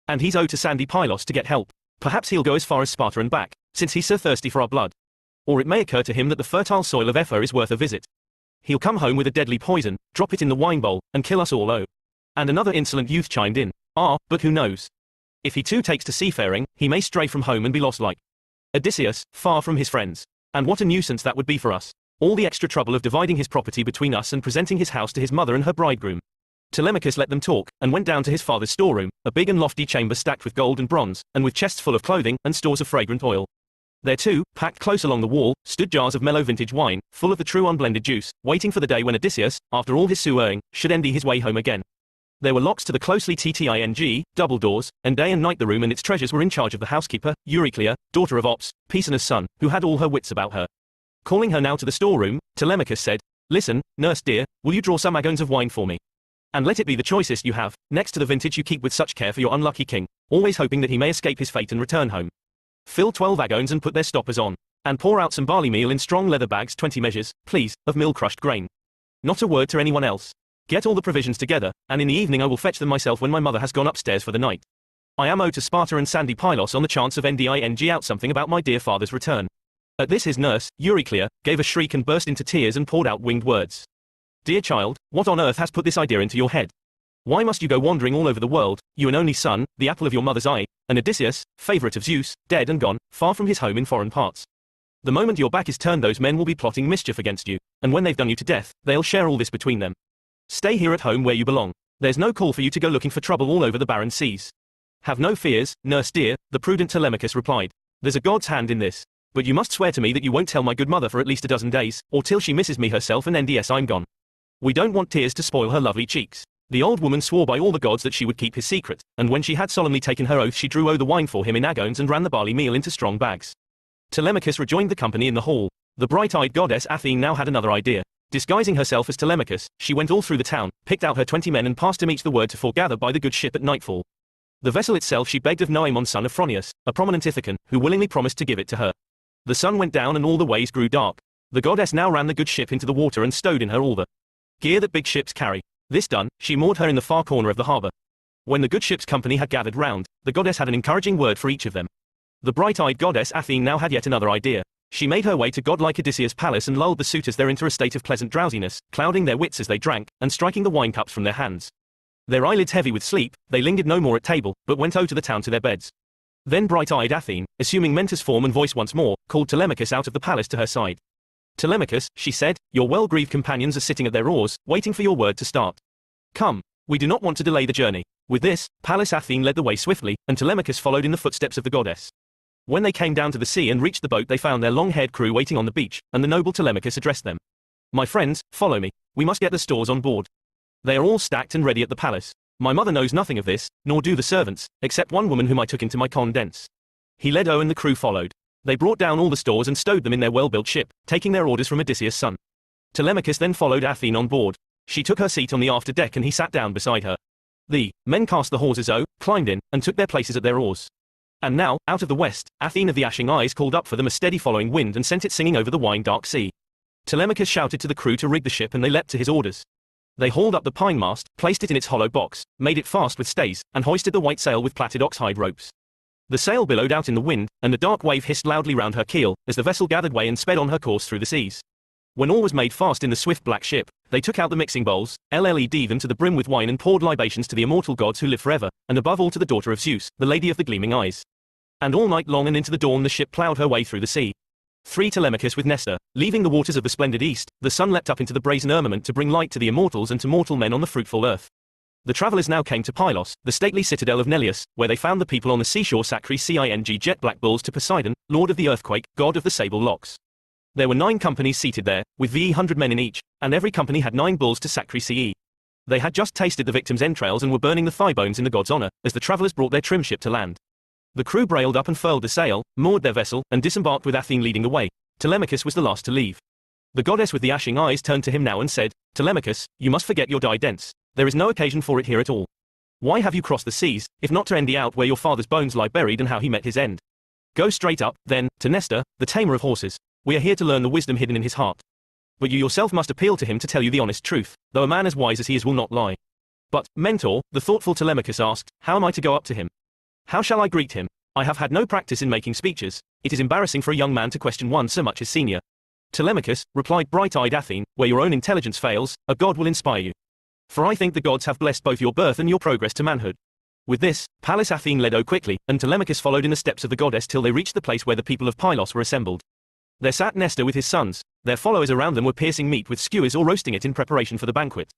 [SPEAKER 1] And he's owed to sandy Pylos to get help. Perhaps he'll go as far as Sparta and back, since he's so thirsty for our blood. Or it may occur to him that the fertile soil of Epha is worth a visit. He'll come home with a deadly poison, drop it in the wine bowl, and kill us all. Oh." And another insolent youth chimed in, "Ah, but who knows? If he too takes to seafaring, he may stray from home and be lost like Odysseus, far from his friends. And what a nuisance that would be for us. All the extra trouble of dividing his property between us and presenting his house to his mother and her bridegroom." Telemachus let them talk, and went down to his father's storeroom, a big and lofty chamber stacked with gold and bronze, and with chests full of clothing, and stores of fragrant oil. There too, packed close along the wall, stood jars of mellow vintage wine, full of the true unblended juice, waiting for the day when Odysseus, after all his sueing, should end his way home again. There were locks to the closely tting, double doors, and day and night the room and its treasures were in charge of the housekeeper, Euryclea, daughter of Ops, Pisenus' son, who had all her wits about her. Calling her now to the storeroom, Telemachus said, "Listen, nurse dear, will you draw some agons of wine for me? And let it be the choicest you have, next to the vintage you keep with such care for your unlucky king, always hoping that he may escape his fate and return home. Fill 12 agones and put their stoppers on. And pour out some barley meal in strong leather bags 20 measures, please, of mill-crushed grain. Not a word to anyone else. Get all the provisions together, and in the evening I will fetch them myself when my mother has gone upstairs for the night. I am owed to Sparta and Sandy Pylos on the chance of nding out something about my dear father's return. At this his nurse, Euryclea, gave a shriek and burst into tears and poured out winged words. Dear child, what on earth has put this idea into your head? Why must you go wandering all over the world, you an only son, the apple of your mother's eye, and Odysseus, favorite of Zeus, dead and gone, far from his home in foreign parts? The moment your back is turned those men will be plotting mischief against you, and when they've done you to death, they'll share all this between them. Stay here at home where you belong. There's no call for you to go looking for trouble all over the barren seas. Have no fears, nurse dear, the prudent Telemachus replied. There's a god's hand in this. But you must swear to me that you won't tell my good mother for at least a dozen days, or till she misses me herself and NDS I'm gone. We don't want tears to spoil her lovely cheeks. The old woman swore by all the gods that she would keep his secret, and when she had solemnly taken her oath she drew the wine for him in agones and ran the barley meal into strong bags. Telemachus rejoined the company in the hall. The bright-eyed goddess Athene now had another idea. Disguising herself as Telemachus, she went all through the town, picked out her 20 men and passed them each the word to foregather by the good ship at nightfall. The vessel itself she begged of Noemon son of Phronius, a prominent Ithacan, who willingly promised to give it to her. The sun went down and all the ways grew dark. The goddess now ran the good ship into the water and stowed in her all the gear that big ships carry. This done, she moored her in the far corner of the harbour. When the good ship's company had gathered round, the goddess had an encouraging word for each of them. The bright-eyed goddess Athene now had yet another idea. She made her way to godlike Odysseus' palace and lulled the suitors there into a state of pleasant drowsiness, clouding their wits as they drank, and striking the wine cups from their hands. Their eyelids heavy with sleep, they lingered no more at table, but went to the town to their beds. Then bright-eyed Athene, assuming Mentor's form and voice once more, called Telemachus out of the palace to her side. Telemachus, she said, your well-grieved companions are sitting at their oars, waiting for your word to start. Come. We do not want to delay the journey. With this, Pallas Athene led the way swiftly, and Telemachus followed in the footsteps of the goddess. When they came down to the sea and reached the boat they found their long-haired crew waiting on the beach, and the noble Telemachus addressed them. My friends, follow me. We must get the stores on board. They are all stacked and ready at the palace. My mother knows nothing of this, nor do the servants, except one woman whom I took into my condense. He led and the crew followed. They brought down all the stores and stowed them in their well-built ship, taking their orders from Odysseus' son. Telemachus then followed Athene on board. She took her seat on the after deck and he sat down beside her. The men cast the hawsers climbed in, and took their places at their oars. And now, out of the west, Athene of the ashing eyes called up for them a steady following wind and sent it singing over the wine-dark sea. Telemachus shouted to the crew to rig the ship and they leapt to his orders. They hauled up the pine mast, placed it in its hollow box, made it fast with stays, and hoisted the white sail with plaited oxhide ropes. The sail billowed out in the wind, and the dark wave hissed loudly round her keel, as the vessel gathered way and sped on her course through the seas. When all was made fast in the swift black ship, they took out the mixing bowls, led them to the brim with wine and poured libations to the immortal gods who live forever, and above all to the daughter of Zeus, the lady of the gleaming eyes. And all night long and into the dawn the ship ploughed her way through the sea. 3 Telemachus with Nestor, leaving the waters of the splendid east, the sun leapt up into the brazen firmament to bring light to the immortals and to mortal men on the fruitful earth. The travellers now came to Pylos, the stately citadel of Neleus, where they found the people on the seashore sacring jet black bulls to Poseidon, lord of the earthquake, god of the sable locks. There were 9 companies seated there, with 100 men in each, and every company had 9 bulls to sacri. They had just tasted the victim's entrails and were burning the thigh bones in the god's honour, as the travellers brought their trim ship to land. The crew brailed up and furled the sail, moored their vessel, and disembarked with Athene leading the way. Telemachus was the last to leave. The goddess with the ashing eyes turned to him now and said, Telemachus, you must forget your diadence. There is no occasion for it here at all. Why have you crossed the seas, if not to endy out where your father's bones lie buried and how he met his end? Go straight up, then, to Nestor, the tamer of horses. We are here to learn the wisdom hidden in his heart. But you yourself must appeal to him to tell you the honest truth, though a man as wise as he is will not lie. But, Mentor, the thoughtful Telemachus asked, how am I to go up to him? How shall I greet him? I have had no practice in making speeches. It is embarrassing for a young man to question one so much his senior. Telemachus, replied bright-eyed Athene, where your own intelligence fails, a god will inspire you. For I think the gods have blessed both your birth and your progress to manhood. With this, Pallas Athene led quickly, and Telemachus followed in the steps of the goddess till they reached the place where the people of Pylos were assembled. There sat Nestor with his sons. Their followers around them were piercing meat with skewers or roasting it in preparation for the banquet.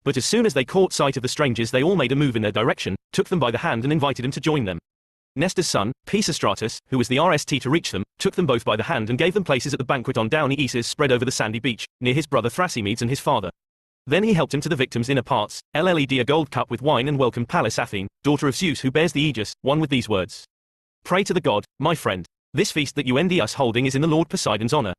[SPEAKER 1] But as soon as they caught sight of the strangers they all made a move in their direction, took them by the hand and invited them to join them. Nestor's son, Pisistratus, who was the RST to reach them, took them both by the hand and gave them places at the banquet on downy eases spread over the sandy beach, near his brother Thrasymedes and his father. Then he helped him to the victim's inner parts, led a gold cup with wine and welcomed Pallas Athene, daughter of Zeus who bears the aegis, one with these words. Pray to the god, my friend. This feast that you end us holding is in the Lord Poseidon's honor.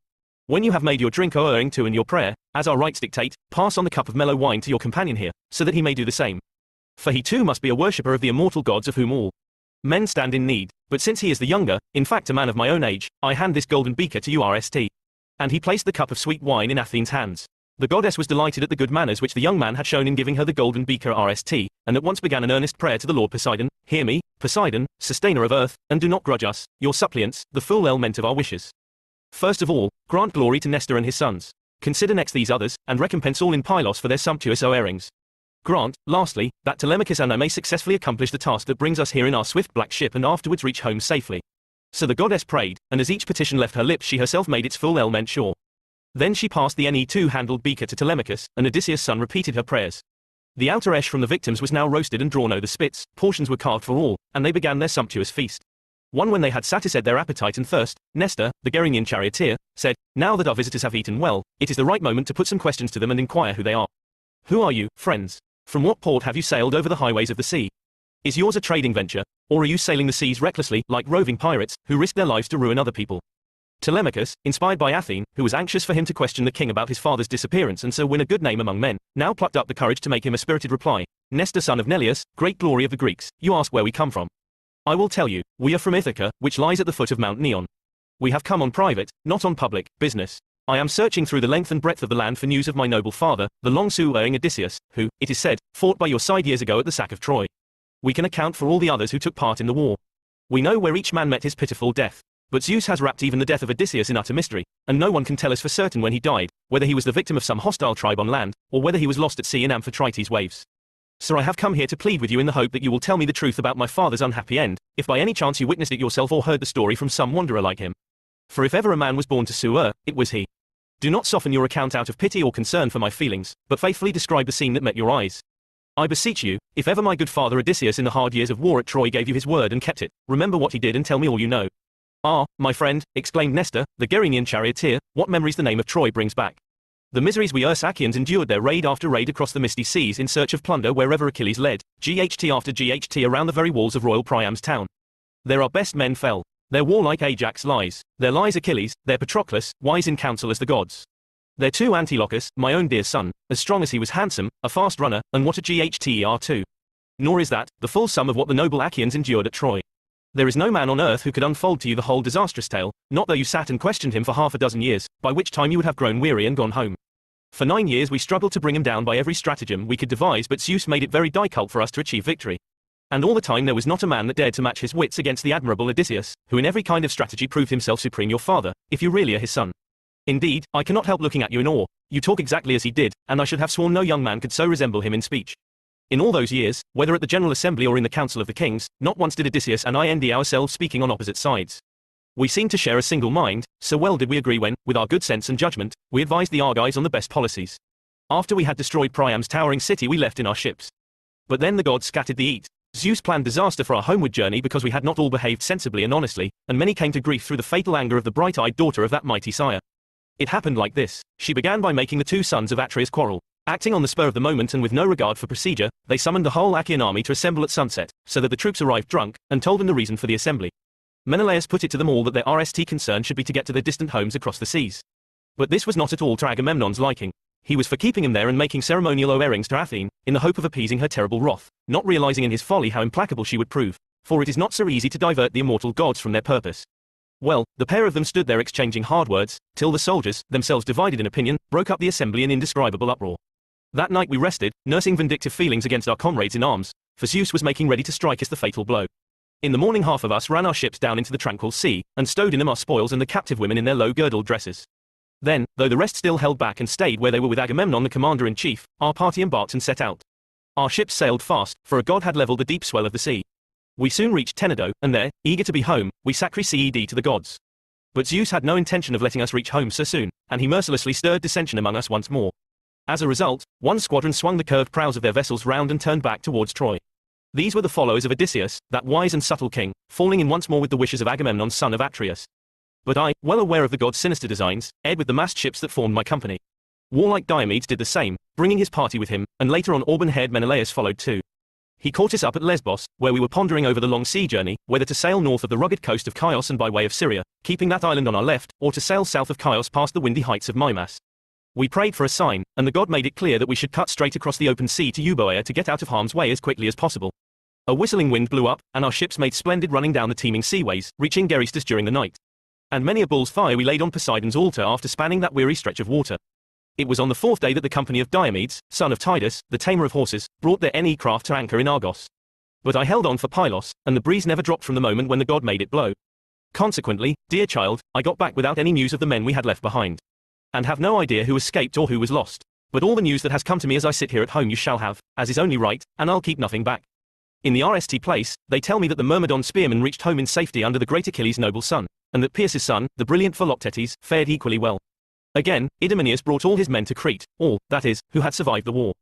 [SPEAKER 1] When you have made your drink owing to and your prayer, as our rights dictate, pass on the cup of mellow wine to your companion here, so that he may do the same. For he too must be a worshipper of the immortal gods of whom all men stand in need, but since he is the younger, in fact a man of my own age, I hand this golden beaker to you RST. And he placed the cup of sweet wine in Athene's hands. The goddess was delighted at the good manners which the young man had shown in giving her the golden beaker RST, and at once began an earnest prayer to the Lord Poseidon. Hear me, Poseidon, sustainer of earth, and do not grudge us, your suppliants, the full element of our wishes. First of all, grant glory to Nestor and his sons. Consider next these others, and recompense all in Pylos for their sumptuous oarings. Grant, lastly, that Telemachus and I may successfully accomplish the task that brings us here in our swift black ship and afterwards reach home safely. So the goddess prayed, and as each petition left her lips she herself made its full element sure. Then she passed the Ne2-handled beaker to Telemachus, and Odysseus' son repeated her prayers. The outer ash from the victims was now roasted and drawn over the spits, portions were carved for all, and they began their sumptuous feast. When they had satisfied their appetite and thirst, Nestor, the Gerenian charioteer, said, now that our visitors have eaten well, it is the right moment to put some questions to them and inquire who they are. Who are you, friends? From what port have you sailed over the highways of the sea? Is yours a trading venture, or are you sailing the seas recklessly, like roving pirates, who risk their lives to ruin other people? Telemachus, inspired by Athene, who was anxious for him to question the king about his father's disappearance and so win a good name among men, now plucked up the courage to make him a spirited reply. Nestor, son of Neleus, great glory of the Greeks, you ask where we come from. I will tell you, we are from Ithaca, which lies at the foot of Mount Neon. We have come on private, not on public, business. I am searching through the length and breadth of the land for news of my noble father, the long-suing Odysseus, who, it is said, fought by your side years ago at the sack of Troy. We can account for all the others who took part in the war. We know where each man met his pitiful death. But Zeus has wrapped even the death of Odysseus in utter mystery, and no one can tell us for certain when he died, whether he was the victim of some hostile tribe on land, or whether he was lost at sea in Amphitrite's waves. Sir, I have come here to plead with you in the hope that you will tell me the truth about my father's unhappy end, if by any chance you witnessed it yourself or heard the story from some wanderer like him. For if ever a man was born to sue, it was he. Do not soften your account out of pity or concern for my feelings, but faithfully describe the scene that met your eyes. I beseech you, if ever my good father Odysseus in the hard years of war at Troy gave you his word and kept it, remember what he did and tell me all you know. Ah, my friend, exclaimed Nestor, the Gerenian charioteer, what memories the name of Troy brings back. The miseries we Achaeans endured there raid after raid across the misty seas in search of plunder wherever Achilles led, GHT after GHT around the very walls of royal Priam's town. There our best men fell. Their warlike Ajax lies. There lies Achilles, their Patroclus, wise in counsel as the gods. There too Antilochus, my own dear son, as strong as he was handsome, a fast runner, and what a GHTER too. Nor is that, the full sum of what the noble Achaeans endured at Troy. There is no man on earth who could unfold to you the whole disastrous tale, not though you sat and questioned him for half a dozen years, by which time you would have grown weary and gone home. For 9 years we struggled to bring him down by every stratagem we could devise, but Zeus made it very difficult for us to achieve victory. And all the time there was not a man that dared to match his wits against the admirable Odysseus, who in every kind of strategy proved himself supreme. Your father, if you really are his son. Indeed, I cannot help looking at you in awe. You talk exactly as he did, and I should have sworn no young man could so resemble him in speech. In all those years, whether at the General Assembly or in the Council of the Kings, not once did Odysseus and I envy ourselves speaking on opposite sides. We seemed to share a single mind, so well did we agree when, with our good sense and judgment, we advised the Argives on the best policies. After we had destroyed Priam's towering city we left in our ships. But then the gods scattered the eat. Zeus planned disaster for our homeward journey because we had not all behaved sensibly and honestly, and many came to grief through the fatal anger of the bright-eyed daughter of that mighty sire. It happened like this. She began by making the two sons of Atreus quarrel. Acting on the spur of the moment and with no regard for procedure, they summoned the whole Achaean army to assemble at sunset, so that the troops arrived drunk, and told them the reason for the assembly. Menelaus put it to them all that their RST concern should be to get to their distant homes across the seas. But this was not at all to Agamemnon's liking. He was for keeping him there and making ceremonial oarings to Athene, in the hope of appeasing her terrible wrath, not realizing in his folly how implacable she would prove, for it is not so easy to divert the immortal gods from their purpose. Well, the pair of them stood there exchanging hard words, till the soldiers, themselves divided in opinion, broke up the assembly in indescribable uproar. That night we rested, nursing vindictive feelings against our comrades in arms, for Zeus was making ready to strike us the fatal blow. In the morning half of us ran our ships down into the tranquil sea, and stowed in them our spoils and the captive women in their low-girdled dresses. Then, though the rest still held back and stayed where they were with Agamemnon the commander-in-chief, our party embarked and set out. Our ships sailed fast, for a god had leveled the deep swell of the sea. We soon reached Tenedo, and there, eager to be home, we sacrificed to the gods. But Zeus had no intention of letting us reach home so soon, and he mercilessly stirred dissension among us once more. As a result, one squadron swung the curved prows of their vessels round and turned back towards Troy. These were the followers of Odysseus, that wise and subtle king, falling in once more with the wishes of Agamemnon son of Atreus. But I, well aware of the god's sinister designs, ed with the massed ships that formed my company. Warlike Diomedes did the same, bringing his party with him, and later on auburn-haired Menelaus followed too. He caught us up at Lesbos, where we were pondering over the long sea journey, whether to sail north of the rugged coast of Chios and by way of Syria, keeping that island on our left, or to sail south of Chios past the windy heights of Mimas. We prayed for a sign, and the god made it clear that we should cut straight across the open sea to Euboea to get out of harm's way as quickly as possible. A whistling wind blew up, and our ships made splendid running down the teeming seaways, reaching Geristus during the night. And many a bull's thigh we laid on Poseidon's altar after spanning that weary stretch of water. It was on the fourth day that the company of Diomedes, son of Tidus, the tamer of horses, brought their NE craft to anchor in Argos. But I held on for Pylos, and the breeze never dropped from the moment when the god made it blow. Consequently, dear child, I got back without any news of the men we had left behind. And have no idea who escaped or who was lost. But all the news that has come to me as I sit here at home you shall have, as is only right, and I'll keep nothing back. In the RST place, they tell me that the Myrmidon spearmen reached home in safety under the great Achilles' noble son, and that Pierce's son, the brilliant Philoctetes, fared equally well. Again, Idomeneus brought all his men to Crete, all, that is, who had survived the war.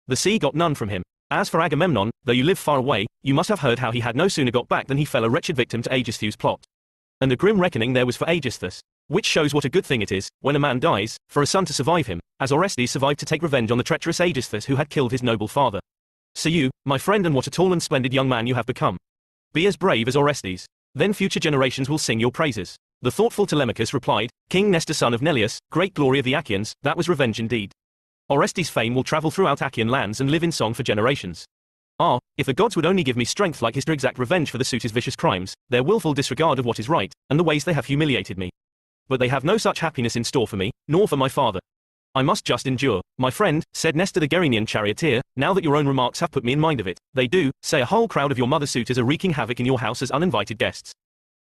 [SPEAKER 1] The sea got none from him. As for Agamemnon, though you live far away, you must have heard how he had no sooner got back than he fell a wretched victim to Aegisthus' plot. And a grim reckoning there was for Aegisthus, which shows what a good thing it is, when a man dies, for a son to survive him, as Orestes survived to take revenge on the treacherous Aegisthus who had killed his noble father. So you, my friend, and what a tall and splendid young man you have become. Be as brave as Orestes. Then future generations will sing your praises. The thoughtful Telemachus replied, King Nestor, son of Neleus, great glory of the Achaeans, that was revenge indeed. Orestes' fame will travel throughout Achaean lands and live in song for generations. Ah, if the gods would only give me strength like his to exact revenge for the suitors' vicious crimes, their willful disregard of what is right, and the ways they have humiliated me. But they have no such happiness in store for me, nor for my father. I must just endure. My friend, said Nestor the Gerenian charioteer, now that your own remarks have put me in mind of it, they do, say a whole crowd of your mother's suitors are wreaking havoc in your house as uninvited guests.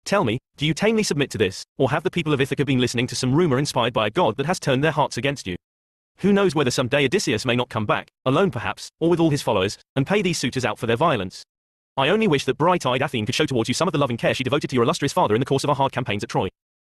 [SPEAKER 1] Tell me, do you tamely submit to this, or have the people of Ithaca been listening to some rumor inspired by a god that has turned their hearts against you? Who knows whether some day Odysseus may not come back, alone perhaps, or with all his followers, and pay these suitors out for their violence. I only wish that bright-eyed Athene could show towards you some of the loving care she devoted to your illustrious father in the course of our hard campaigns at Troy.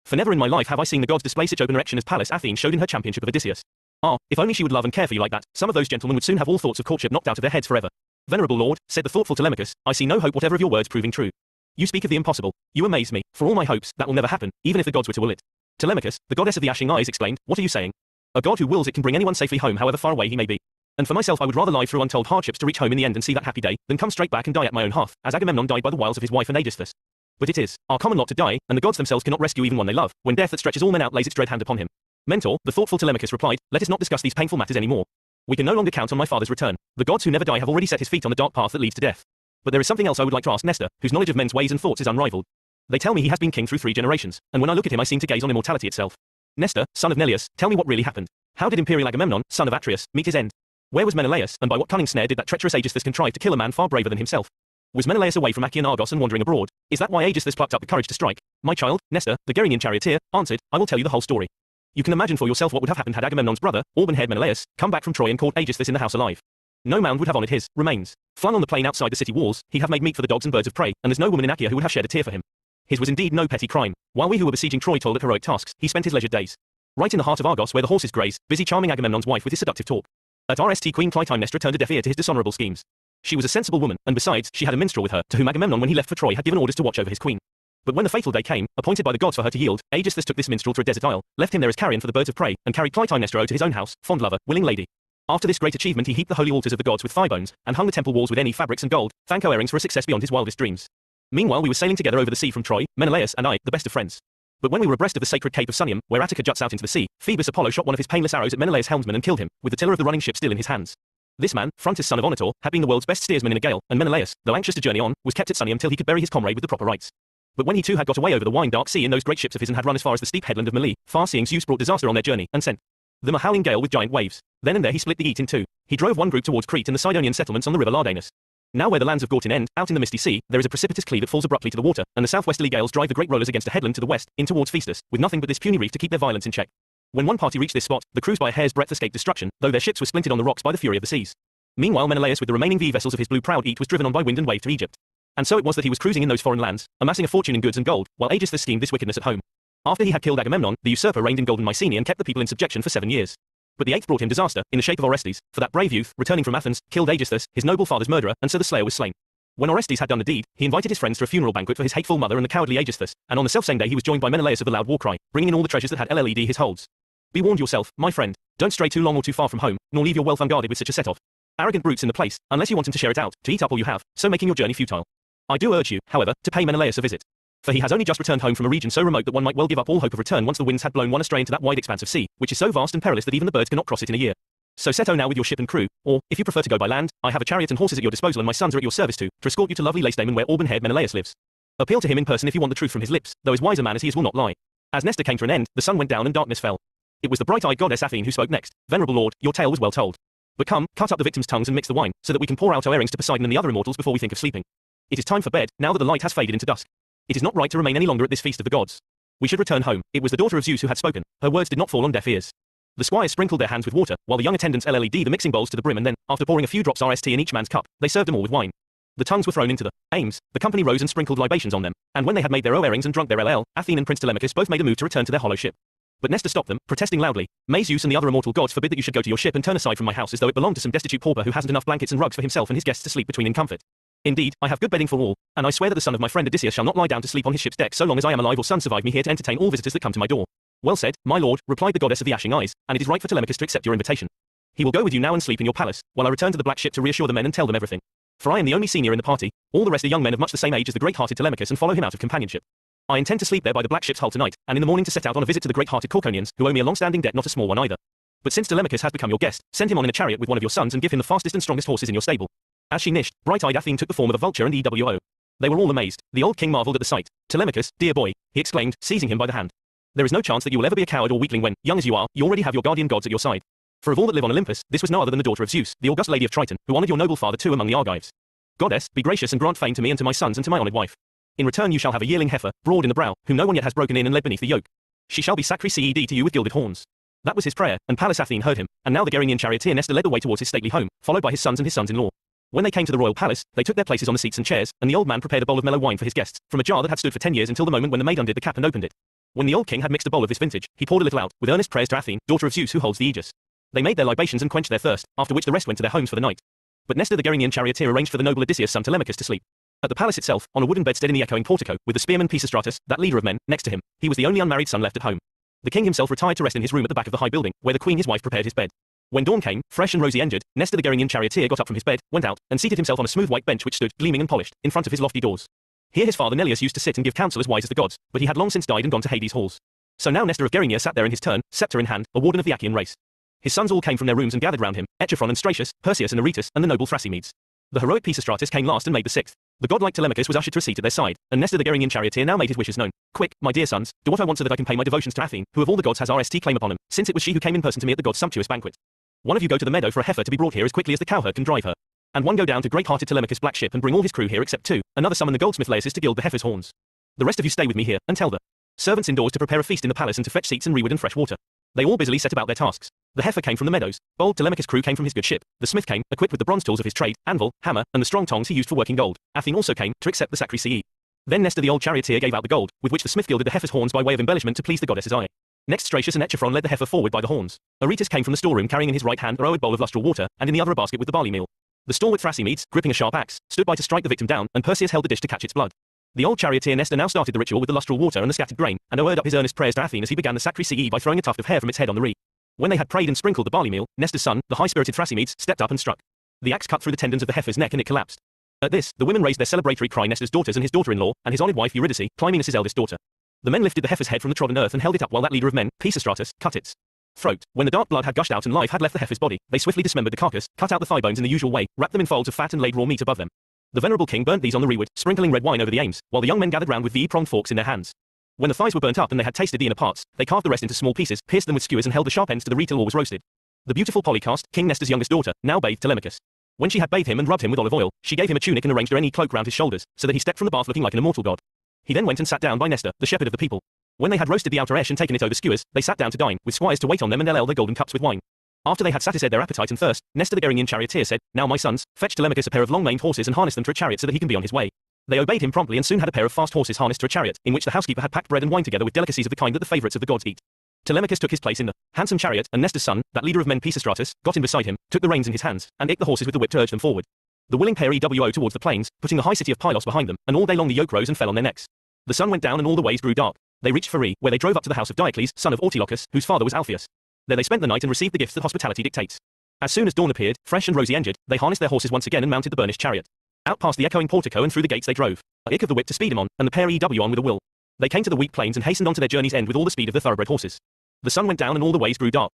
[SPEAKER 1] For never in my life have I seen the gods display such open erection as Pallas Athene showed in her championship of Odysseus. Ah, if only she would love and care for you like that, some of those gentlemen would soon have all thoughts of courtship knocked out of their heads forever. Venerable lord, said the thoughtful Telemachus, I see no hope whatever of your words proving true. You speak of the impossible. You amaze me. For all my hopes, that will never happen, even if the gods were to will it. Telemachus, the goddess of the ashing eyes, explained, what are you saying? A god who wills it can bring anyone safely home however far away he may be. And for myself I would rather live through untold hardships to reach home in the end and see that happy day, than come straight back and die at my own hearth, as Agamemnon died by the wiles of his wife and Aegisthus. But it is our common lot to die, and the gods themselves cannot rescue even one they love, when death that stretches all men out lays its dread hand upon him. Mentor, the thoughtful Telemachus replied, let us not discuss these painful matters any more. We can no longer count on my father's return. The gods who never die have already set his feet on the dark path that leads to death. But there is something else I would like to ask Nestor, whose knowledge of men's ways and thoughts is unrivaled. They tell me he has been king through 3 generations, and when I look at him I seem to gaze on immortality itself. Nestor, son of Neleus, tell me what really happened. How did Imperial Agamemnon, son of Atreus, meet his end? Where was Menelaus, and by what cunning snare did that treacherous Aegisthus contrive to kill a man far braver than himself? Was Menelaus away from Achaean Argos and wandering abroad? Is that why Aegisthus plucked up the courage to strike? My child, Nestor, the Gerenian charioteer, answered, I will tell you the whole story. You can imagine for yourself what would have happened had Agamemnon's brother, auburn-haired Menelaus, come back from Troy and caught Aegisthus in the house alive. No mound would have honoured his remains. Flung on the plain outside the city walls, he'd have made meat for the dogs and birds of prey, and there's no woman in Achaea who would have shed a tear for him. His was indeed no petty crime. While we who were besieging Troy toiled at heroic tasks, he spent his leisure days right in the heart of Argos where the horses graze, busy charming Agamemnon's wife with his seductive talk. At RST Queen Clytemnestra turned a deaf ear to his dishonourable schemes. She was a sensible woman, and besides, she had a minstrel with her, to whom Agamemnon when he left for Troy had given orders to watch over his queen. But when the fatal day came, appointed by the gods for her to yield, Aegisthus took this minstrel to a desert isle, left him there as carrion for the birds of prey, and carried Clytemnestra to his own house, fond lover, willing lady. After this great achievement he heaped the holy altars of the gods with thigh bones, and hung the temple walls with any fabrics and gold, thank earrings for a success beyond his wildest dreams. Meanwhile we were sailing together over the sea from Troy, Menelaus and I, the best of friends. But when we were abreast of the sacred cape of Sunium, where Attica juts out into the sea, Phoebus Apollo shot one of his painless arrows at Menelaus' helmsman and killed him, with the tiller of the running ship still in his hands. This man, Phrontis son of Onotor, had been the world's best steersman in a gale, and Menelaus, though anxious to journey on, was kept at Sunium till he could bury his comrade with the proper rites. But when he too had got away over the wine dark sea in those great ships of his and had run as far as the steep headland of Melee, far-seeing Zeus brought disaster on their journey, and sent them a howling gale with giant waves. Then and there he split the Eat in two. He drove one group towards Crete and the Sidonian settlements on the river Lardanus. Now where the lands of Gortyn end, out in the misty sea, there is a precipitous cleft that falls abruptly to the water, and the southwesterly gales drive the great rollers against a headland to the west, in towards Phaestus, with nothing but this puny reef to keep their violence in check. When one party reached this spot, the crews by a hair's breadth escaped destruction, though their ships were splintered on the rocks by the fury of the seas. Meanwhile Menelaus with the remaining V vessels of his blue-prowed Eat was driven on by wind and wave to Egypt. And so it was that he was cruising in those foreign lands, amassing a fortune in goods and gold, while Aegisthus schemed this wickedness at home. After he had killed Agamemnon, the usurper reigned in golden Mycenae and kept the people in subjection for 7 years. But the eighth brought him disaster, in the shape of Orestes, for that brave youth, returning from Athens, killed Aegisthus, his noble father's murderer, and so the slayer was slain. When Orestes had done the deed, he invited his friends to a funeral banquet for his hateful mother and the cowardly Aegisthus, and on the selfsame day he was joined by Menelaus of the loud war cry, bringing in all the treasures that had led his holds. Be warned yourself, my friend, don't stray too long or too far from home, nor leave your wealth unguarded with such a set-off. Arrogant brutes in the place, unless you want them to share it out, to eat up all you have, so making your journey futile. I do urge you, however, to pay Menelaus a visit. For he has only just returned home from a region so remote that one might well give up all hope of return once the winds had blown one astray into that wide expanse of sea, which is so vast and perilous that even the birds cannot cross it in a year. So settle now with your ship and crew, or, if you prefer to go by land, I have a chariot and horses at your disposal and my sons are at your service to escort you to lovely Lacedaemon where auburn-haired Menelaus lives. Appeal to him in person if you want the truth from his lips, though as wise a man as he is will not lie. As Nestor came to an end, the sun went down and darkness fell. It was the bright-eyed goddess Athene who spoke next. Venerable lord, your tale was well told. But come, cut up the victims' tongues and mix the wine, so that we can pour out our airings to Poseidon and the other immortals before we think of sleeping. It is time for bed, now that the light has faded into dusk. It is not right to remain any longer at this feast of the gods. We should return home. It was the daughter of Zeus who had spoken. Her words did not fall on deaf ears. The squires sprinkled their hands with water, while the young attendants led the mixing bowls to the brim and then, after pouring a few drops RST in each man's cup, they served them all with wine. The tongues were thrown into the aims, the company rose and sprinkled libations on them, and when they had made their airings and drunk their Athene and Prince Telemachus both made a move to return to their hollow ship. But Nestor stopped them, protesting loudly, "May Zeus and the other immortal gods forbid that you should go to your ship and turn aside from my house as though it belonged to some destitute pauper who hasn't enough blankets and rugs for himself and his guests to sleep between in comfort. Indeed, I have good bedding for all, and I swear that the son of my friend Odysseus shall not lie down to sleep on his ship's deck so long as I am alive or son survive me here to entertain all visitors that come to my door." "Well said, my lord," replied the goddess of the ashing eyes, "and it is right for Telemachus to accept your invitation. He will go with you now and sleep in your palace, while I return to the black ship to reassure the men and tell them everything. For I am the only senior in the party, all the rest are young men of much the same age as the great-hearted Telemachus and follow him out of companionship. I intend to sleep there by the black ship's hull tonight, and in the morning to set out on a visit to the great-hearted Corconians, who owe me a long-standing debt not a small one either. But since Telemachus has become your guest, send him on in a chariot with one of your sons and give him the fastest and strongest horses in your stable." As she nished, bright-eyed Athene took the form of a vulture and EWO. They were all amazed. The old king marveled at the sight. "Telemachus, dear boy," he exclaimed, seizing him by the hand. "There is no chance that you will ever be a coward or weakling when, young as you are, you already have your guardian gods at your side. For of all that live on Olympus, this was no other than the daughter of Zeus, the august lady of Triton, who honored your noble father too among the Argives. Goddess, be gracious and grant fame to me and to my sons and to my honored wife. In return you shall have a yearling heifer, broad in the brow, whom no one yet has broken in and led beneath the yoke. She shall be sacri ced to you with gilded horns." That was his prayer, and Pallas Athene heard him, and now the Gerenian charioteer Nestor led the way towards his stately home, followed by his sons and his sons-in-law. When they came to the royal palace, they took their places on the seats and chairs, and the old man prepared a bowl of mellow wine for his guests, from a jar that had stood for 10 years until the moment when the maid undid the cap and opened it. When the old king had mixed a bowl of this vintage, he poured a little out, with earnest prayers to Athene, daughter of Zeus who holds the aegis. They made their libations and quenched their thirst, after which the rest went to their homes for the night. But Nestor the Gerenian charioteer arranged for the noble Odysseus' son Telemachus to sleep. At the palace itself, on a wooden bedstead in the echoing portico, with the spearman Pisistratus, that leader of men, next to him, he was the only unmarried son left at home. The king himself retired to rest in his room at the back of the high building, where the queen his wife prepared his bed. When dawn came, fresh and rosy-endured, Nestor the Gerenian charioteer got up from his bed, went out, and seated himself on a smooth white bench which stood, gleaming and polished, in front of his lofty doors. Here his father Neleus used to sit and give counsel as wise as the gods, but he had long since died and gone to Hades' halls. So now Nestor of Gerenia sat there in his turn, scepter in hand, a warden of the Achaean race. His sons all came from their rooms and gathered round him, Echephron and Stratius, Perseus and Aretus, and the noble Thrasymedes. The heroic Pisistratus came last and made the sixth. The godlike Telemachus was ushered to a seat at their side, and Nestor the Gerenian charioteer now made his wishes known. "Quick, my dear sons, do what I want so that I can pay my devotions to Athene, who of all the gods has RST claim upon him, since it was she who came in person to me at the gods' sumptuous banquet. One of you go to the meadow for a heifer to be brought here as quickly as the cowherd can drive her. And one go down to great-hearted Telemachus' black ship and bring all his crew here except two. Another summon the goldsmith Laius to gild the heifer's horns. The rest of you stay with me here, and tell the servants indoors to prepare a feast in the palace and to fetch seats and rewood and fresh water." They all busily set about their tasks. The heifer came from the meadows. Bold Telemachus' crew came from his good ship. The smith came, equipped with the bronze tools of his trade, anvil, hammer, and the strong tongs he used for working gold. Athene also came, to accept the sacri ce. Then Nestor the old charioteer gave out the gold, with which the smith gilded the heifer's horns by way of embellishment to please the goddess's eye. Next Stratius and Echephron led the heifer forward by the horns. Aretus came from the storeroom carrying in his right hand a rowed bowl of lustral water, and in the other a basket with the barley meal. The stalwart Thrasymedes, gripping a sharp axe, stood by to strike the victim down, and Perseus held the dish to catch its blood. The old charioteer Nestor now started the ritual with the lustral water and the scattered grain, and owered up his earnest prayers to Athene as he began the sacri ce by throwing a tuft of hair from its head on the re. When they had prayed and sprinkled the barley meal, Nestor's son, the high-spirited Thrasymedes, stepped up and struck. The axe cut through the tendons of the heifer's neck and it collapsed. At this, the women raised their celebratory cry Nestor's daughters and his daughter-in-law, and his honored wife Eurydice, Clymenus' eldest daughter. The men lifted the heifer's head from the trodden earth and held it up while that leader of men, Pisistratus, cut its throat. When the dark blood had gushed out and life had left the heifer's body, they swiftly dismembered the carcass, cut out the thigh bones in the usual way, wrapped them in folds of fat and laid raw meat above them. The venerable king burnt these on the rewood, sprinkling red wine over the aims, while the young men gathered round with V-pronged forks in their hands. When the thighs were burnt up and they had tasted the inner parts, they carved the rest into small pieces, pierced them with skewers and held the sharp ends to the reed till all was roasted. The beautiful Polycaste, King Nestor's youngest daughter, now bathed Telemachus. When she had bathed him and rubbed him with olive oil, she gave him a tunic and arranged any cloak round his shoulders, so that he stepped from the bath looking like an immortal god. He then went and sat down by Nestor, the shepherd of the people. When they had roasted the outer esh and taken it over skewers, they sat down to dine, with squires to wait on them and their golden cups with wine. After they had satisfied their appetite and thirst, Nestor the Gerenian charioteer said, "Now my sons, fetch Telemachus a pair of long-maned horses and harness them to a chariot so that he can be on his way." They obeyed him promptly and soon had a pair of fast horses harnessed to a chariot, in which the housekeeper had packed bread and wine together with delicacies of the kind that the favourites of the gods eat. Telemachus took his place in the handsome chariot, and Nestor's son, that leader of men Pisistratus, got in beside him, took the reins in his hands, and icked the horses with the whip to urge them forward. The willing pair EWO towards the plains, putting the high city of Pylos behind them, and all day long the yoke rose and fell on their necks. The sun went down and all the ways grew dark. They reached Pheræ, where they drove up to the house of Diocles, son of Ortilochus, whose father was Alpheus. There they spent the night and received the gifts that hospitality dictates. As soon as dawn appeared, fresh and rosy-endured, they harnessed their horses once again and mounted the burnished chariot. Out past the echoing portico and through the gates they drove, a ick of the whip to speed him on, and the pair EW on with a will. They came to the weak plains and hastened on to their journey's end with all the speed of the thoroughbred horses. The sun went down and all the ways grew dark.